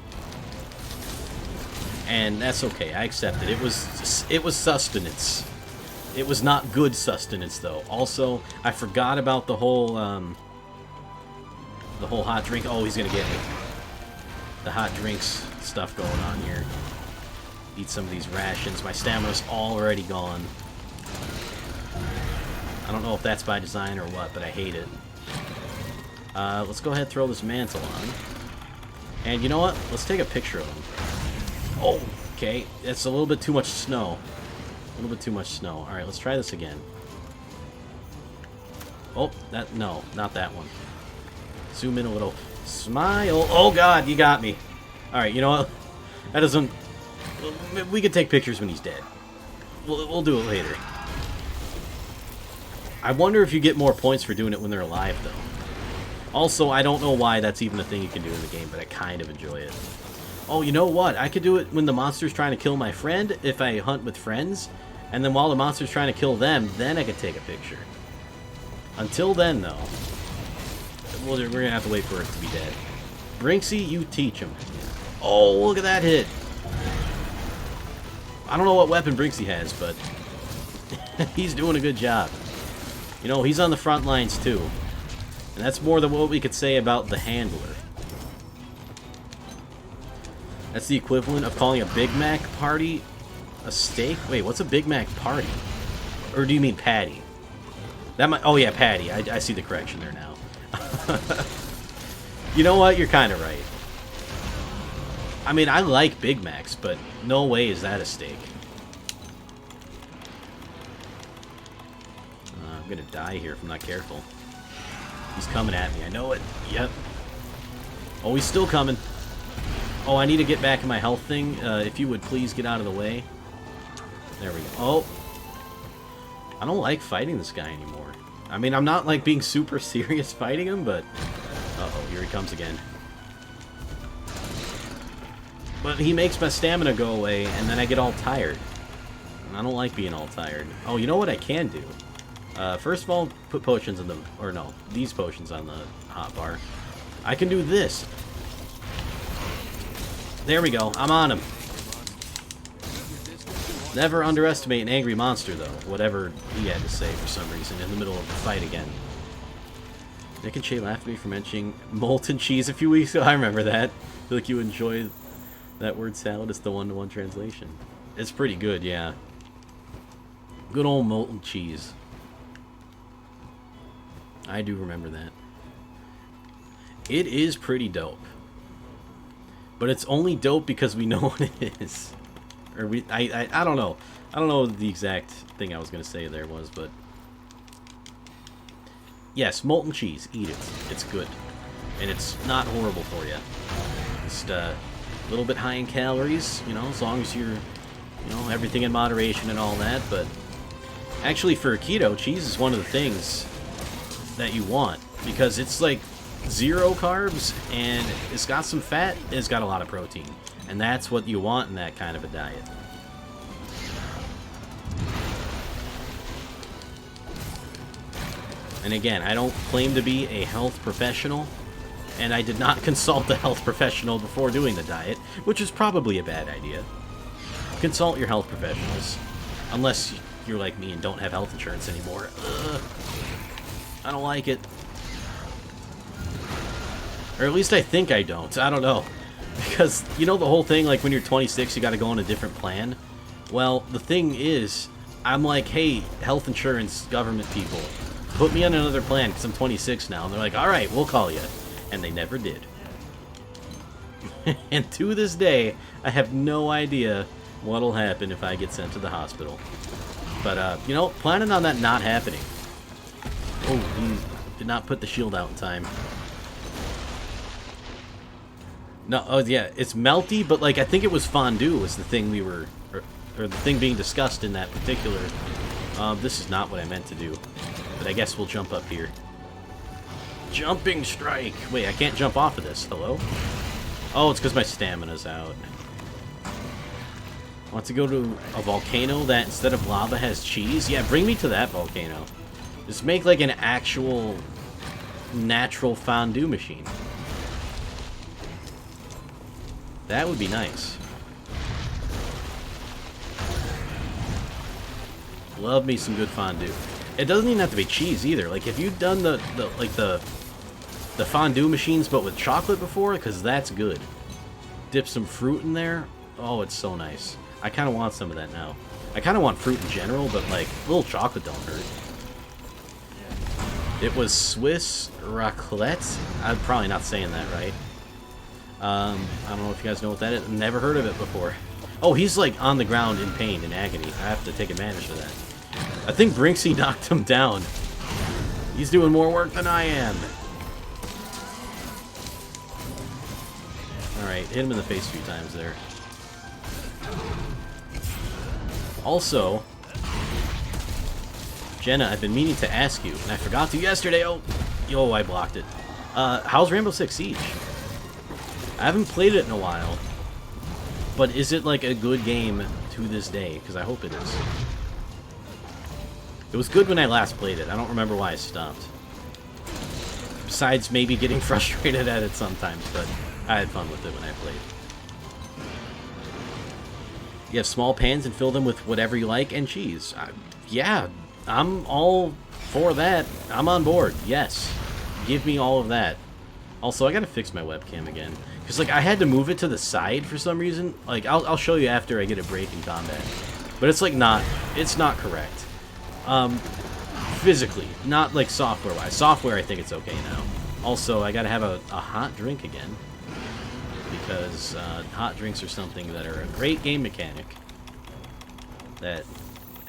And that's okay, I accept it. It was sustenance. It was not good sustenance, though. Also, I forgot about the whole hot drink. Oh, he's gonna get me. The hot drinks stuff going on here. Eat some of these rations. My stamina's already gone. I don't know if that's by design or what, but I hate it. Let's go ahead and throw this mantle on. And you know what? Let's take a picture of him. Oh, okay. It's a little bit too much snow. A little bit too much snow. Alright, let's try this again. Oh, no, not that one. Zoom in a little. Smile. Oh, God, you got me. Alright, you know what? That doesn't... We can take pictures when he's dead. We'll do it later. I wonder if you get more points for doing it when they're alive, though. Also, I don't know why that's even a thing you can do in the game, but I kind of enjoy it. Oh, you know what? I could do it when the monster's trying to kill my friend, if I hunt with friends, and then while the monster's trying to kill them, then I could take a picture. Until then, though, we're going to have to wait for it to be dead. Brinksy, you teach him. Oh, look at that hit. I don't know what weapon Brinksy has, but he's doing a good job. You know, he's on the front lines, too. And that's more than what we could say about the handler. That's the equivalent of calling a Big Mac party a steak? Wait, what's a Big Mac party? Or do you mean patty? That might... Oh, yeah, patty. I see the correction there now. You know what? You're kind of right. I mean, I like Big Macs, but no way is that a steak. I'm gonna die here if I'm not careful. He's coming at me. I know it. Yep. Oh, he's still coming. Oh, I need to get back in my health thing. If you would please get out of the way. There we go. Oh. I don't like fighting this guy anymore. I mean, I'm not like being super serious fighting him, but... Uh-oh, here he comes again. But he makes my stamina go away, and then I get all tired. And I don't like being all tired. Oh, you know what I can do? First of all, put potions in the... Or no, these potions on the hotbar. I can do this. There we go. I'm on him. Never underestimate an angry monster, though. Whatever he had to say for some reason in the middle of the fight again. Nick and Shay laughed at me for mentioning molten cheese a few weeks ago. I remember that. I feel like you enjoy that word salad. It's the one-to-one translation. It's pretty good, yeah. Good old molten cheese. I do remember that. It is pretty dope. But it's only dope because we know what it is. Or I don't know. I don't know what the exact thing I was going to say there was, but... Yes, molten cheese. Eat it. It's good. And it's not horrible for you. Just a little bit high in calories, you know, as long as you're, you know, everything in moderation and all that, but... Actually, for keto, cheese is one of the things that you want, because it's like 0 carbs, and it's got some fat, and it's got a lot of protein. And that's what you want in that kind of a diet. And again, I don't claim to be a health professional, and I did not consult a health professional before doing the diet, which is probably a bad idea. Consult your health professionals. Unless you're like me and don't have health insurance anymore. Ugh. I don't like it. Or at least I think I don't. I don't know. Because, you know the whole thing, like when you're 26, you gotta go on a different plan? Well, the thing is, I'm like, hey, health insurance government people, put me on another plan because I'm 26 now. And they're like, alright, we'll call you. And they never did. And to this day, I have no idea what'll happen if I get sent to the hospital. But, you know, planning on that not happening. Oh, he did not put the shield out in time. No, oh yeah, it's melty, but like I think it was fondue was the thing we were, or the thing being discussed in that particular. This is not what I meant to do, but I guess we'll jump up here. Jumping strike. Wait, I can't jump off of this. Hello? Oh, it's because my stamina's out. Want to go to a volcano that instead of lava has cheese? Yeah, bring me to that volcano. Just make like an actual natural fondue machine. That would be nice. Love me some good fondue. It doesn't even have to be cheese either. Like if you've done the fondue machines but with chocolate before, because that's good. Dip some fruit in there. Oh, it's so nice. I kind of want some of that now. I kind of want fruit in general, but like a little chocolate don't hurt. It was Swiss raclette. I'm probably not saying that right. I don't know if you guys know what that is. Never heard of it before. Oh, he's like on the ground in pain and agony. I have to take advantage of that. I think Brinksy knocked him down. He's doing more work than I am. Alright, hit him in the face a few times there. Also, Jenna, I've been meaning to ask you, and I forgot to yesterday. Oh, yo, I blocked it. How's Rainbow Six Siege? I haven't played it in a while, but is it like a good game to this day? Because I hope it is. It was good when I last played it. I don't remember why I stopped. Besides maybe getting frustrated at it sometimes, but I had fun with it when I played. You have small pans and fill them with whatever you like and cheese. Yeah, I'm all for that. I'm on board. Yes. Give me all of that. Also, I gotta fix my webcam again. Because, like, I had to move it to the side for some reason. Like, I'll show you after I get a break in combat. But it's, like, it's not correct. Physically. Not, like, software-wise. Software, I think it's okay now. Also, I gotta have a hot drink again. Because hot drinks are something that are a great game mechanic. That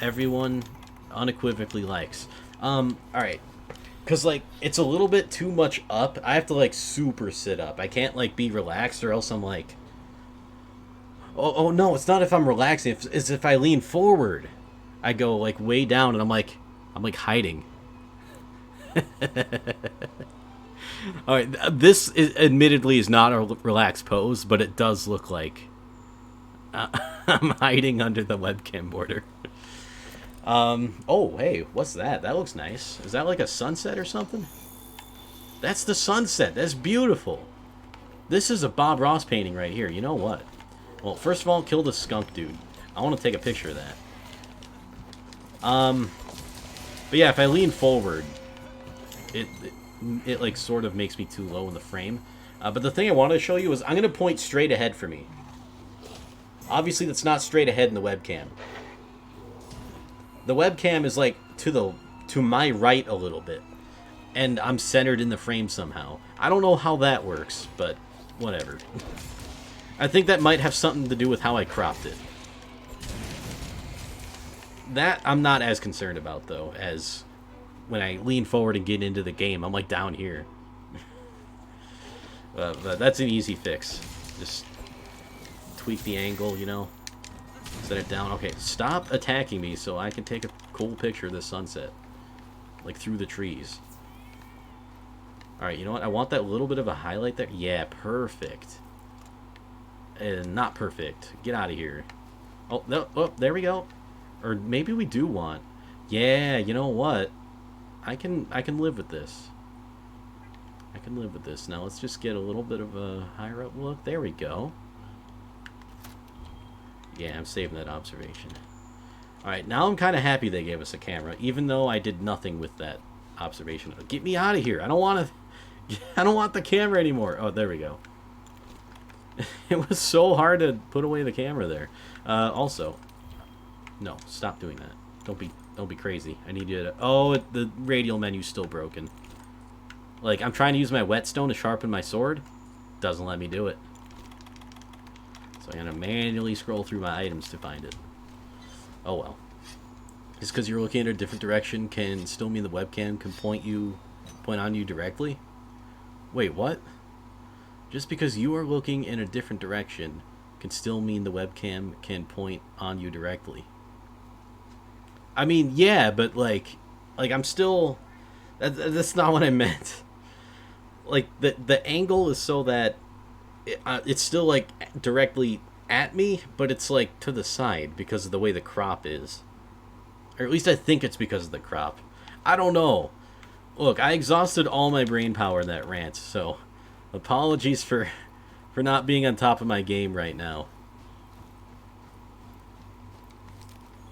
everyone unequivocally likes. Alright. Because, like, it's a little bit too much up. I have to, like, super sit up. I can't, like, be relaxed or else I'm, like... Oh no, it's not if I'm relaxing. It's if I lean forward. I go, like, way down and I'm, like, hiding. Alright, this is, admittedly is not a relaxed pose, but it does look like I'm hiding under the webcam border. Oh, hey, what's that? That looks nice. Is that like a sunset or something? That's the sunset. That's beautiful. This is a Bob Ross painting right here. You know what? Well, first of all, kill the skunk dude. I want to take a picture of that. But yeah, if I lean forward, it like sort of makes me too low in the frame. But the thing I wanted to show you is I'm going to point straight ahead for me. Obviously, that's not straight ahead in the webcam. The webcam is like to my right a little bit, and I'm centered in the frame somehow. I don't know how that works, but whatever. I think that might have something to do with how I cropped it. That I'm not as concerned about, though, as when I lean forward and get into the game. I'm like down here. But that's an easy fix. Just tweak the angle, you know. Set it down. Okay, stop attacking me so I can take a cool picture of this sunset. Like through the trees. Alright, you know what? I want that little bit of a highlight there. Yeah, perfect. And not perfect. Get out of here. Oh, no, oh, there we go. Or maybe we do want. Yeah, you know what? I can live with this. I can live with this. Now let's just get a little bit of a higher up look. There we go. Yeah, I'm saving that observation. Alright, now I'm kind of happy they gave us a camera, even though I did nothing with that observation. Get me out of here. I don't want the camera anymore. Oh, there we go. It was so hard to put away the camera there. Also, no, stop doing that. Don't be crazy. I need you to... Oh, the radial menu's still broken. Like, I'm trying to use my whetstone to sharpen my sword. Doesn't let me do it. So I'm going to manually scroll through my items to find it. Oh well. Just because you're looking in a different direction can still mean the webcam can point on you directly? Wait, what? Just because you are looking in a different direction can still mean the webcam can point on you directly. I mean, yeah, but like I'm still... That's not what I meant. Like, the angle is so that it's still, like, directly at me, but it's, like, to the side because of the way the crop is. Or at least I think it's because of the crop. I don't know. Look, I exhausted all my brain power in that rant, so apologies for not being on top of my game right now.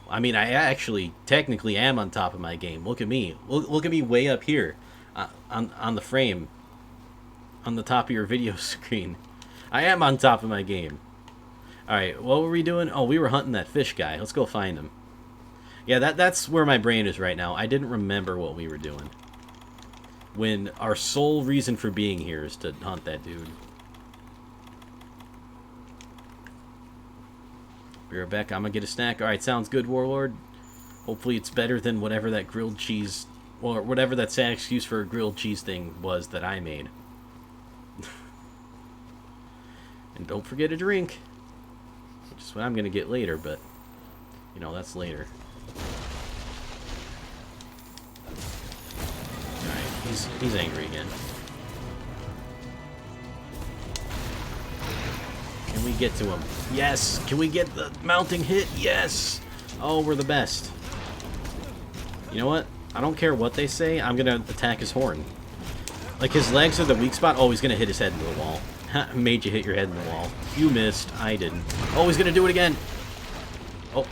I mean, I actually technically am on top of my game. Look at me. Look at me way up here on the frame. On the top of your video screen. I am on top of my game. Alright, what were we doing? Oh, we were hunting that fish guy. Let's go find him. Yeah, that's where my brain is right now. I didn't remember what we were doing. when our sole reason for being here is to hunt that dude. Be right back. I'm gonna get a snack. Alright, sounds good, Warlord. Hopefully it's better than whatever that grilled cheese, or whatever that sad excuse for a grilled cheese thing was that I made. And don't forget a drink. Which is what I'm gonna get later, but, you know, that's later. Alright, he's angry again. Can we get to him? Yes! Can we get the mounting hit? Yes! Oh, we're the best. You know what? I don't care what they say, I'm gonna attack his horn. Like, his legs are the weak spot. Oh, he's gonna hit his head into the wall. Made you hit your head in the wall. You missed. I didn't. Oh, he's gonna do it again! Oh.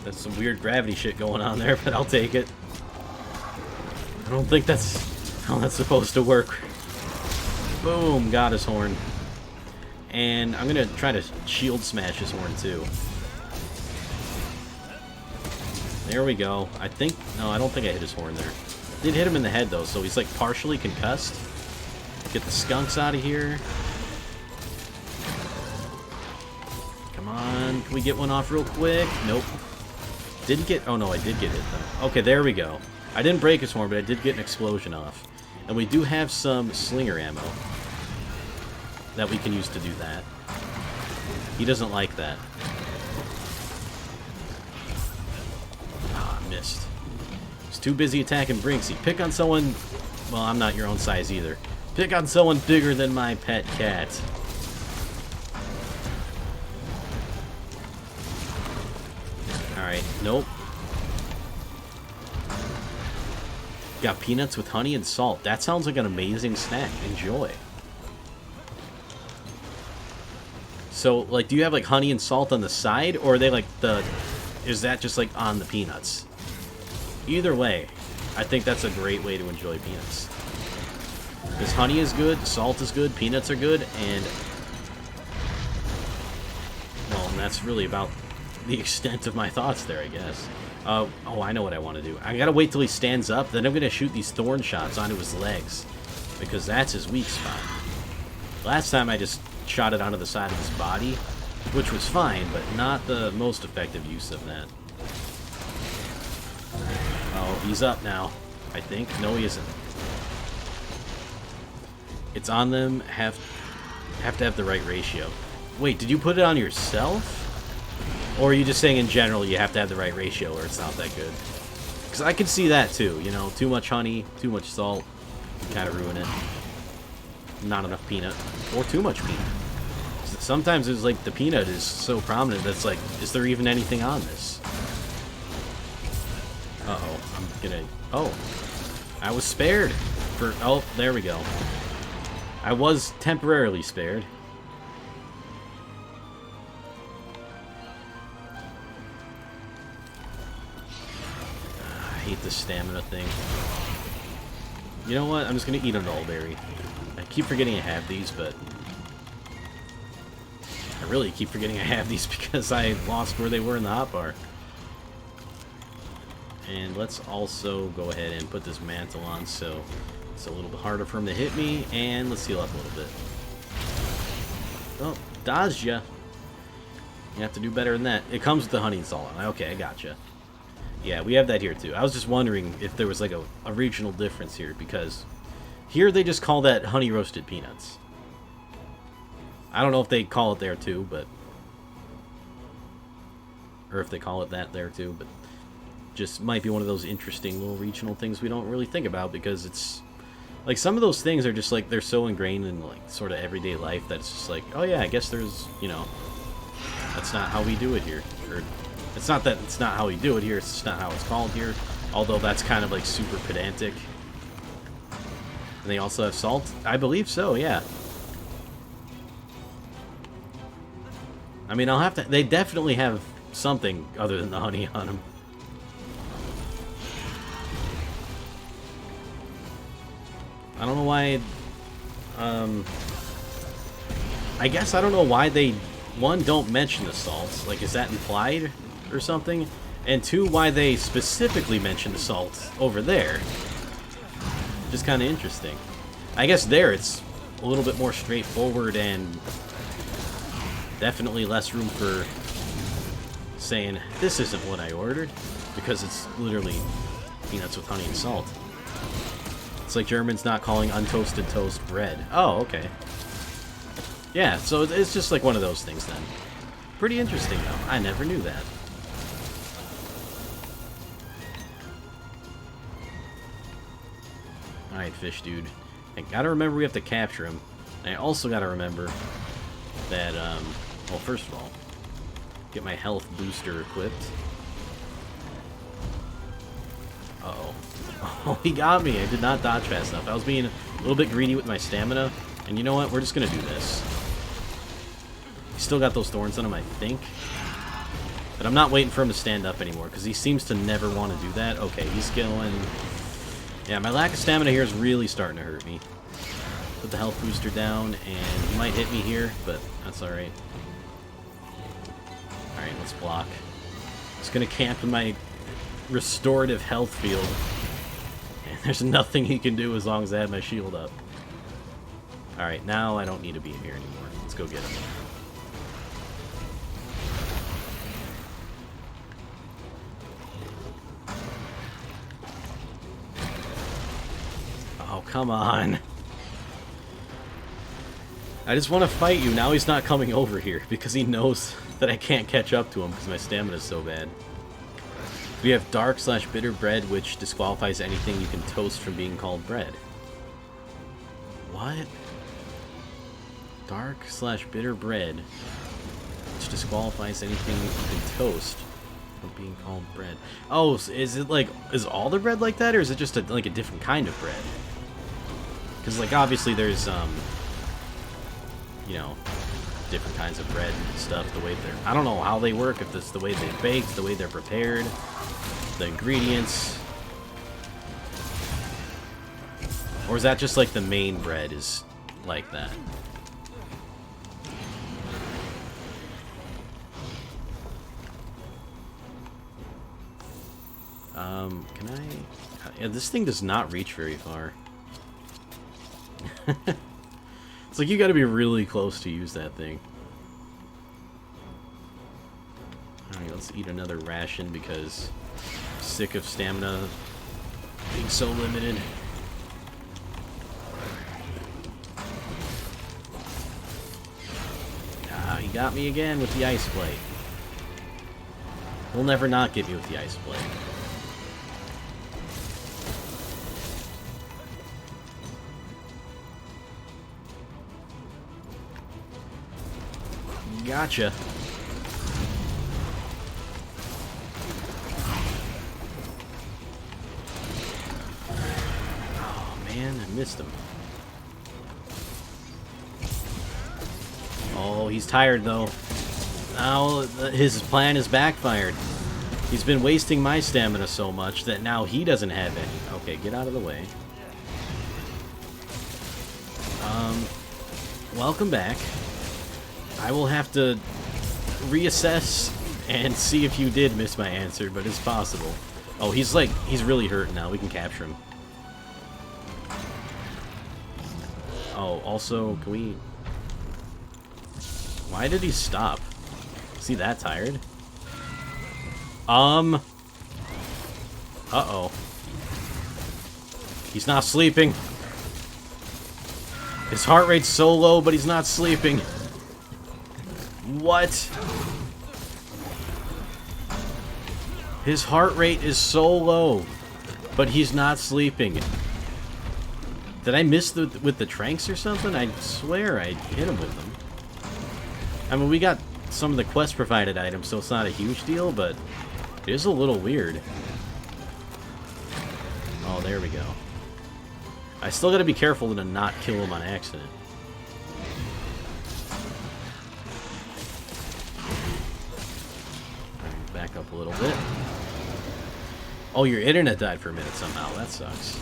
That's some weird gravity shit going on there, but I'll take it. I don't think that's how that's supposed to work. Boom! Got his horn. And I'm gonna try to shield smash his horn too. There we go. I think... No, I don't think I hit his horn there. Did hit him in the head though, so he's like partially concussed. Get the skunks out of here. Come on. Can we get one off real quick? Nope. Didn't get... Oh no, I did get hit though. Okay, there we go. I didn't break his horn, but I did get an explosion off. And we do have some slinger ammo that we can use to do that. He doesn't like that. Ah, missed. He's too busy attacking Brinksy. Pick on someone... Well, I'm not your own size either. Pick on someone bigger than my pet cat. Alright, nope. Got peanuts with honey and salt. That sounds like an amazing snack. Enjoy. So, like, do you have, like, honey and salt on the side? Or are they, like, the... Is that just, like, on the peanuts? Either way, I think that's a great way to enjoy peanuts. Because honey is good, salt is good, peanuts are good, and... Well, and that's really about the extent of my thoughts there, I guess. Oh, I know what I want to do. I gotta wait till he stands up, then I'm gonna shoot these thorn shots onto his legs. Because that's his weak spot. Last time I just shot it onto the side of his body, which was fine, but not the most effective use of that. Oh, he's up now, I think. No, he isn't. It's on them, have to have the right ratio. Wait, did you put it on yourself? Or are you just saying in general you have to have the right ratio or it's not that good? Because I can see that too, you know, too much honey, too much salt, kind of ruin it. Not enough peanut, or too much peanut. Sometimes it's like the peanut is so prominent that's like, is there even anything on this? Uh-oh, I'm gonna... Oh, I was spared for... Oh, there we go. I was temporarily spared. I hate this stamina thing. You know what? I'm just gonna eat a nullberry. I keep forgetting I have these, but... I really keep forgetting I have these because I lost where they were in the hotbar. And let's also go ahead and put this mantle on so it's a little bit harder for him to hit me. And let's heal up a little bit. Oh, dodged ya. You have to do better than that. It comes with the honey and salt. Okay, I gotcha. Yeah, we have that here too. I was just wondering if there was like a regional difference here, because here they just call that honey roasted peanuts. I don't know if they call it there too, but... Or if they call it that there too, but... Just might be one of those interesting little regional things we don't really think about, because it's... Like, some of those things are just like, they're so ingrained in like, sort of everyday life that it's just like, oh yeah, I guess there's, you know... That's not how we do it here. Or, it's not that it's not how we do it here, it's just not how it's called here. Although that's kind of like super pedantic. And they also have salt? I believe so, yeah. I mean, I'll have to... They definitely have something other than the honey on them. I don't know why... I guess I don't know why they... One, don't mention the salt. Like, is that implied or something? And two, why they specifically mention the salt over there. Just kind of interesting. I guess there it's a little bit more straightforward and definitely less room for saying, this isn't what I ordered, because it's literally peanuts with honey and salt. It's like Germans not calling untoasted toast bread. Oh, okay. Yeah, so it's just like one of those things then. Pretty interesting, though. I never knew that. Alright, fish dude. I gotta remember we have to capture him. And I also gotta remember that, well, first of all, get my health booster equipped. Uh-oh. Oh, he got me. I did not dodge fast enough. I was being a little bit greedy with my stamina. And you know what? We're just gonna do this. He's still got those thorns on him, I think. But I'm not waiting for him to stand up anymore, because he seems to never want to do that. Okay, he's going... Yeah, my lack of stamina here is really starting to hurt me. Put the health booster down, and he might hit me here, but that's alright. Alright, let's block. Just gonna camp in my restorative health field. And there's nothing he can do as long as I have my shield up. Alright, now I don't need to be in here anymore. Let's go get him. Oh, come on. I just want to fight you. Now he's not coming over here because he knows that I can't catch up to him because my stamina is so bad. We have dark/bitter bread, which disqualifies anything you can toast from being called bread. What? Dark/bitter bread, which disqualifies anything you can toast from being called bread. Oh, is it like, is all the bread like that, or is it just like a different kind of bread? Because, like, obviously there's, you know, different kinds of bread and stuff, the way they're... I don't know how they work, if it's the way they're baked, the way they're prepared, the ingredients. Or is that just, like, the main bread is like that? Can I... Yeah, this thing does not reach very far. It's like you gotta be really close to use that thing. Alright, let's eat another ration because I'm sick of stamina being so limited. Ah, he got me again with the ice blade. He'll never not get me with the ice blade. Gotcha. Oh man, I missed him. Oh, he's tired though. Now his plan is backfired. He's been wasting my stamina so much that now he doesn't have any. Okay, get out of the way. Welcome back. I will have to reassess and see if you did miss my answer, but it's possible. Oh, he's really hurt now. We can capture him. Oh, also, can we... Why did he stop? Is he that tired? Uh-oh. He's not sleeping. His heart rate's so low, but he's not sleeping. What? His heart rate is so low, but he's not sleeping. Did I miss with the tranks or something? I swear I hit him with them. I mean, we got some of the quest-provided items, so it's not a huge deal, but it is a little weird. Oh, there we go. I still gotta be careful to not kill him on accident. Back up a little bit. Oh, your internet died for a minute somehow. That sucks.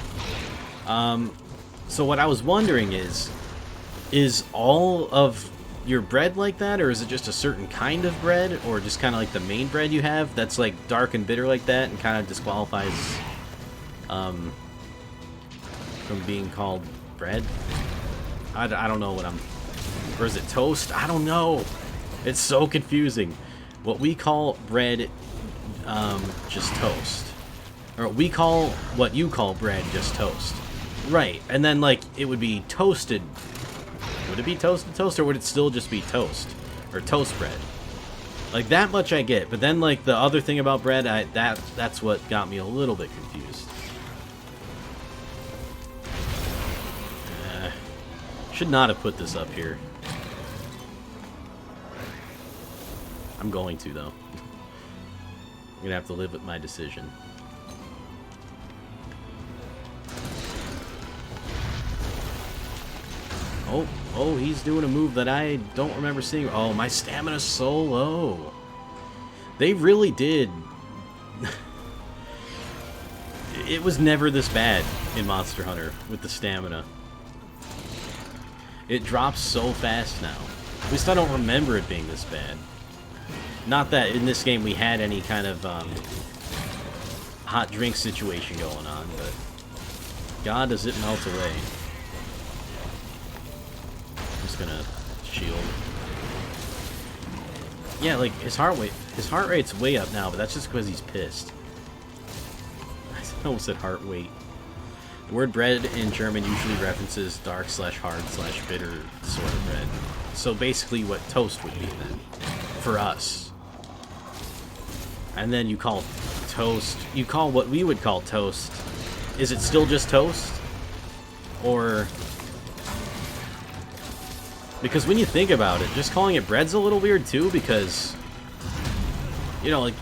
So what I was wondering is all of your bread like that, or is it just a certain kind of bread, or just kind of like the main bread you have that's like dark and bitter like that and kind of disqualifies from being called bread. I don't know what I'm... Or is it toast? I don't know. It's so confusing. What we call bread, just toast. Or we call what you call bread just toast. Right. And then, like, it would be toasted. Would it be toasted toast, or would it still just be toast? Or toast bread? Like, that much I get. But then, like, the other thing about bread, that's what got me a little bit confused. Should not have put this up here. I'm going to, though. I'm gonna have to live with my decision. Oh, he's doing a move that I don't remember seeing. Oh, my stamina's so low. They really did. It was never this bad in Monster Hunter with the stamina. It drops so fast now. At least I don't remember it being this bad. Not that in this game we had any kind of hot drink situation going on, but God, does it melt away. I'm just gonna shield. Yeah, like his heart rate's way up now, but that's just because he's pissed. I almost said heart weight. The word bread in German usually references dark/hard/bitter sort of bread. So basically what toast would be then, for us. And then you call toast, you call what we would call toast, is it still just toast? Or... Because when you think about it, just calling it bread's a little weird too, because, you know, like,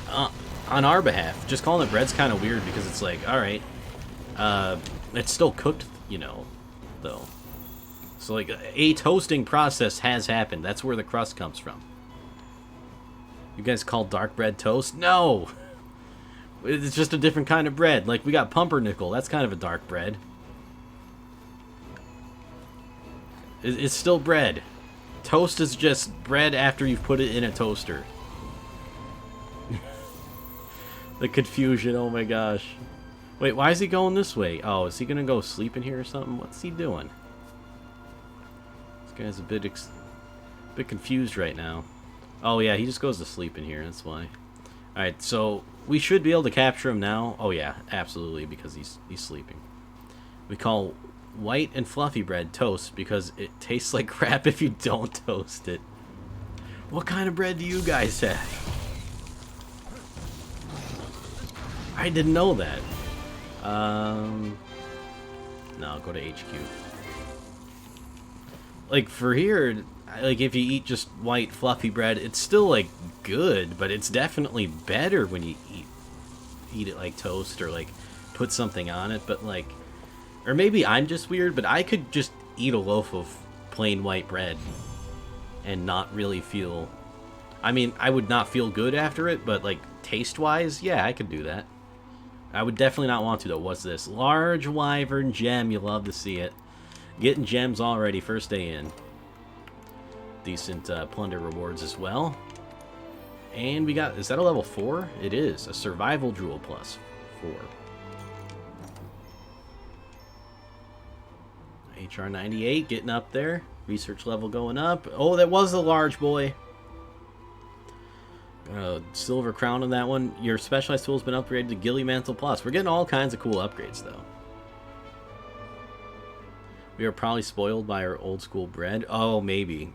on our behalf, just calling it bread's kind of weird because it's like, alright, it's still cooked, you know, though. So, like, a toasting process has happened. That's where the crust comes from. You guys call dark bread toast? No! It's just a different kind of bread. Like, we got pumpernickel. That's kind of a dark bread. It's still bread. Toast is just bread after you've put it in a toaster. The confusion, oh my gosh. Wait, why is he going this way? Oh, is he gonna go sleep in here or something? What's he doing? This guy's a bit confused right now. Oh yeah, he just goes to sleep in here, that's why. Alright, so we should be able to capture him now. Oh yeah, absolutely, because he's sleeping. We call white and fluffy bread toast because it tastes like crap if you don't toast it. What kind of bread do you guys have? I didn't know that. No, go to HQ. Like, for here, like, if you eat just white, fluffy bread, it's still, like, good, but it's definitely better when you eat it like toast or, like, put something on it, but, like... Or maybe I'm just weird, but I could just eat a loaf of plain white bread and not really feel... I mean, I would not feel good after it, but, like, taste-wise, yeah, I could do that. I would definitely not want to, though. What's this? Large Wyvern Gem. You love to see it. Getting gems already, first day in. Decent plunder rewards as well. And we got... Is that a level 4? It is. A Survival Jewel plus 4. HR 98 getting up there. Research level going up. Oh, that was a large boy. Silver crown on that one. Your specialized tool's been upgraded to Gilly Mantle Plus. We're getting all kinds of cool upgrades, though. We are probably spoiled by our old school bread. Oh, maybe.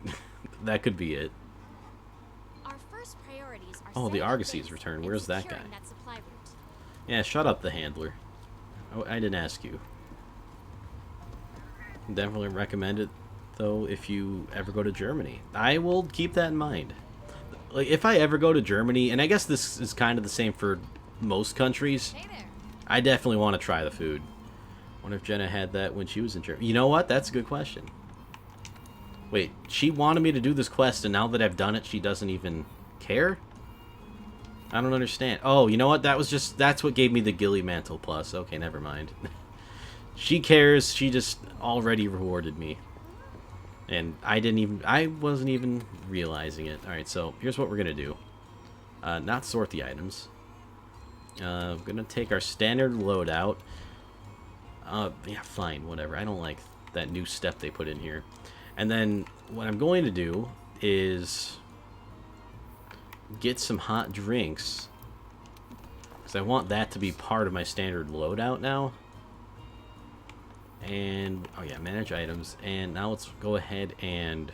That could be it. Our first priorities are oh, the Argosy's return. Where's that guy? Yeah, shut up, the handler. Oh, I didn't ask you. Definitely recommend it, though, if you ever go to Germany. I will keep that in mind. Like, if I ever go to Germany, and I guess this is kind of the same for most countries, I definitely want to try the food. Wonder if Jenna had that when she was in Germany. You know what? That's a good question. Wait, she wanted me to do this quest, and now that I've done it, she doesn't even care? I don't understand. Oh, you know what? That's what gave me the Gilly Mantle Plus. Okay, never mind. She cares. She just already rewarded me. And I wasn't even realizing it. Alright, so here's what we're going to do. Not sort the items. We're going to take our standard loadout. Yeah, fine, whatever. I don't like that new step they put in here. And then what I'm going to do is get some hot drinks, because I want that to be part of my standard loadout now. And, oh yeah, manage items. And now let's go ahead and,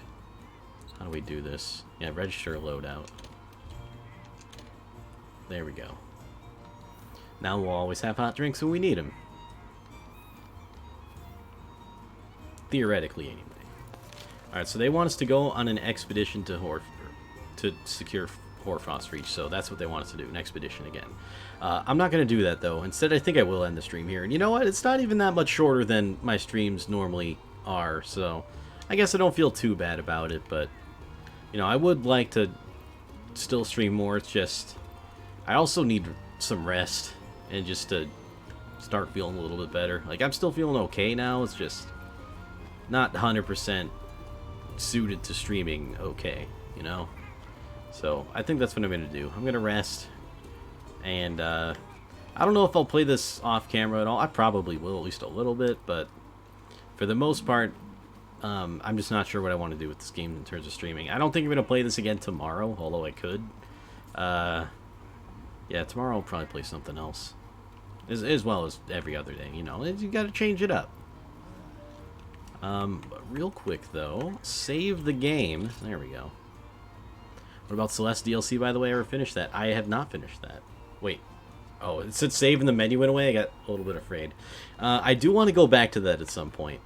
how do we do this? Yeah, register loadout. There we go. Now we'll always have hot drinks when we need them. Theoretically, anyway. Alright, so they want us to go on an expedition to secure Hoarfrost Reach, so that's what they want us to do, an expedition again. I'm not going to do that, though. Instead, I think I will end the stream here. And you know what? It's not even that much shorter than my streams normally are, so I guess I don't feel too bad about it, but, you know, I would like to still stream more. It's just, I also need some rest and just to start feeling a little bit better. Like, I'm still feeling okay now. It's just not 100% suited to streaming okay, you know? So, I think that's what I'm going to do. I'm going to rest, and I don't know if I'll play this off camera at all. I probably will, at least a little bit, but for the most part, I'm just not sure what I want to do with this game in terms of streaming. I don't think I'm going to play this again tomorrow, although I could. Yeah, tomorrow I'll probably play something else. As well as every other day, you know. You got to change it up. Real quick, though, save the game. There we go. What about Celeste DLC, by the way? I ever finished that? I have not finished that. Wait. Oh, it said save and the menu went away? I got a little bit afraid. I do want to go back to that at some point.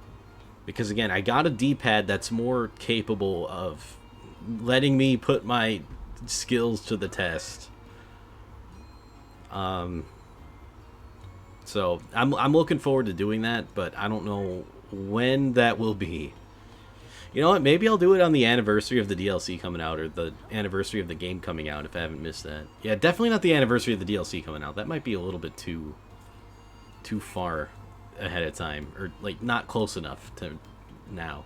Because, again, I got a D-pad that's more capable of letting me put my skills to the test. So, I'm looking forward to doing that, but I don't know when that will be. You know what? Maybe I'll do it on the anniversary of the DLC coming out, or the anniversary of the game coming out, if I haven't missed that. Yeah, definitely not the anniversary of the DLC coming out. That might be a little bit too far ahead of time, or like not close enough to now.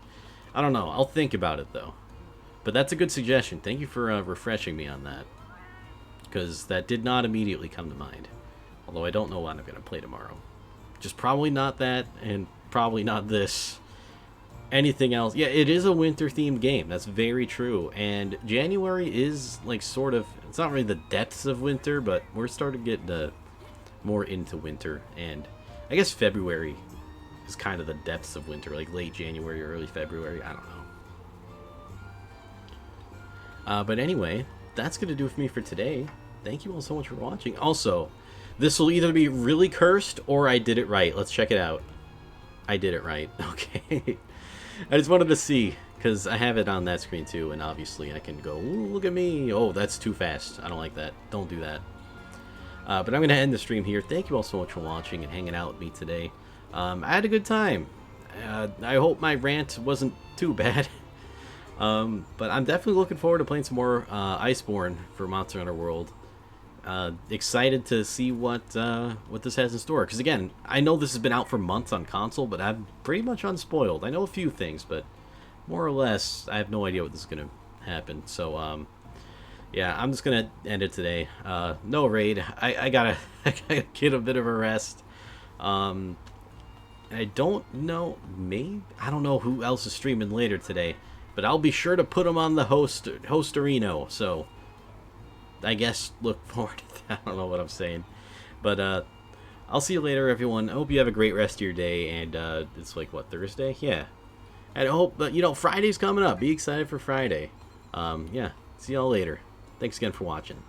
I don't know. I'll think about it though. But that's a good suggestion. Thank you for refreshing me on that, because that did not immediately come to mind. Although I don't know what I'm going to play tomorrow. Just probably not that, and probably not this. Anything else? Yeah, it is a winter-themed game. That's very true. And January is, like, sort of... It's not really the depths of winter, but we're starting to get more into winter. And I guess February is kind of the depths of winter. Like, late January or early February. I don't know. But anyway, that's going to do it for me for today. Thank you all so much for watching. Also, this will either be really cursed or I did it right. Let's check it out. I did it right. Okay. I just wanted to see, because I have it on that screen too, and obviously I can go, ooh, look at me. Oh, that's too fast. I don't like that. Don't do that. But I'm going to end the stream here. Thank you all so much for watching and hanging out with me today. I had a good time. I hope my rant wasn't too bad. But I'm definitely looking forward to playing some more Iceborne for Monster Hunter World. Excited to see what this has in store, because again, I know this has been out for months on console, but I'm pretty much unspoiled. I know a few things, but more or less I have no idea what this is going to happen. So yeah, I'm just gonna end it today. No raid. I gotta get a bit of a rest. I don't know, I don't know who else is streaming later today, but I'll be sure to put them on the Hostarino, so I guess look forward to that. I don't know what I'm saying. But I'll see you later, everyone. I hope you have a great rest of your day. And it's like, what, Thursday? Yeah. And I hope, you know, Friday's coming up. Be excited for Friday. Yeah. See y'all later. Thanks again for watching.